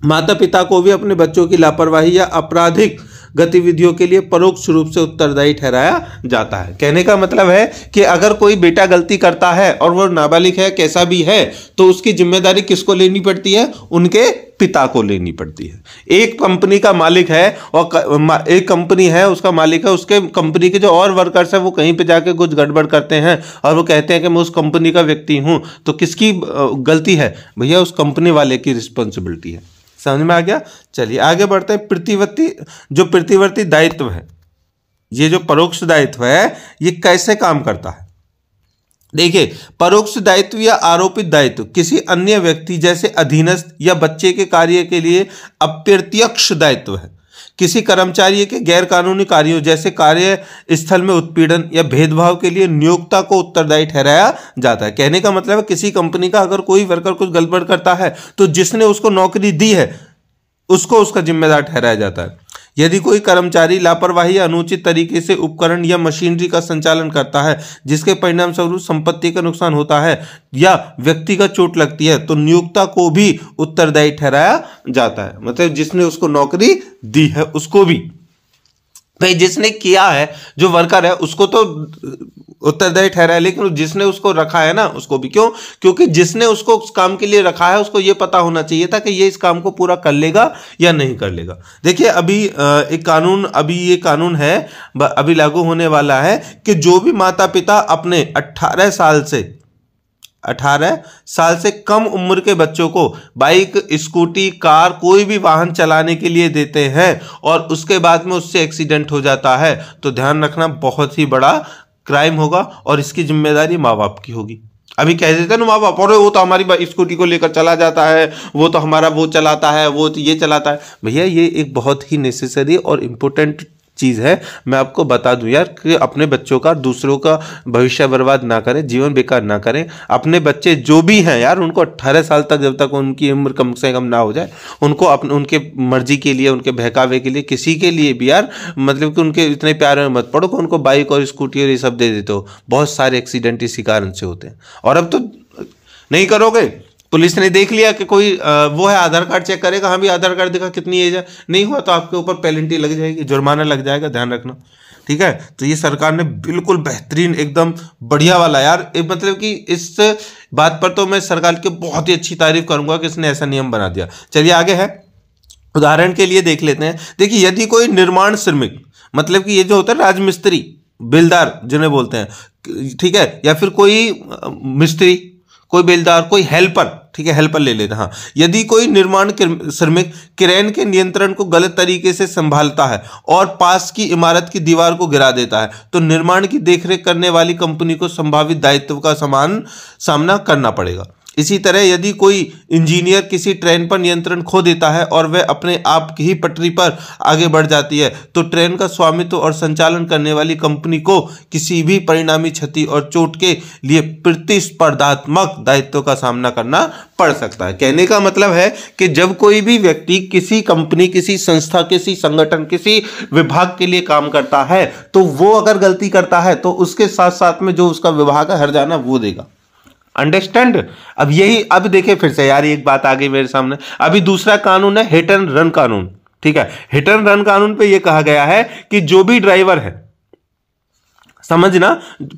माता पिता को भी अपने बच्चों की लापरवाही या आपराधिक गतिविधियों के लिए परोक्ष रूप से उत्तरदायी ठहराया जाता है। कहने का मतलब है कि अगर कोई बेटा गलती करता है और वो नाबालिग है, कैसा भी है, तो उसकी जिम्मेदारी किसको लेनी पड़ती है? उनके पिता को लेनी पड़ती है। एक कंपनी का मालिक है और एक कंपनी है, उसका मालिक है, उसके कंपनी के जो और वर्कर्स हैं वो कहीं पे जाके कुछ गड़बड़ करते हैं और वो कहते हैं कि मैं उस कंपनी का व्यक्ति हूं, तो किसकी गलती है? भैया उस कंपनी वाले की रिस्पॉन्सिबिलिटी है। समझ में आ गया? चलिए आगे बढ़ते हैं। प्रतिवर्ती दायित्व है, ये जो परोक्ष दायित्व है ये कैसे काम करता है? देखिए, परोक्ष दायित्व या आरोपित दायित्व किसी अन्य व्यक्ति जैसे अधीनस्थ या बच्चे के कार्य के लिए अप्रत्यक्ष दायित्व है। किसी कर्मचारी के गैर कानूनी कार्यों जैसे कार्य स्थल में उत्पीड़न या भेदभाव के लिए नियोक्ता को उत्तरदायी ठहराया जाता है। कहने का मतलब है किसी कंपनी का अगर कोई वर्कर कुछ गड़बड़ करता है तो जिसने उसको नौकरी दी है उसको उसका जिम्मेदार ठहराया जाता है। यदि कोई कर्मचारी लापरवाही या अनुचित तरीके से उपकरण या मशीनरी का संचालन करता है जिसके परिणाम स्वरूप संपत्ति का नुकसान होता है या व्यक्तिगत चोट लगती है तो नियोक्ता को भी उत्तरदायी ठहराया जाता है। मतलब जिसने उसको नौकरी दी है उसको भी, भाई जिसने किया है, जो वर्कर है उसको तो उत्तरदायी ठहराया, लेकिन जिसने उसको रखा है ना उसको भी। क्यों? क्योंकि जिसने उसको उस काम के लिए रखा है उसको ये पता होना चाहिए था कि ये इस काम को पूरा कर लेगा या नहीं कर लेगा। देखिए अभी ये कानून है अभी लागू होने वाला है कि जो भी माता पिता अपने 18 साल से कम उम्र के बच्चों को बाइक, स्कूटी, कार, कोई भी वाहन चलाने के लिए देते हैं और उसके बाद में उससे एक्सीडेंट हो जाता है तो ध्यान रखना बहुत ही बड़ा क्राइम होगा और इसकी जिम्मेदारी माँ बाप की होगी। अभी कह देते हैं ना माँ बाप, अरे वो तो हमारी स्कूटी को लेकर चला जाता है, वो तो हमारा वो चलाता है, वो तो ये चलाता है। भैया ये एक बहुत ही नेसेसरी और इम्पोर्टेंट चीज़ है। मैं आपको बता दूं यार कि अपने बच्चों का, दूसरों का भविष्य बर्बाद ना करें, जीवन बेकार ना करें। अपने बच्चे जो भी हैं यार उनको 18 साल तक, जब तक उनकी उम्र कम से कम ना हो जाए, उनको उनके मर्जी के लिए, उनके बहकावे के लिए, किसी के लिए भी यार, मतलब कि उनके इतने प्यार में मत पड़ो कि उनको बाइक और स्कूटी और ये सब दे देते हो। बहुत सारे एक्सीडेंट इसी कारण से होते हैं। और अब तो नहीं करोगे, पुलिस ने देख लिया कि कोई वो है, आधार कार्ड चेक करेगा, हाँ भी आधार कार्ड देखा कितनी एज है, नहीं हुआ तो आपके ऊपर पेनल्टी लग जाएगी, जुर्माना लग जाएगा, ध्यान रखना। ठीक है, तो ये सरकार ने बिल्कुल बेहतरीन, एकदम बढ़िया वाला यार, मतलब कि इस बात पर तो मैं सरकार की बहुत ही अच्छी तारीफ करूंगा कि इसने ऐसा नियम बना दिया। चलिए आगे है, उदाहरण के लिए देख लेते हैं। देखिए यदि कोई निर्माण श्रमिक, मतलब कि ये जो होता है राजमिस्त्री, बिल्डर जिन्हें बोलते हैं, ठीक है, या फिर कोई मिस्त्री, कोई बेलदार, कोई हेल्पर, ठीक है हेल्पर ले लेते हैं। हाँ, यदि कोई निर्माण श्रमिक क्रेन के नियंत्रण को गलत तरीके से संभालता है और पास की इमारत की दीवार को गिरा देता है तो निर्माण की देखरेख करने वाली कंपनी को संभावित दायित्व का सामना करना पड़ेगा। इसी तरह यदि कोई इंजीनियर किसी ट्रेन पर नियंत्रण खो देता है और वह अपने आप की ही पटरी पर आगे बढ़ जाती है तो ट्रेन का स्वामित्व और संचालन करने वाली कंपनी को किसी भी परिणामी क्षति और चोट के लिए प्रतिस्पर्धात्मक दायित्व का सामना करना पड़ सकता है। कहने का मतलब है कि जब कोई भी व्यक्ति किसी कंपनी, किसी संस्था, किसी संगठन, किसी विभाग के लिए काम करता है तो वो अगर गलती करता है तो उसके साथ साथ में जो उसका विभाग है हर्जाना वो देगा। अंडरस्टैंड? अब यही, अब देखिए फिर से यार एक बात आ गई मेरे सामने। अभी दूसरा कानून है हिट एंड रन कानून। ठीक है, हिट एंड रन कानून पे ये कहा गया है कि जो भी ड्राइवर है, समझना,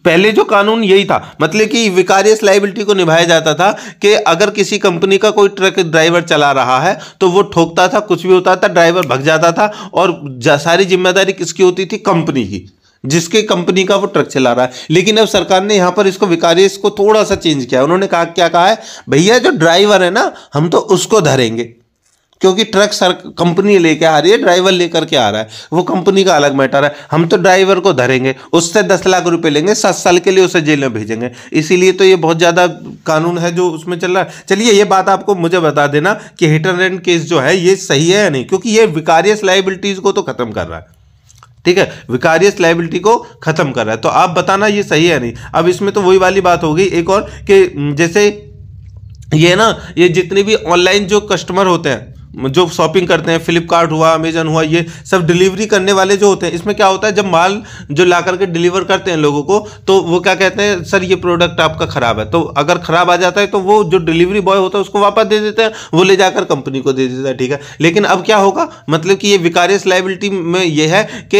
पहले जो कानून यही था, मतलब कि विकारियस लायबिलिटी को निभाया जाता था कि अगर किसी कंपनी का कोई ट्रक ड्राइवर चला रहा है तो वो ठोकता था, कुछ भी होता था, ड्राइवर भग जाता था और सारी जिम्मेदारी किसकी होती थी? कंपनी की, जिसके कंपनी का वो ट्रक चला रहा है। लेकिन अब सरकार ने यहां पर इसको विकारियस को थोड़ा सा चेंज किया। उन्होंने कहा, क्या कहा है? भैया जो ड्राइवर है ना, हम तो उसको धरेंगे, क्योंकि ट्रक कंपनी लेके आ रही है, ड्राइवर लेकर के आ रहा है, वो कंपनी का अलग मैटर है। हम तो ड्राइवर को धरेंगे, उससे 10 लाख रुपए लेंगे, 7 साल के लिए उसे जेल में भेजेंगे। इसीलिए तो ये बहुत ज्यादा कानून है जो उसमें चल रहा है। चलिए ये बात आपको मुझे बता देना कि हिट एंड रन केस जो है ये सही है या नहीं, क्योंकि ये विकारियस लायबिलिटीज को तो खत्म कर रहा है। ठीक है, विकारियस लायबिलिटी को खत्म कर रहा है, तो आप बताना ये सही है नहीं। अब इसमें तो वही वाली बात हो गई एक और, कि जैसे ये ना, ये जितने भी ऑनलाइन जो कस्टमर होते हैं जो शॉपिंग करते हैं, फ्लिपकार्ट हुआ, अमेजन हुआ, ये सब डिलीवरी करने वाले जो होते हैं, इसमें क्या होता है, जब माल जो ला करके डिलीवर करते हैं लोगों को, तो वो क्या कहते हैं, सर ये प्रोडक्ट आपका खराब है। तो अगर खराब आ जाता है तो वो जो डिलीवरी बॉय होता है उसको वापस दे देते हैं, वो ले जाकर कंपनी को दे देता है, ठीक है। लेकिन अब क्या होगा, मतलब कि ये विकारियस लायबिलिटी में ये है कि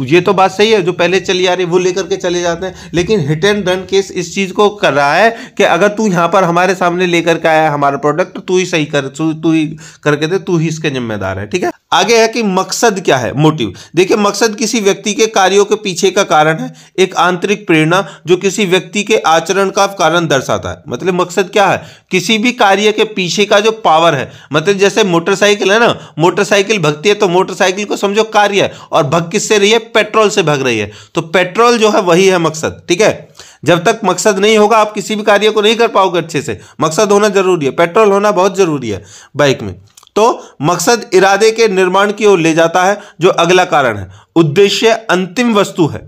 ये तो बात सही है, जो पहले चली आ रही वो लेकर के चले जाते हैं, लेकिन हिट एंड रन केस इस चीज को कर रहा है कि अगर तू यहां पर हमारे सामने लेकर के आया हमारा प्रोडक्ट, तू ही सही कर, तू ही करके दे, तू ही इसके जिम्मेदार है, ठीक है। आगे है कि मकसद क्या है, मोटिव। देखिए, मकसद किसी व्यक्ति के कार्यों के पीछे का कारण है, एक आंतरिक प्रेरणा जो किसी व्यक्ति के आचरण का कारण दर्शाता है। मतलब मकसद क्या है, किसी भी कार्य के पीछे का जो पावर है, मतलब जैसे मोटरसाइकिल है ना, मोटरसाइकिल भगती है तो मोटरसाइकिल को समझो कार्य है, और भग किससे रही है, पेट्रोल से भग रही है, तो पेट्रोल जो है वही है मकसद, ठीक है। जब तक मकसद नहीं होगा आप किसी भी कार्य को नहीं कर पाओगे अच्छे से, मकसद होना जरूरी है, पेट्रोल होना बहुत जरूरी है बाइक में। तो मकसद इरादे के निर्माण की ओर ले जाता है, जो अगला कारण है। उद्देश्य अंतिम वस्तु है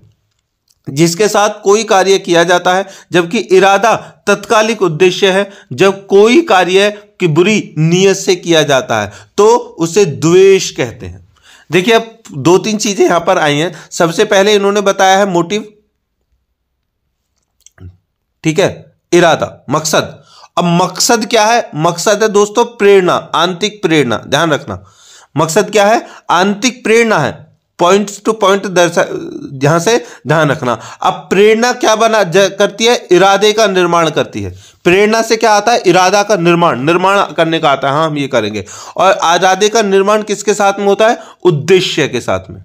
जिसके साथ कोई कार्य किया जाता है, जबकि इरादा तत्कालिक उद्देश्य है। जब कोई कार्य की बुरी नीयत से किया जाता है तो उसे द्वेष कहते हैं। देखिए, अब दो तीन चीजें यहां पर आई हैं। सबसे पहले इन्होंने बताया है मोटिव, ठीक है, इरादा, मकसद। अब मकसद क्या है, मकसद है दोस्तों प्रेरणा, आंतरिक प्रेरणा, ध्यान रखना। मकसद क्या है, आंतरिक प्रेरणा है, पॉइंट्स टू पॉइंट यहां से ध्यान रखना। अब प्रेरणा क्या करती है, इरादे का निर्माण करती है। प्रेरणा से क्या आता है, इरादा का निर्माण करने का आता है, हाँ हम ये करेंगे। और इरादे का निर्माण किसके साथ में होता है, उद्देश्य के साथ में,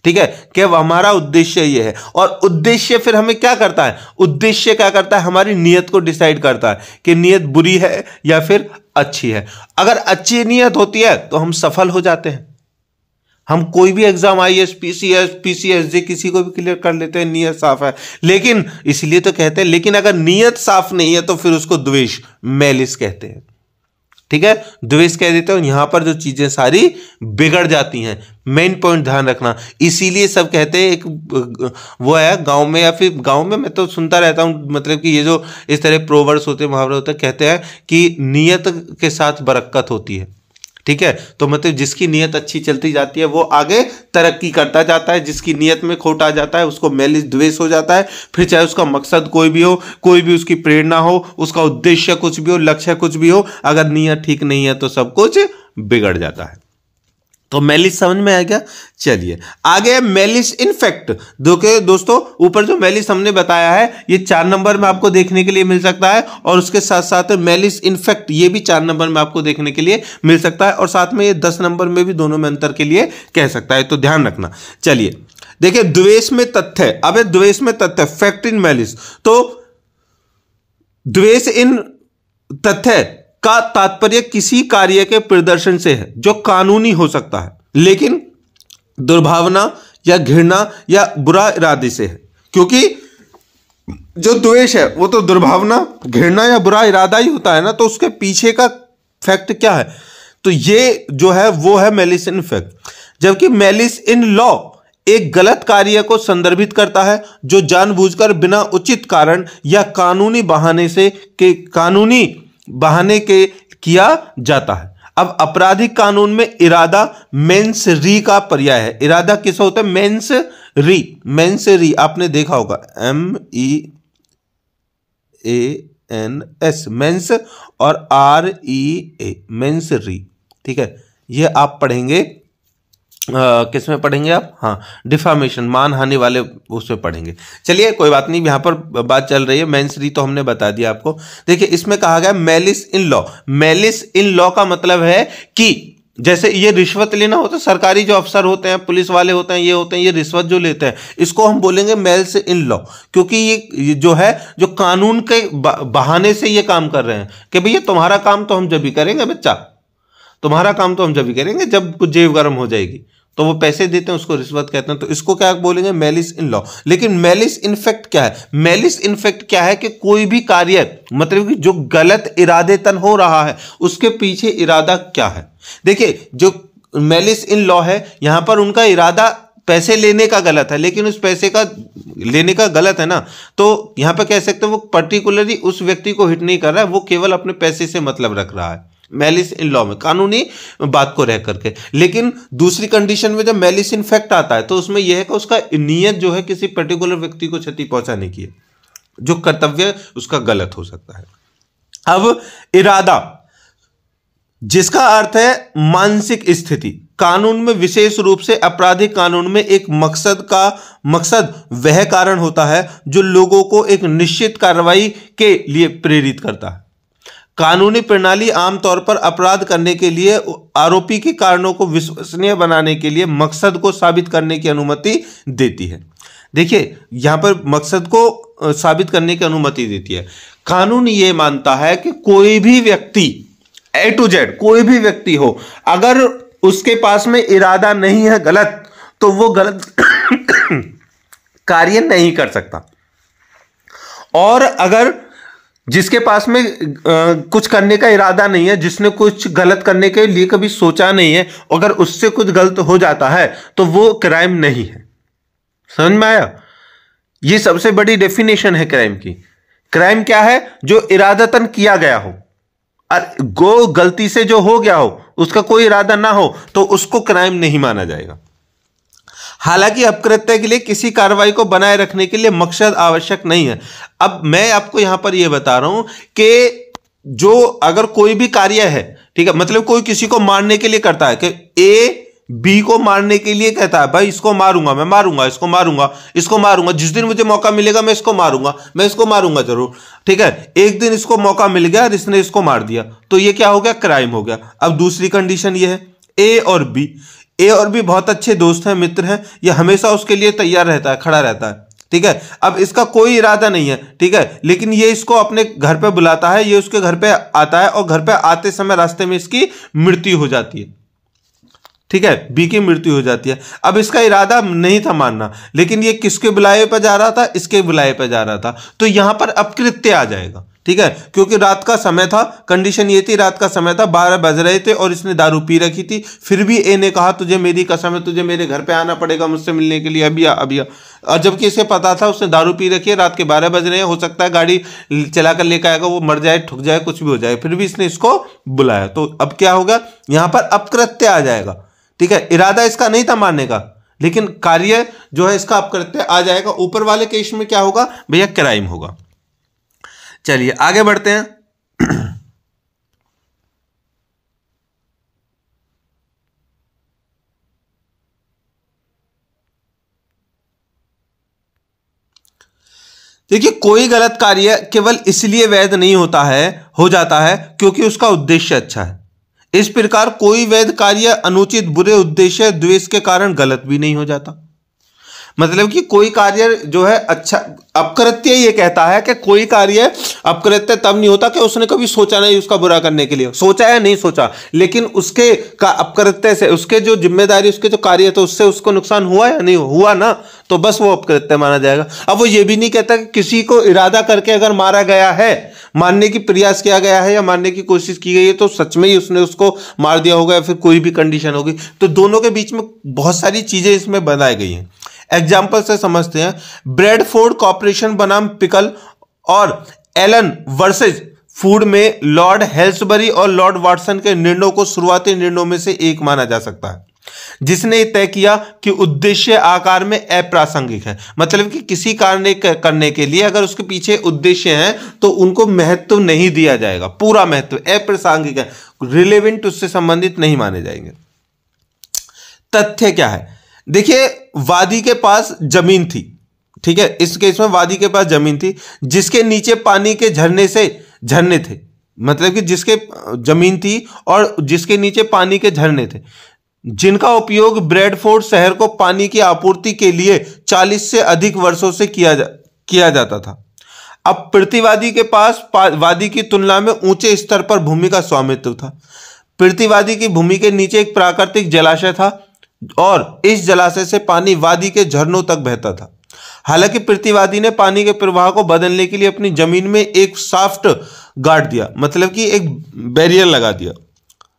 ठीक है, कि हमारा उद्देश्य ये है। और उद्देश्य फिर हमें क्या करता है, उद्देश्य क्या करता है, हमारी नीयत को डिसाइड करता है कि नीयत बुरी है या फिर अच्छी है। अगर अच्छी नीयत होती है तो हम सफल हो जाते हैं, हम कोई भी एग्जाम आईएएस, पीसीएस किसी को भी क्लियर कर लेते हैं, नीयत साफ है। लेकिन इसलिए तो कहते हैं, लेकिन अगर नीयत साफ नहीं है तो फिर उसको द्वेष, मैलिस कहते हैं, ठीक है, द्वेष कह देते हैं। यहां पर जो चीजें सारी बिगड़ जाती हैं, मेन पॉइंट ध्यान रखना। इसीलिए सब कहते हैं, एक वो है गांव में, या फिर गांव में मैं तो सुनता रहता हूं, मतलब कि ये जो इस तरह प्रोवर्ब्स होते हैं, मुहावरे होते हैं, कहते हैं कि नियत के साथ बरकत होती है, ठीक है। तो मतलब जिसकी नीयत अच्छी चलती जाती है वो आगे तरक्की करता जाता है, जिसकी नीयत में खोट आ जाता है उसको मैलिस, द्वेष हो जाता है। फिर चाहे उसका मकसद कोई भी हो, कोई भी उसकी प्रेरणा हो, उसका उद्देश्य कुछ भी हो, लक्ष्य कुछ भी हो, अगर नीयत ठीक नहीं है तो सब कुछ बिगड़ जाता है। तो मैलिस समझ में आ गया। चलिए आगे है मैलिस इनफेक्ट। देखिए दोस्तों, ऊपर जो मैलिस हमने बताया है ये 4 नंबर में आपको देखने के लिए मिल सकता है, और उसके साथ साथ मैलिस इनफेक्ट ये भी 4 नंबर में आपको देखने के लिए मिल सकता है, और साथ में ये 10 नंबर में भी, दोनों में अंतर के लिए कह सकता है, तो ध्यान रखना। चलिए देखिए, द्वेष में तथ्य, अब द्वेष में तथ्य, फैक्ट इन मैलिस। तो द्वेष इन तथ्य का तात्पर्य किसी कार्य के प्रदर्शन से है जो कानूनी हो सकता है, लेकिन दुर्भावना या घृणा या बुरा इरादे से है। क्योंकि जो द्वेष है वो तो दुर्भावना, घृणा या बुरा इरादा ही होता है ना, तो उसके पीछे का फैक्ट क्या है, तो ये जो है वो है मैलिस इन फैक्ट। जबकि मैलिस इन लॉ एक गलत कार्य को संदर्भित करता है जो जानबूझकर बिना उचित कारण या कानूनी बहाने के किया जाता है। अब आपराधिक कानून में इरादा मेंस री का पर्याय है। इरादा किस होता है, मेंस री, मेंस री आपने देखा होगा, MEANS, मेंस, और REA, मेंस री, ठीक है। ये आप पढ़ेंगे किस में पढ़ेंगे आप, हाँ डिफामेशन, मानहानि वाले उसमें पढ़ेंगे। चलिए कोई बात नहीं, यहाँ पर बात चल रही है, मेंसरी तो हमने बता दिया आपको। देखिए इसमें कहा गया malice in law. Malice in law का मतलब है कि जैसे ये रिश्वत लेना होता है, सरकारी जो अफसर होते हैं, पुलिस वाले होते हैं, ये होते हैं, ये रिश्वत जो लेते हैं, इसको हम बोलेंगे मैलिस इन लॉ। क्योंकि ये जो है, जो कानून के बहाने से ये काम कर रहे हैं कि भैया तुम्हारा काम तो हम जब भी करेंगे बच्चा, तुम्हारा काम तो हम जब भी करेंगे जब कुछ जेब गर्म हो जाएगी, तो वो पैसे देते हैं, उसको रिश्वत कहते हैं। तो इसको क्या बोलेंगे, मैलिस इन लॉ। लेकिन मैलिस इनफेक्ट क्या है, मैलिस इनफेक्ट क्या है कि कोई भी कार्य, मतलब कि जो गलत इरादेतन हो रहा है उसके पीछे इरादा क्या है। देखिए जो मैलिस इन लॉ है, यहां पर उनका इरादा पैसे लेने का गलत है, लेकिन उस पैसे का लेने का गलत है ना, तो यहां पर कह सकते हैं वो पर्टिकुलरली उस व्यक्ति को हिट नहीं कर रहा है, वो केवल अपने पैसे से मतलब रख रहा है, मैलिस इन लॉ में, कानूनी बात को रह करके। लेकिन दूसरी कंडीशन में जब मैलिस इन फैक्ट आता है तो उसमें यह है कि उसका नियत जो है किसी पर्टिकुलर व्यक्ति को क्षति पहुंचाने की है, जो कर्तव्य उसका गलत हो सकता है। अब इरादा, जिसका अर्थ है मानसिक स्थिति, कानून में विशेष रूप से आपराधिक कानून में एक मकसद वह कारण होता है जो लोगों को एक निश्चित कार्रवाई के लिए प्रेरित करता है। कानूनी प्रणाली आमतौर पर अपराध करने के लिए आरोपी के कारणों को विश्वसनीय बनाने के लिए मकसद को साबित करने की अनुमति देती है। देखिए यहां पर मकसद को साबित करने की अनुमति देती है। कानून ये मानता है कि कोई भी व्यक्ति ए टू जेड, कोई भी व्यक्ति हो, अगर उसके पास में इरादा नहीं है गलत, तो वो गलत कार्य नहीं कर सकता। और अगर जिसके पास में कुछ करने का इरादा नहीं है, जिसने कुछ गलत करने के लिए कभी सोचा नहीं है, अगर उससे कुछ गलत हो जाता है तो वो क्राइम नहीं है। समझ में आया? ये सबसे बड़ी डेफिनेशन है क्राइम की। क्राइम क्या है? जो इरादतन किया गया हो, गो गलती से जो हो गया हो, उसका कोई इरादा ना हो, तो उसको क्राइम नहीं माना जाएगा। हालांकि अपकृत्य के लिए किसी कार्रवाई को बनाए रखने के लिए मकसद आवश्यक नहीं है। अब मैं आपको यहां पर यह बता रहा हूं कि जो अगर कोई भी कार्य है, ठीक है, मतलब कोई किसी को मारने के लिए करता है कि ए बी को मारने के लिए कहता है भाई इसको मारूंगा, मैं मारूंगा, इसको मारूंगा, इसको मारूंगा, जिस दिन मुझे मौका मिलेगा मैं इसको मारूंगा, मैं इसको मारूंगा जरूर, ठीक है। एक दिन इसको मौका मिल गया और इसने इसको मार दिया, तो ये क्या हो गया? क्राइम हो गया। अब दूसरी कंडीशन ये है, ए और बी बहुत अच्छे दोस्त हैं, मित्र हैं, ये हमेशा उसके लिए तैयार रहता है, खड़ा रहता है, ठीक है। अब इसका कोई इरादा नहीं है, ठीक है, लेकिन ये इसको अपने घर पे बुलाता है, ये उसके घर पे आता है और घर पे आते समय रास्ते में इसकी मृत्यु हो जाती है, ठीक है, बी की मृत्यु हो जाती है। अब इसका इरादा नहीं था मारना, लेकिन ये किसके बुलाए पर जा रहा था? इसके बुलाए पर जा रहा था, तो यहां पर अपकृत्य आ जाएगा, ठीक है, क्योंकि रात का समय था, कंडीशन ये थी, रात का समय था, 12 बज रहे थे और इसने दारू पी रखी थी, फिर भी ए ने कहा तुझे मेरी कसम है, तुझे मेरे घर पे आना पड़ेगा मुझसे मिलने के लिए, अभी आ। और जबकि इसे पता था उसने दारू पी रखी है, रात के 12 बज रहे हैं, हो सकता है गाड़ी चलाकर लेकर आएगा, वो मर जाए, ठुक जाए, कुछ भी हो जाए, फिर भी इसने इसको बुलाया, तो अब क्या होगा? यहां पर अपकृत्य आ जाएगा, ठीक है। इरादा इसका नहीं था मारने का, लेकिन कार्य जो है इसका अपकृत्य आ जाएगा। ऊपर वाले केस में क्या होगा भैया? क्राइम होगा। चलिए आगे बढ़ते हैं। देखिए कोई गलत कार्य केवल इसलिए वैध नहीं हो जाता है क्योंकि उसका उद्देश्य अच्छा है। इस प्रकार कोई वैध कार्य अनुचित, बुरे उद्देश्य, द्वेष के कारण गलत भी नहीं हो जाता। मतलब कि कोई कार्य जो है अच्छा, अपकृत्य ये कहता है कि कोई कार्य अपकृत्य तब नहीं होता कि उसने कभी सोचा नहीं उसका बुरा करने के लिए, सोचा या नहीं सोचा, लेकिन उसके का अपकृत्य से, उसके जो जिम्मेदारी, उसके जो कार्य थे उससे उसको नुकसान हुआ या नहीं हुआ ना, तो बस वो अपकृत्य माना जाएगा। अब वो ये भी नहीं कहता कि किसी को इरादा करके अगर मारा गया है, मारने की प्रयास किया गया है या मारने की कोशिश की गई है, तो सच में ही उसने उसको मार दिया होगा या फिर कोई भी कंडीशन होगी। तो दोनों के बीच में बहुत सारी चीजें इसमें बनाई गई हैं। एग्जाम्पल से समझते हैं। ब्रेडफोर्ड कॉर्पोरेशन बनाम पिकल और एलन वर्सेस फूड में लॉर्ड हेल्सबरी और लॉर्ड वाटसन के निर्णयों को शुरुआती निर्णयों में से एक माना जा सकता है, जिसने तय किया कि उद्देश्य आकार में अप्रासंगिक है। मतलब कि किसी कार्य करने के लिए अगर उसके पीछे उद्देश्य है तो उनको महत्व नहीं दिया जाएगा, पूरा महत्व अप्रासंगिक है, रिलेवेंट, उससे संबंधित नहीं माने जाएंगे। तथ्य क्या है? देखिए वादी के पास जमीन थी, ठीक है, इस केस में वादी के पास जमीन थी जिसके नीचे पानी के झरने थे, मतलब कि जिसके जमीन थी और जिसके नीचे पानी के झरने थे, जिनका उपयोग ब्रेडफोर्ड शहर को पानी की आपूर्ति के लिए 40 से अधिक वर्षों से किया जाता था। अब प्रतिवादी के पास वादी की तुलना में ऊंचे स्तर पर भूमि का स्वामित्व था। प्रतिवादी की भूमि के नीचे एक प्राकृतिक जलाशय था और इस जलाशय से पानी वादी के झरनों तक बहता था। हालांकि प्रतिवादी ने पानी के प्रवाह को बदलने के लिए अपनी जमीन में एक शाफ्ट गाड़ दिया, मतलब कि एक बैरियर लगा दिया,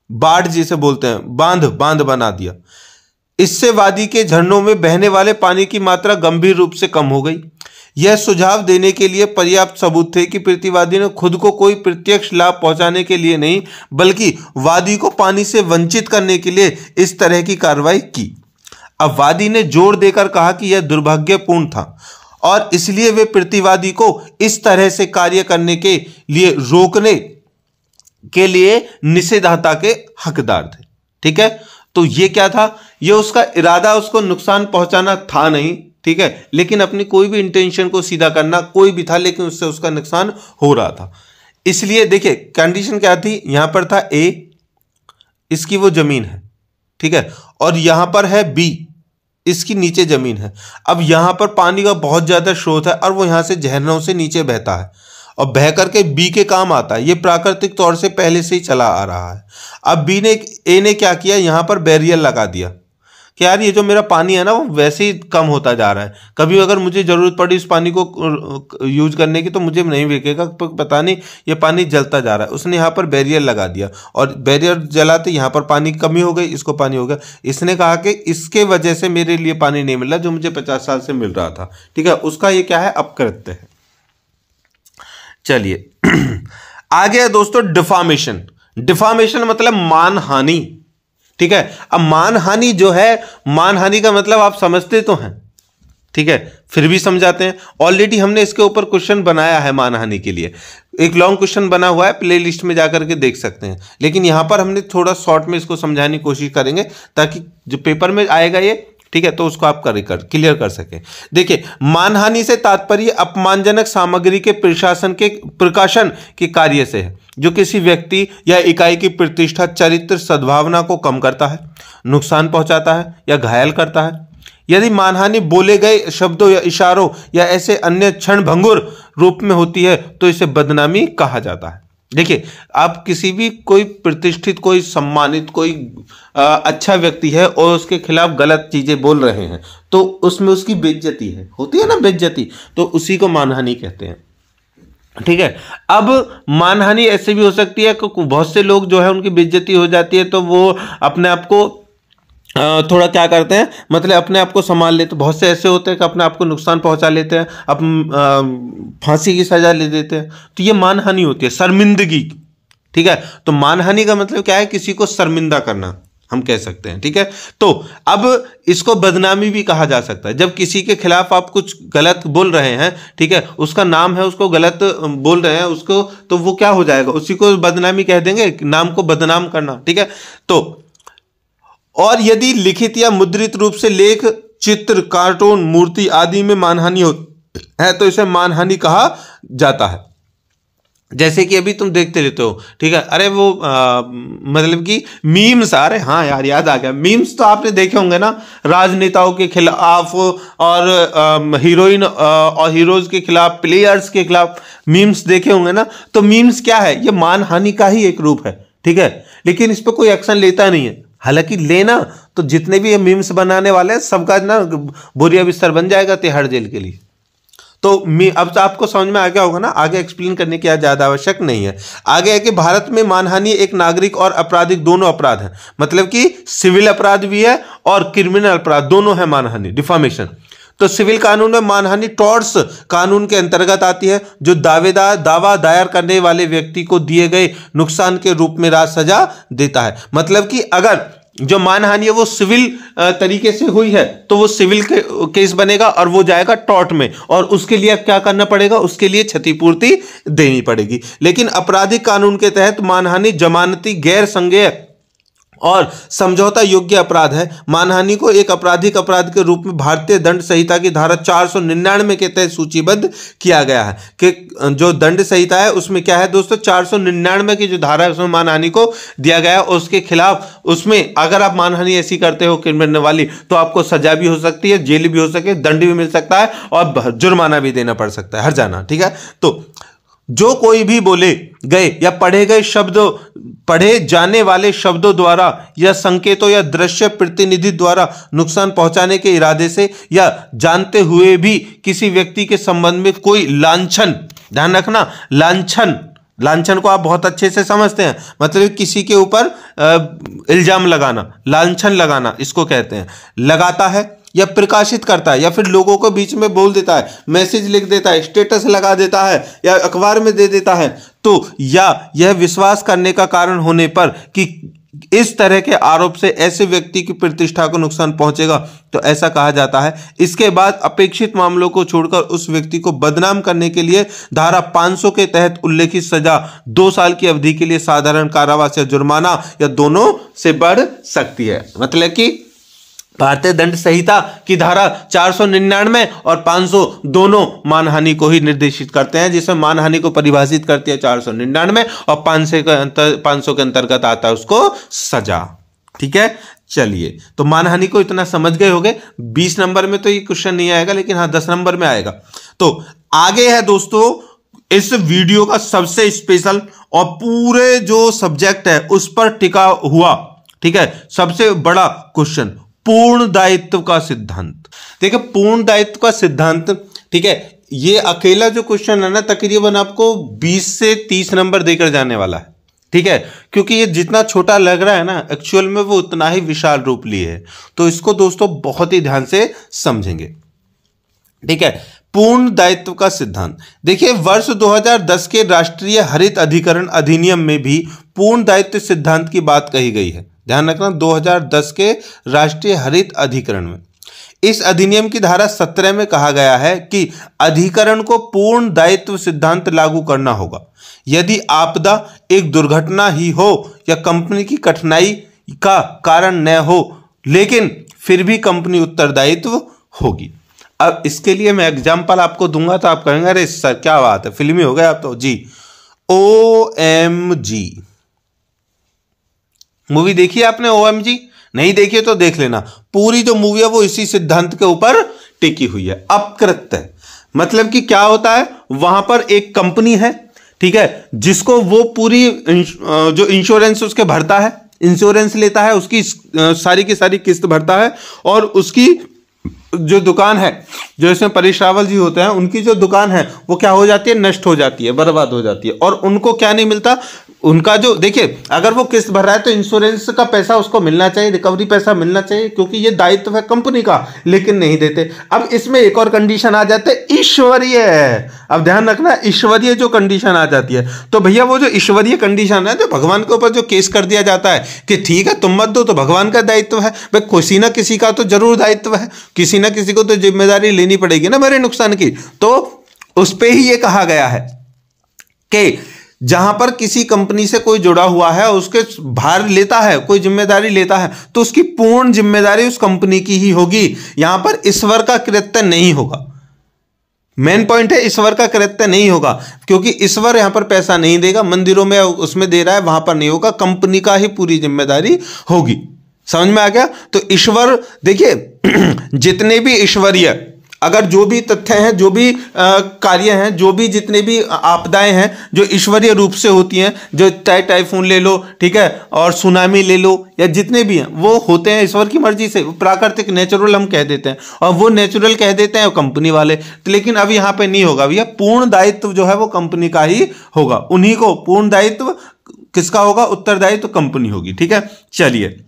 बाढ़ जिसे बोलते हैं, बांध बना दिया। इससे वादी के झरनों में बहने वाले पानी की मात्रा गंभीर रूप से कम हो गई। यह सुझाव देने के लिए पर्याप्त सबूत थे कि प्रतिवादी ने खुद को कोई प्रत्यक्ष लाभ पहुंचाने के लिए नहीं, बल्कि वादी को पानी से वंचित करने के लिए इस तरह की कार्रवाई की। अब वादी ने जोर देकर कहा कि यह दुर्भाग्यपूर्ण था और इसलिए वे प्रतिवादी को इस तरह से कार्य करने के लिए रोकने के लिए निषेधाज्ञा के हकदार थे। ठीक है, तो ये क्या था, ये उसका इरादा उसको नुकसान पहुंचाना था नहीं, ठीक है, लेकिन अपनी कोई भी इंटेंशन को सीधा करना कोई भी था, लेकिन उससे उसका नुकसान हो रहा था। इसलिए देखिए कंडीशन क्या थी, यहां पर था ए, इसकी वो जमीन है, ठीक है, और यहां पर है बी, इसकी नीचे जमीन है। अब यहां पर पानी का बहुत ज्यादा स्रोत है और वो यहां से झरनों से नीचे बहता है और बह करके बी के काम आता है। ये प्राकृतिक तौर से पहले से ही चला आ रहा है। अब ए ने क्या किया, यहां पर बैरियर लगा दिया कि यार ये जो मेरा पानी है ना वो वैसे ही कम होता जा रहा है, कभी अगर मुझे ज़रूरत पड़ी इस पानी को यूज करने की तो मुझे नहीं बिकेगा, पता नहीं ये पानी जलता जा रहा है। उसने यहाँ पर बैरियर लगा दिया और बैरियर जलाते यहाँ पर पानी की कमी हो गई, इसको पानी हो गया। इसने कहा कि इसके वजह से मेरे लिए पानी नहीं मिल रहा जो मुझे 50 साल से मिल रहा था, ठीक है, उसका ये क्या है, अपकृत्य है। चलिए आगे है दोस्तों डिफामेशन। डिफामेशन मतलब मानहानि, ठीक है। अब मानहानि जो है, मानहानि का मतलब आप समझते तो हैं, ठीक है, फिर भी समझाते हैं। ऑलरेडी हमने इसके ऊपर क्वेश्चन बनाया है मानहानि के लिए, एक लॉन्ग क्वेश्चन बना हुआ है, प्ले लिस्ट में जाकर के देख सकते हैं, लेकिन यहां पर हमने थोड़ा शॉर्ट में इसको समझाने की कोशिश करेंगे ताकि जो पेपर में आएगा ये, ठीक है, तो उसको आप क्लियर कर सकें। देखिए मानहानि से तात्पर्य अपमानजनक सामग्री के प्रकाशन के कार्य से है जो किसी व्यक्ति या इकाई की प्रतिष्ठा, चरित्र, सद्भावना को कम करता है, नुकसान पहुंचाता है या घायल करता है। यदि मानहानि बोले गए शब्दों या इशारों या ऐसे अन्य क्षणभंगुर रूप में होती है तो इसे बदनामी कहा जाता है। देखिए आप किसी भी कोई प्रतिष्ठित, कोई सम्मानित, कोई अच्छा व्यक्ति है और उसके खिलाफ गलत चीजें बोल रहे हैं तो उसमें उसकी बेइज्जती है, होती है ना बेइज्जती, तो उसी को मानहानि कहते हैं, ठीक है। अब मानहानि ऐसे भी हो सकती है कि बहुत से लोग जो है उनकी बेइज्जती हो जाती है तो वो अपने आप को थोड़ा क्या करते हैं, मतलब अपने आप को संभाल लेते। बहुत से ऐसे होते हैं कि अपने आप को नुकसान पहुंचा लेते हैं, फांसी की सजा ले देते हैं, तो ये मानहानि होती है, शर्मिंदगी, ठीक है। तो मानहानि का मतलब क्या है, किसी को शर्मिंदा करना हम कह सकते हैं, ठीक है। तो अब इसको बदनामी भी कहा जा सकता है, जब किसी के खिलाफ आप कुछ गलत बोल रहे हैं, ठीक है, उसका नाम है, उसको गलत बोल रहे हैं उसको, तो वो क्या हो जाएगा, उसी को बदनामी कह देंगे, नाम को बदनाम करना, ठीक है। तो और यदि लिखित या मुद्रित रूप से लेख, चित्र, कार्टून, मूर्ति आदि में मानहानि है तो इसे मानहानि कहा जाता है। जैसे कि अभी तुम देखते रहते हो, ठीक है, अरे वो मतलब कि मीम्स आ रहे, हाँ यार याद आ गया, मीम्स तो आपने देखे होंगे ना, राजनेताओं के खिलाफ और हीरोइन और हीरोज के खिलाफ, प्लेयर्स के खिलाफ मीम्स देखे होंगे ना। तो मीम्स क्या है, ये मानहानि का ही एक रूप है, ठीक है, लेकिन इस पर कोई एक्शन लेता नहीं है। हालांकि लेना तो जितने भी ये मीम्स बनाने वाले हैं सबका ना बोरिया बिस्तर बन जाएगा तिहाड़ जेल के लिए। तो अब तो आपको समझ में आ गया होगा ना, आगे एक्सप्लेन करने की ज्यादा आवश्यक नहीं है। आगे है कि भारत में मानहानि एक नागरिक और आपराधिक दोनों अपराध है, मतलब कि सिविल अपराध भी है और क्रिमिनल अपराध दोनों है मानहानि, डिफामेशन। तो सिविल कानून में मानहानि टॉर्ट्स कानून के अंतर्गत आती है, जो दावा दायर करने वाले व्यक्ति को दिए गए नुकसान के रूप में राज सजा देता है। मतलब कि अगर जो मानहानि है वो सिविल तरीके से हुई है तो वो सिविल केस बनेगा और वो जाएगा टॉर्ट में, और उसके लिए क्या करना पड़ेगा, उसके लिए क्षतिपूर्ति देनी पड़ेगी। लेकिन आपराधिक कानून के तहत मानहानि जमानती, गैर संज्ञेय और समझौता योग्य अपराध है। मानहानि को एक आपराधिक अपराध के रूप में भारतीय दंड संहिता की धारा 499 के तहत सूचीबद्ध किया गया है। कि जो दंड संहिता है उसमें क्या है दोस्तों, 499 की जो धारा है उसमें मानहानि को दिया गया है, और उसके खिलाफ, उसमें अगर आप मानहानि ऐसी करते हो क्रिमिनल वाली तो आपको सजा भी हो सकती है, जेल भी हो सके, दंड भी मिल सकता है और जुर्माना भी देना पड़ सकता है, हर जाना, ठीक है। तो जो कोई भी बोले गए या पढ़े जाने वाले शब्दों द्वारा या संकेतों या दृश्य प्रतिनिधि द्वारा नुकसान पहुंचाने के इरादे से या जानते हुए भी किसी व्यक्ति के संबंध में कोई लांछन, ध्यान रखना, लांछन लांछन को आप बहुत अच्छे से समझते हैं, मतलब किसी के ऊपर इल्जाम लगाना, लांछन लगाना इसको कहते हैं। लगाता है या प्रकाशित करता है या फिर लोगों को बीच में बोल देता है, मैसेज लिख देता है, स्टेटस लगा देता है या अखबार में दे देता है, तो या यह विश्वास करने का कारण होने पर कि इस तरह के आरोप से ऐसे व्यक्ति की प्रतिष्ठा को नुकसान पहुंचेगा तो ऐसा कहा जाता है। इसके बाद अपेक्षित मामलों को छोड़कर उस व्यक्ति को बदनाम करने के लिए धारा 500 के तहत उल्लेखित सजा 2 साल की अवधि के लिए साधारण कारावास या जुर्माना या दोनों से बढ़ सकती है। मतलब कि भारतीय दंड संहिता की धारा 499 और 500 दोनों मानहानि को ही निर्देशित करते हैं, जिसमें मानहानि को परिभाषित करती है 499 और 500 के अंतर्गत आता है उसको सजा। ठीक है, चलिए तो मानहानि को इतना समझ गए होंगे। 20 नंबर में तो ये क्वेश्चन नहीं आएगा, लेकिन हाँ 10 नंबर में आएगा। तो आगे है दोस्तों इस वीडियो का सबसे स्पेशल और पूरे जो सब्जेक्ट है उस पर टिका हुआ, ठीक है, सबसे बड़ा क्वेश्चन, पूर्ण दायित्व का सिद्धांत। देखिए पूर्ण दायित्व का सिद्धांत, ठीक है, ये अकेला जो क्वेश्चन है ना तकरीबन आपको 20 से 30 नंबर देकर जाने वाला है। ठीक है, क्योंकि ये जितना छोटा लग रहा है ना एक्चुअल में वो उतना ही विशाल रूप लिए है, तो इसको दोस्तों बहुत ही ध्यान से समझेंगे। ठीक है, पूर्ण दायित्व का सिद्धांत। देखिए वर्ष 2010 के राष्ट्रीय हरित अधिकरण अधिनियम में भी पूर्ण दायित्व सिद्धांत की बात कही गई है। ध्यान रखना 2010 के राष्ट्रीय हरित अधिकरण में इस अधिनियम की धारा 17 में कहा गया है कि अधिकरण को पूर्ण दायित्व सिद्धांत लागू करना होगा यदि आपदा एक दुर्घटना ही हो या कंपनी की कठिनाई का कारण न हो, लेकिन फिर भी कंपनी उत्तरदायित्व होगी। अब इसके लिए मैं एग्जाम्पल आपको दूंगा तो आप कहेंगे अरे सर क्या बात है, फिल्मी हो गए आप तो। जी OMG मूवी देखी है आपने? OMG नहीं देखी तो देख लेना, पूरी जो मूवी है वो इसी सिद्धांत के ऊपर टिकी हुई है। अपकृत्य मतलब कि क्या होता है, वहां पर एक कंपनी है, ठीक है, जिसको वो पूरी जो इंश्योरेंस उसके भरता है, इंश्योरेंस लेता है, उसकी सारी की सारी किस्त भरता है, और उसकी जो दुकान है, जो इसमें परेश रावल जी होते हैं, उनकी जो दुकान है वो क्या हो जाती है, नष्ट हो जाती है, बर्बाद हो जाती है, और उनको क्या नहीं मिलता, उनका जो, देखिए अगर वो किस्त भर रहा है तो इंश्योरेंस का पैसा उसको मिलना चाहिए, रिकवरी पैसा मिलना चाहिए, क्योंकि ये दायित्व है कंपनी का, लेकिन नहीं देते। अब इसमें एक और कंडीशन आ जाते है, ईश्वरीय। अब ध्यान रखना, ईश्वरीय जो कंडीशन आ जाती है, तो भैया वो जो ईश्वरीय कंडीशन है, तो भगवान के ऊपर जो केस कर दिया जाता है कि ठीक है तुम मत दो तो भगवान का दायित्व है, भाई किसी ना किसी का तो जरूर दायित्व है, किसी ना किसी को तो जिम्मेदारी लेनी पड़ेगी ना मेरे नुकसान की। तो उस पे ही ये कहा गया है कि जहां पर किसी कंपनी से कोई जुड़ा हुआ है, उसके भार लेता है, कोई जिम्मेदारी लेता है, तो उसकी पूर्ण जिम्मेदारी उस कंपनी की ही होगी। यहां पर ईश्वर का कृत्य नहीं होगा। मेन पॉइंट है ईश्वर का कृत्य नहीं होगा, क्योंकि ईश्वर यहां पर पैसा नहीं देगा, मंदिरों में उसमें दे रहा है, वहां पर नहीं होगा, कंपनी का ही पूरी जिम्मेदारी होगी। समझ में आ गया? तो ईश्वर, देखिए जितने भी ईश्वरीय, अगर जो भी तथ्य हैं, जो भी कार्य हैं, जो भी जितने भी आपदाएं हैं जो ईश्वरीय रूप से होती हैं, जो चाहे टाइफून ले लो, ठीक है, और सुनामी ले लो, या जितने भी हैं वो होते हैं ईश्वर की मर्जी से, प्राकृतिक नेचुरल हम कह देते हैं, और वो नेचुरल कह देते हैं कंपनी वाले। लेकिन अब यहाँ पे नहीं होगा भैया, पूर्ण दायित्व जो है वो कंपनी का ही होगा, उन्हीं को पूर्ण दायित्व किसका होगा, उत्तरदायित्व कंपनी होगी। ठीक है, चलिए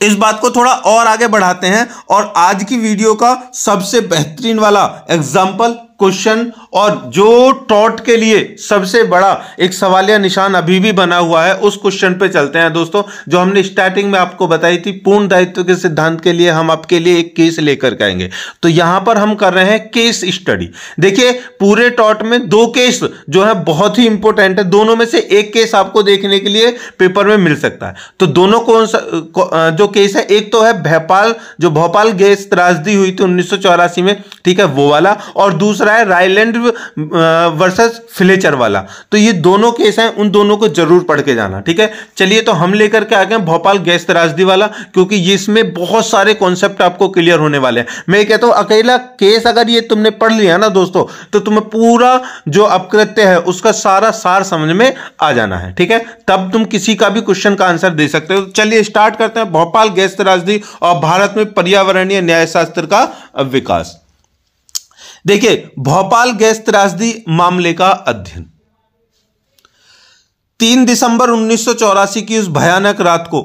इस बात को थोड़ा और आगे बढ़ाते हैं, और आज की वीडियो का सबसे बेहतरीन वाला एग्जाम्पल, क्वेश्चन, और जो टॉट के लिए सबसे बड़ा एक सवालिया निशान अभी भी बना हुआ है, उस क्वेश्चन पे चलते हैं दोस्तों, जो हमने स्टार्टिंग में आपको बताई थी। पूर्ण दायित्व के सिद्धांत के लिए हम आपके लिए एक केस लेकर के आएंगे, तो यहां पर हम कर रहे हैं केस स्टडी। देखिए पूरे टॉट में 2 केस जो है बहुत ही इंपॉर्टेंट है, दोनों में से एक केस आपको देखने के लिए पेपर में मिल सकता है। तो दोनों कौन सा जो केस है, एक तो है भोपाल गैस त्रासदी हुई थी 1984 में, ठीक है, वो वाला, और दूसरा है रायलैंड वर्सेस फ्लेचर वाला। तो ये दोनों केस हैं, उन दोनों को जरूर पढ़ के जाना। ठीक है, चलिए तो हम लेकर के आ गए भोपाल गैस त्रासदी वाला, क्योंकि इसमें बहुत सारे कॉन्सेप्ट आपको क्लियर होने वाले हैं। मैं कहता हूं अकेला केस अगर ये तुमने पढ़ लिया ना दोस्तों, तो तुम्हें पूरा जो अपकृत्य है उसका सारा सार समझ में आ जाना है। ठीक है, तब तुम किसी का भी क्वेश्चन का आंसर दे सकते हो। चलिए स्टार्ट करते हैं, भोपाल गैस त्रासदी और भारत में पर्यावरणीय न्यायशास्त्र का विकास। देखिए भोपाल गैस त्रासदी मामले का अध्ययन, 3 दिसंबर 1984 की उस भयानक रात को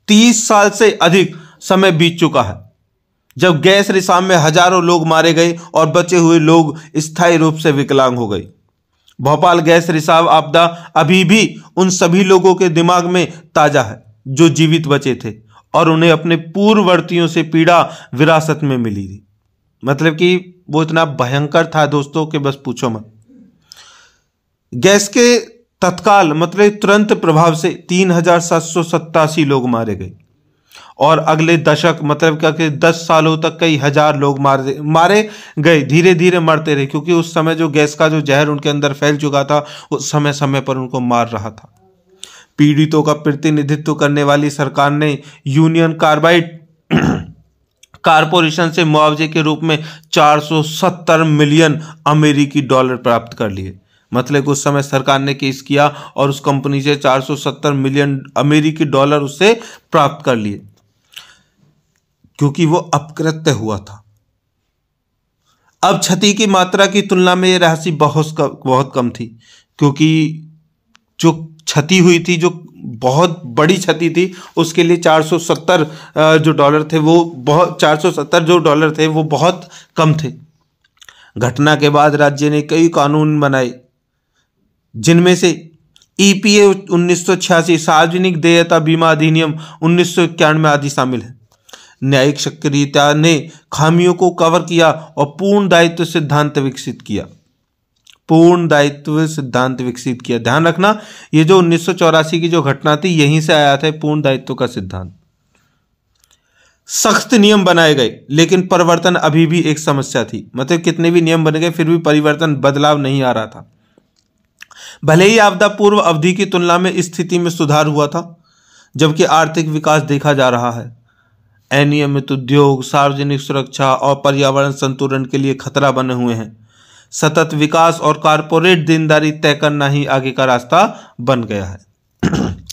30 साल से अधिक समय बीत चुका है, जब गैस रिसाव में हजारों लोग मारे गए और बचे हुए लोग स्थायी रूप से विकलांग हो गए। भोपाल गैस रिसाव आपदा अभी भी उन सभी लोगों के दिमाग में ताजा है जो जीवित बचे थे और उन्हें अपने पूर्ववर्तियों से पीड़ा विरासत में मिली थी। मतलब कि वो इतना भयंकर था दोस्तों कि बस पूछो मत। गैस के तत्काल मतलब तुरंत प्रभाव से 3787 लोग मारे गए और अगले दशक मतलब क्या कि 10 सालों तक कई हजार लोग मारे गए, धीरे धीरे मरते रहे, क्योंकि उस समय जो गैस का जो जहर उनके अंदर फैल चुका था उस समय समय पर उनको मार रहा था। पीड़ितों का प्रतिनिधित्व करने वाली सरकार ने यूनियन कार्बाइड कारपोरेशन से मुआवजे के रूप में 470 मिलियन अमेरिकी डॉलर प्राप्त कर लिए। मतलब उस समय सरकार ने केस किया और उस कंपनी से 470 मिलियन अमेरिकी डॉलर उससे प्राप्त कर लिए, क्योंकि वो अपकृत्य हुआ था। अब क्षति की मात्रा की तुलना में ये राशि बहुत कम थी, क्योंकि जो क्षति हुई थी, जो बहुत बड़ी क्षति थी, उसके लिए 470 जो डॉलर थे वो बहुत 470 जो डॉलर थे वो बहुत कम थे। घटना के बाद राज्य ने कई कानून बनाए, जिनमें से ईपीए 1986, सार्वजनिक देयता बीमा अधिनियम 1991 आदि शामिल है। न्यायिक सक्रियता ने खामियों को कवर किया और पूर्ण दायित्व सिद्धांत विकसित किया। ध्यान रखना, ये जो 1984 की जो घटना थी यहीं से आया था पूर्ण दायित्व का सिद्धांत। सख्त नियम बनाए गए, लेकिन परिवर्तन अभी भी एक समस्या थी। मतलब कितने भी नियम बन गए फिर भी परिवर्तन बदलाव नहीं आ रहा था। भले ही आपदा पूर्व अवधि की तुलना में स्थिति में सुधार हुआ था, जबकि आर्थिक विकास देखा जा रहा है, अनियमित उद्योग, सार्वजनिक सुरक्षा और पर्यावरण संतुलन के लिए खतरा बने हुए हैं। सतत विकास और कारपोरेट देनदारी तय करना ही आगे का रास्ता बन गया है।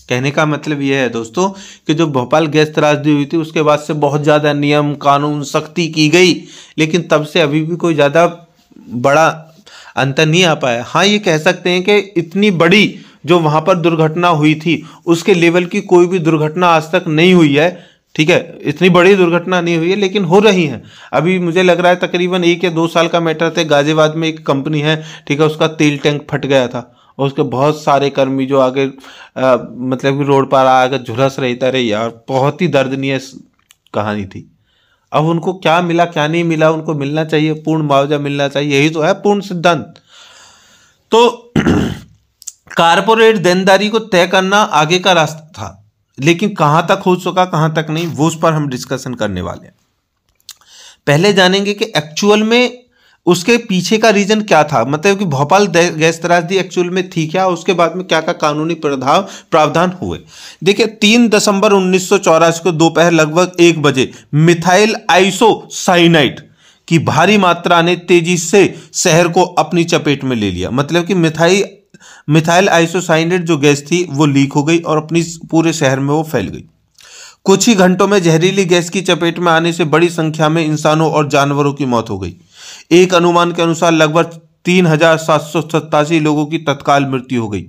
कहने का मतलब यह है दोस्तों कि जो भोपाल गैस त्रासदी हुई थी उसके बाद से बहुत ज़्यादा नियम कानून सख्ती की गई, लेकिन तब से अभी भी कोई ज़्यादा बड़ा अंतर नहीं आ पाया। हाँ, ये कह सकते हैं कि इतनी बड़ी जो वहाँ पर दुर्घटना हुई थी उसके लेवल की कोई भी दुर्घटना आज तक नहीं हुई है। ठीक है, इतनी बड़ी दुर्घटना नहीं हुई है, लेकिन हो रही है। अभी मुझे लग रहा है तकरीबन 1 या 2 साल का मैटर थे, गाजियाबाद में एक कंपनी है, ठीक है, उसका तेल टैंक फट गया था और उसके बहुत सारे कर्मी जो आगे मतलब कि रोड पर आकर झुलस रहे थे। यार बहुत ही दर्दनीय कहानी थी। अब उनको क्या मिला क्या नहीं मिला, उनको मिलना चाहिए, पूर्ण मुआवजा मिलना चाहिए, यही तो है पूर्ण सिद्धांत। तो कारपोरेट देनदारी को तय करना आगे का रास्ता था, लेकिन कहां तक हो सका कहां तक नहीं, वो उस पर हम डिस्कशन करने वाले हैं। पहले जानेंगे कि एक्चुअल में उसके पीछे का रीजन क्या था, मतलब कि भोपाल गैस त्रासदी एक्चुअल में थी क्या, उसके बाद में क्या क्या कानूनी प्रावधान हुए। देखिए 3 दिसंबर 1984 को दोपहर लगभग 1 बजे मिथाइल आइसोसाइनाइड की भारी मात्रा ने तेजी से शहर को अपनी चपेट में ले लिया। मतलब कि मिथाइल आइसोसाइनाइड जो गैस थी वो लीक हो गई और अपनी पूरे शहर में वो फैल गई। कुछ ही घंटों में जहरीली गैस की चपेट में आने से बड़ी संख्या में इंसानों और जानवरों की मौत हो गई। एक अनुमान के अनुसार लगभग 3787 लोगों की तत्काल मृत्यु हो गई।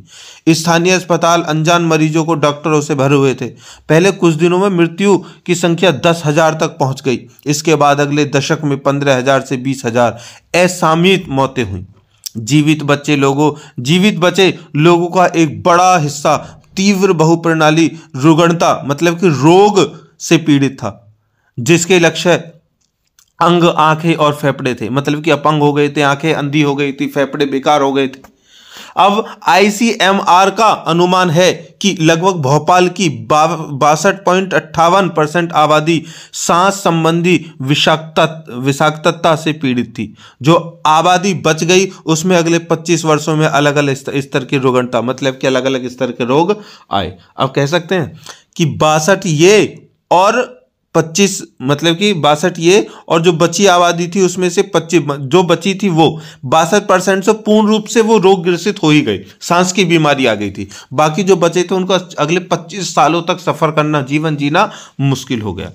स्थानीय अस्पताल अनजान मरीजों को डॉक्टरों से भरे हुए थे। पहले कुछ दिनों में मृत्यु की संख्या 10,000 तक पहुंच गई। इसके बाद अगले दशक में 15,000 से 20,000 असामयिक मौतें हुई। जीवित बचे लोगों का एक बड़ा हिस्सा तीव्र बहुप्रणाली रुग्णता मतलब कि रोग से पीड़ित था, जिसके लक्ष्य अंग, आंखें और फेफड़े थे। मतलब कि अपंग हो गए थे, आंखें अंधी हो गई थी, फेफड़े बेकार हो गए थे। अब आईसीएमआर का अनुमान है कि लगभग भोपाल की 62.58% आबादी सांस संबंधी विषाक्तता से पीड़ित थी। जो आबादी बच गई उसमें अगले 25 वर्षों में अलग अलग स्तर की रुग्णता मतलब कि अलग अलग स्तर के रोग आए। अब कह सकते हैं कि 62 ये और 25 मतलब कि 62 ये और जो बची आबादी थी उसमें से 25 जो बची थी वो 62% से पूर्ण रूप से वो रोग ग्रसित हो ही गई, सांस की बीमारी आ गई थी। बाकी जो बचे थे उनको अगले 25 सालों तक सफर करना, जीवन जीना मुश्किल हो गया।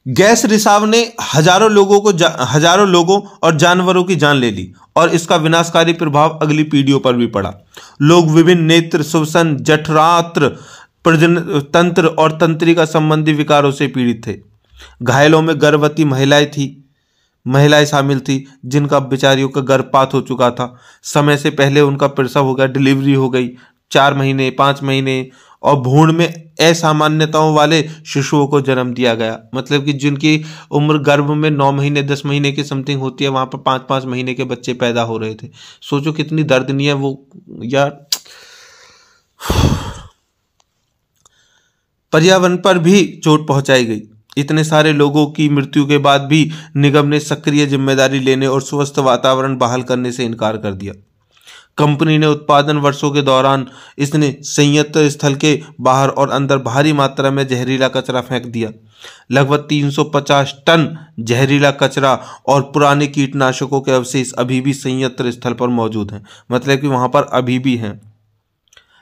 गैस रिसाव ने हजारों लोगों और जानवरों की जान ले ली और इसका विनाशकारी प्रभाव अगली पीढ़ियों पर भी पड़ा। लोग विभिन्न नेत्र, श्वसन, जठरांत्र, प्रजनन तंत्र और तंत्रिका संबंधी विकारों से पीड़ित थे। घायलों में गर्भवती महिलाएं शामिल थी जिनका बेचारियों का गर्भपात हो चुका था, समय से पहले उनका प्रसव हो गया, डिलीवरी हो गई, 4 महीने 5 महीने, और भ्रूण में असामान्यताओं वाले शिशुओं को जन्म दिया गया। मतलब कि जिनकी उम्र गर्भ में 9 महीने 10 महीने की समथिंग होती है, वहां पर 5-5 महीने के बच्चे पैदा हो रहे थे। सोचो कितनी दर्दनीय वो यार। पर्यावरण पर भी चोट पहुंचाई गई। इतने सारे लोगों की मृत्यु के बाद भी निगम ने सक्रिय जिम्मेदारी लेने और स्वस्थ वातावरण बहाल करने से इनकार कर दिया। कंपनी ने उत्पादन वर्षों के दौरान इसने संयंत्र स्थल के बाहर और अंदर भारी मात्रा में जहरीला कचरा फेंक दिया। लगभग 350 टन जहरीला कचरा और पुराने कीटनाशकों के अवशेष अभी भी संयंत्र स्थल पर मौजूद हैं। मतलब कि वहां पर अभी भी हैं।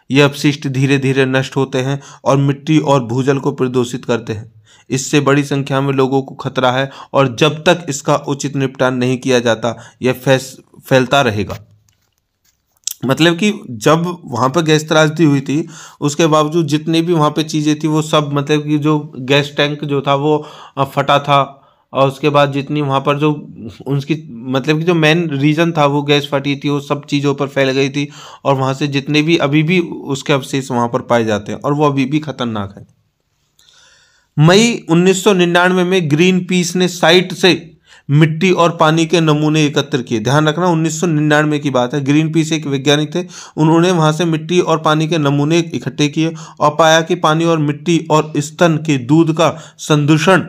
ये अपशिष्ट धीरे धीरे नष्ट होते हैं और मिट्टी और भूजल को प्रदूषित करते हैं। इससे बड़ी संख्या में लोगों को खतरा है और जब तक इसका उचित निपटान नहीं किया जाता यह फैलता रहेगा। मतलब कि जब वहां पर गैस त्रासदी हुई थी उसके बावजूद जितनी भी वहां पे चीजें थी वो सब, मतलब कि जो गैस टैंक जो था वो फटा था, और उसके बाद जितनी वहां पर जो उनकी मतलब कि जो मेन रीजन था वो गैस फटी थी, वो सब चीज़ों पर फैल गई थी और वहां से जितने भी अभी भी उसके अवशेष वहां पर पाए जाते हैं और वो अभी भी खतरनाक है। मई 1999 में ग्रीन पीस ने साइट से मिट्टी और पानी के नमूने एकत्र किए। ध्यान रखना 1999 की बात है। ग्रीन पीस एक वैज्ञानिक थे, उन्होंने वहां से मिट्टी और पानी के नमूने इकट्ठे किए और पाया कि पानी और मिट्टी और स्तन के दूध का संदूषण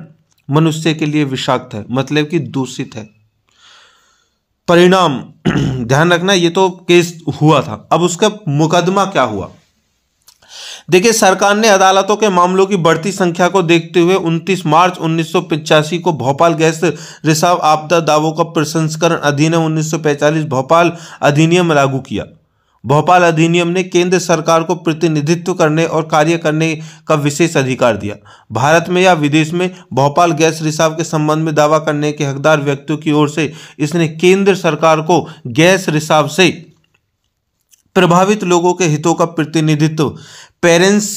मनुष्य के लिए विषाक्त है, मतलब कि दूषित है। परिणाम ध्यान रखना, ये तो केस हुआ था। अब उसका मुकदमा क्या हुआ? देखिए, सरकार ने अदालतों के मामलों की बढ़ती संख्या को देखते हुए 29 मार्च 1985 को भोपाल गैस रिसाव आपदा दावों का प्रसंस्करण अधिनियम 1945 भोपाल अधिनियम लागू किया। भोपाल अधिनियम ने केंद्र सरकार को प्रतिनिधित्व करने और कार्य करने का विशेष अधिकार दिया। भारत में या विदेश में भोपाल गैस रिसाव के संबंध में दावा करने के हकदार व्यक्तियों की ओर से इसने केंद्र सरकार को गैस रिसाव से प्रभावित लोगों के हितों का प्रतिनिधित्व पेरेंस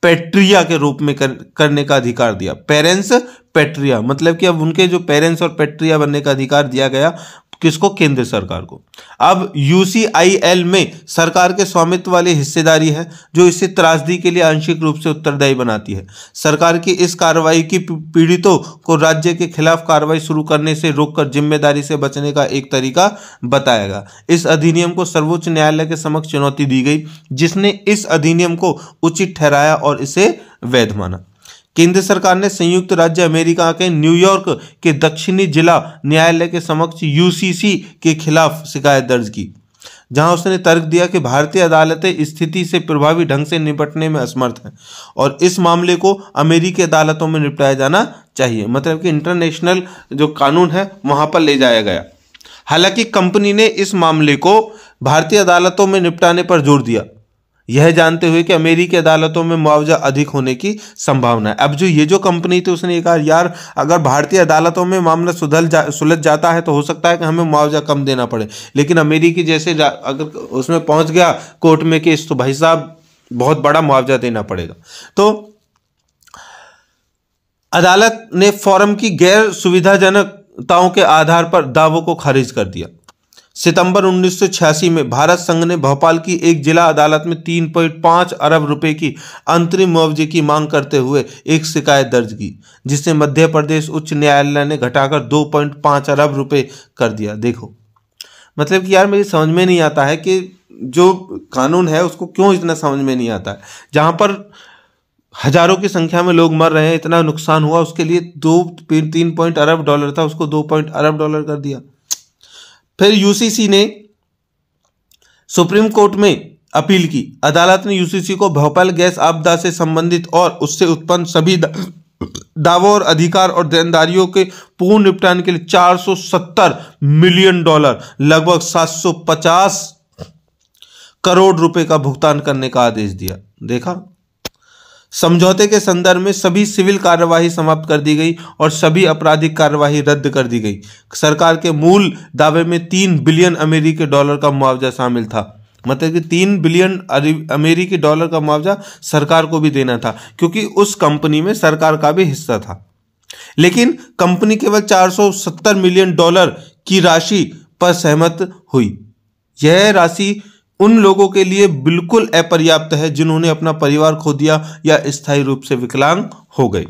पेट्रिया के रूप में करने का अधिकार दिया। पेरेंस पेट्रिया मतलब कि अब उनके जो पेरेंट्स और पेट्रिया बनने का अधिकार दिया गया किसको? केंद्र सरकार को। अब यूसीआईएल में सरकार के स्वामित्व वाली हिस्सेदारी है जो इसे त्रासदी के लिए आंशिक रूप से उत्तरदायी बनाती है। सरकार की इस कार्रवाई की पीड़ितों को राज्य के खिलाफ कार्रवाई शुरू करने से रोककर जिम्मेदारी से बचने का एक तरीका बताएगा। इस अधिनियम को सर्वोच्च न्यायालय के समक्ष चुनौती दी गई, जिसने इस अधिनियम को उचित ठहराया और इसे वैध माना। केंद्र सरकार ने संयुक्त राज्य अमेरिका के न्यूयॉर्क के दक्षिणी जिला न्यायालय के समक्ष यूसीसी के खिलाफ शिकायत दर्ज की, जहां उसने तर्क दिया कि भारतीय अदालतें स्थिति से प्रभावी ढंग से निपटने में असमर्थ हैं और इस मामले को अमेरिकी अदालतों में निपटाया जाना चाहिए। मतलब कि इंटरनेशनल जो कानून है वहां पर ले जाया गया। हालांकि कंपनी ने इस मामले को भारतीय अदालतों में निपटाने पर जोर दिया, यह जानते हुए कि अमेरिकी अदालतों में मुआवजा अधिक होने की संभावना है। अब ये जो कंपनी थी उसने कहा यार अगर भारतीय अदालतों में मामला सुलझ जाता है तो हो सकता है कि हमें मुआवजा कम देना पड़े, लेकिन अमेरिकी जैसे अगर उसमें पहुंच गया कोर्ट में केस तो भाई साहब बहुत बड़ा मुआवजा देना पड़ेगा। तो अदालत ने फॉर्म की गैर सुविधाजनकताओं के आधार पर दावों को खारिज कर दिया। सितंबर 1986 में भारत संघ ने भोपाल की एक जिला अदालत में 3.5 अरब रुपए की अंतरिम मुआवजे की मांग करते हुए एक शिकायत दर्ज की, जिसे मध्य प्रदेश उच्च न्यायालय ने घटाकर 2.5 अरब रुपए कर दिया। देखो मतलब कि यार मेरी समझ में नहीं आता है कि जो कानून है उसको क्यों इतना समझ में नहीं आता है। जहां पर हजारों की संख्या में लोग मर रहे हैं, इतना नुकसान हुआ, उसके लिए 3 अरब डॉलर था, उसको 2 अरब डॉलर कर दिया। फिर यूसीसी ने सुप्रीम कोर्ट में अपील की। अदालत ने यूसीसी को भोपाल गैस आपदा से संबंधित और उससे उत्पन्न सभी दावों और अधिकार और देनदारियों के पूर्ण निपटान के लिए 470 मिलियन डॉलर लगभग 750 करोड़ रुपए का भुगतान करने का आदेश दिया। देखा समझौते के संदर्भ में सभी सिविल कार्यवाही समाप्त कर दी गई और सभी आपराधिक कार्यवाही रद्द कर दी गई। सरकार के मूल दावे में 3 बिलियन अमेरिकी डॉलर का मुआवजा शामिल था। मतलब कि 3 बिलियन अमेरिकी डॉलर का मुआवजा सरकार को भी देना था, क्योंकि उस कंपनी में सरकार का भी हिस्सा था। लेकिन कंपनी केवल 470 मिलियन डॉलर की राशि पर सहमत हुई। यह राशि उन लोगों के लिए बिल्कुल अपर्याप्त है जिन्होंने अपना परिवार खो दिया या स्थायी रूप से विकलांग हो गए।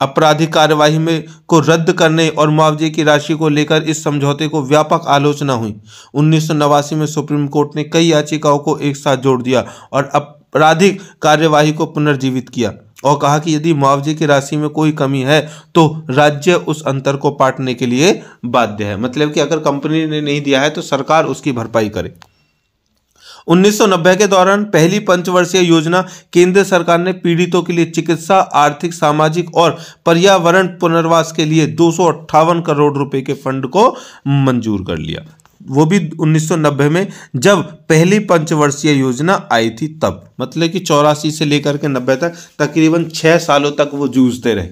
आपराधिक कार्यवाही में को रद्द करने और मुआवजे की राशि को लेकर इस समझौते को व्यापक आलोचना हुई। 1989 में सुप्रीम कोर्ट ने कई याचिकाओं को एक साथ जोड़ दिया और आपराधिक कार्यवाही को पुनर्जीवित किया और कहा कि यदि मुआवजे की राशि में कोई कमी है तो राज्य उस अंतर को पाटने के लिए बाध्य है। मतलब कि अगर कंपनी ने नहीं दिया है तो सरकार उसकी भरपाई करे। 1990 के दौरान पहली पंचवर्षीय योजना केंद्र सरकार ने पीड़ितों के लिए चिकित्सा, आर्थिक, सामाजिक और पर्यावरण पुनर्वास के लिए 258 करोड़ रुपए के फंड को मंजूर कर लिया। वो भी 1990 में जब पहली पंचवर्षीय योजना आई थी तब। मतलब कि 84 से लेकर के 90 तक तकरीबन 6 सालों तक वो जूझते रहे।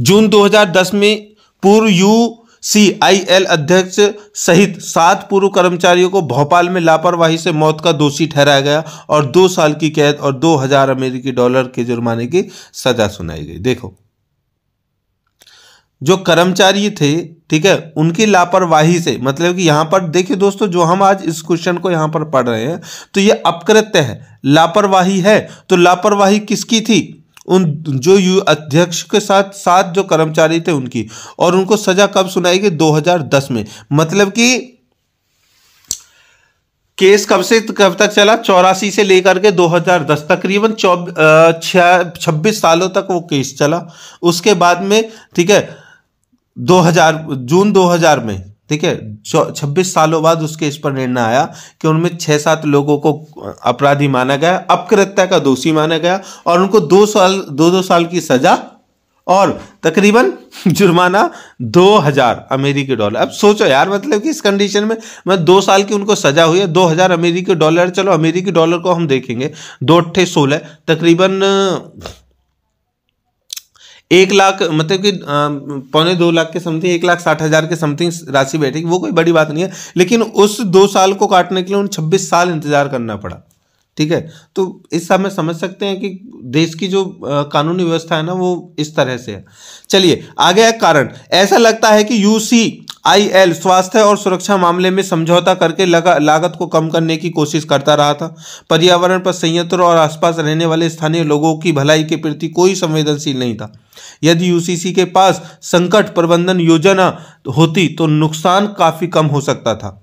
जून 2010 में पूर्व UCIL अध्यक्ष सहित 7 पूर्व कर्मचारियों को भोपाल में लापरवाही से मौत का दोषी ठहराया गया और 2 साल की कैद और 2000 अमेरिकी डॉलर के जुर्माने की सजा सुनाई गई। देखो, जो कर्मचारी थे, ठीक है, उनकी लापरवाही से, मतलब कि यहां पर देखिए दोस्तों, जो हम आज इस क्वेश्चन को यहां पर पढ़ रहे हैं तो ये अपकृत्य है, लापरवाही है। तो लापरवाही किसकी थी? उन जो अध्यक्ष के साथ 7 जो कर्मचारी थे उनकी। और उनको सजा कब सुनाई गई? 2010 में। मतलब कि केस कब से कब तक चला? 84 से लेकर के 2010, तकरीबन 26 सालों तक वो केस चला। उसके बाद में, ठीक है, जून 2000 में, ठीक है, 26 सालों बाद उसके इस पर निर्णय आया कि उनमें 6-7 लोगों को अपराधी माना गया, अपकृत्य का दोषी माना गया और उनको 2 साल की सजा और तकरीबन जुर्माना 2000 अमेरिकी डॉलर। अब सोचो यार, मतलब कि इस कंडीशन में 2 साल की उनको सजा हुई है, 2000 अमेरिकी डॉलर। चलो अमेरिकी डॉलर को हम देखेंगे, 2×8=16, तकरीबन 1 लाख, मतलब कि 2.25 लाख के समथिंग, 1,60,000 के समथिंग राशि बैठेगी। वो कोई बड़ी बात नहीं है, लेकिन उस 2 साल को काटने के लिए उन्हें 26 साल इंतजार करना पड़ा। ठीक है, तो इस समय समझ सकते हैं कि देश की जो कानूनी व्यवस्था है ना, वो इस तरह से है। चलिए आगे एक कारण, ऐसा लगता है कि UCIL स्वास्थ्य और सुरक्षा मामले में समझौता करके लागत को कम करने की कोशिश करता रहा था। पर्यावरण पर संयंत्र और आसपास रहने वाले स्थानीय लोगों की भलाई के प्रति कोई संवेदनशील नहीं था। यदि UCC के पास संकट प्रबंधन योजना होती तो नुकसान काफी कम हो सकता था।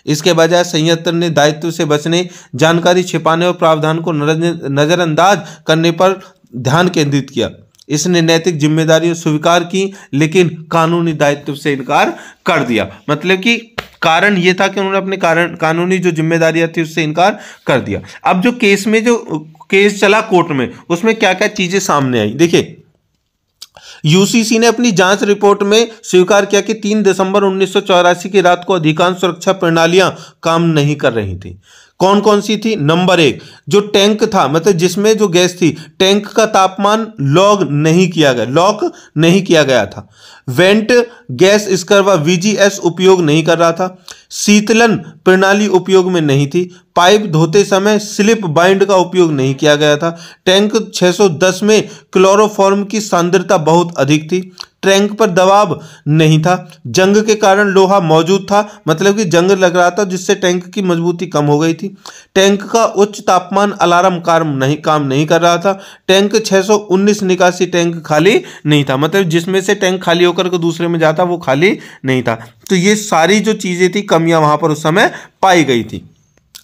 इसके बजाय संयंत्र ने दायित्व से बचने, जानकारी छिपाने और प्रावधान को नजरअंदाज करने पर ध्यान केंद्रित किया। इसने नैतिक जिम्मेदारियां स्वीकार की लेकिन कानूनी दायित्व से इनकार कर दिया। मतलब कि कारण यह था कि उन्होंने अपने कानूनी जो जिम्मेदारियां थी उससे इनकार कर दिया। अब जो केस चला कोर्ट में, उसमें क्या क्या चीजें सामने आई, देखिए। UCC ने अपनी जांच रिपोर्ट में स्वीकार किया कि 3 दिसंबर 1984 की रात को अधिकांश सुरक्षा प्रणालियां काम नहीं कर रही थी। कौन कौन सी थी? नंबर 1, जो टैंक था, मतलब जिसमें जो गैस थी, टैंक का तापमान लॉक नहीं किया गया था। वेंट गैस स्क्रबर VGS उपयोग नहीं कर रहा था। शीतलन प्रणाली उपयोग में नहीं थी। पाइप धोते समय स्लिप बाइंड का उपयोग नहीं किया गया था। टैंक 610 में क्लोरोफॉर्म की सांद्रता बहुत अधिक थी। टैंक पर दबाव नहीं था। जंग के कारण लोहा मौजूद था, मतलब कि जंग लग रहा था जिससे टैंक की मजबूती कम हो गई थी। टैंक का उच्च तापमान अलार्म काम नहीं कर रहा था। टैंक 619 निकासी टैंक खाली नहीं था, मतलब जिसमें से टैंक खाली होकर के दूसरे में जाता वो खाली नहीं था। तो ये सारी जो चीजें थी, कमियां वहां पर उस समय पाई गई थी।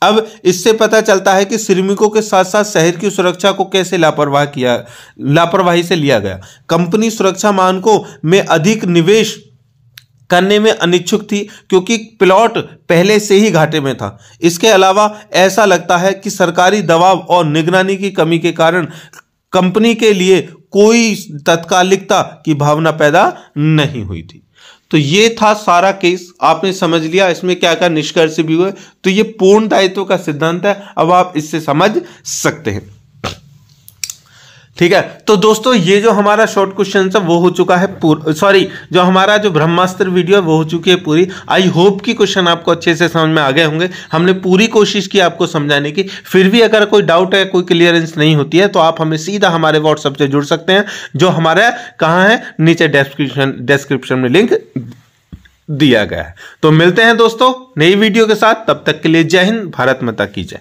अब इससे पता चलता है कि श्रमिकों के साथ साथ शहर की सुरक्षा को कैसे लापरवाही से लिया गया। कंपनी सुरक्षा मानकों में अधिक निवेश करने में अनिच्छुक थी क्योंकि प्लॉट पहले से ही घाटे में था। इसके अलावा ऐसा लगता है कि सरकारी दबाव और निगरानी की कमी के कारण कंपनी के लिए कोई तात्कालिकता की भावना पैदा नहीं हुई थी। तो ये था सारा केस, आपने समझ लिया इसमें क्या क्या निष्कर्ष भी हुए। तो ये पूर्ण दायित्व का सिद्धांत है, अब आप इससे समझ सकते हैं। ठीक है। तो दोस्तों ये जो हमारा शॉर्ट क्वेश्चन है वो हो चुका है सॉरी, जो हमारा जो ब्रह्मास्त्र वीडियो है वो हो चुकी है पूरी। आई होप कि क्वेश्चन आपको अच्छे से समझ में आ गए होंगे। हमने पूरी कोशिश की आपको समझाने की। फिर भी अगर कोई डाउट है, कोई क्लियरेंस नहीं होती है, तो आप हमें सीधा हमारे व्हाट्सएप से जुड़ सकते हैं, जो हमारा कहाँ है, नीचे डिस्क्रिप्शन में लिंक दिया गया है। तो मिलते हैं दोस्तों नई वीडियो के साथ, तब तक के लिए जय हिंद, भारत माता की जय।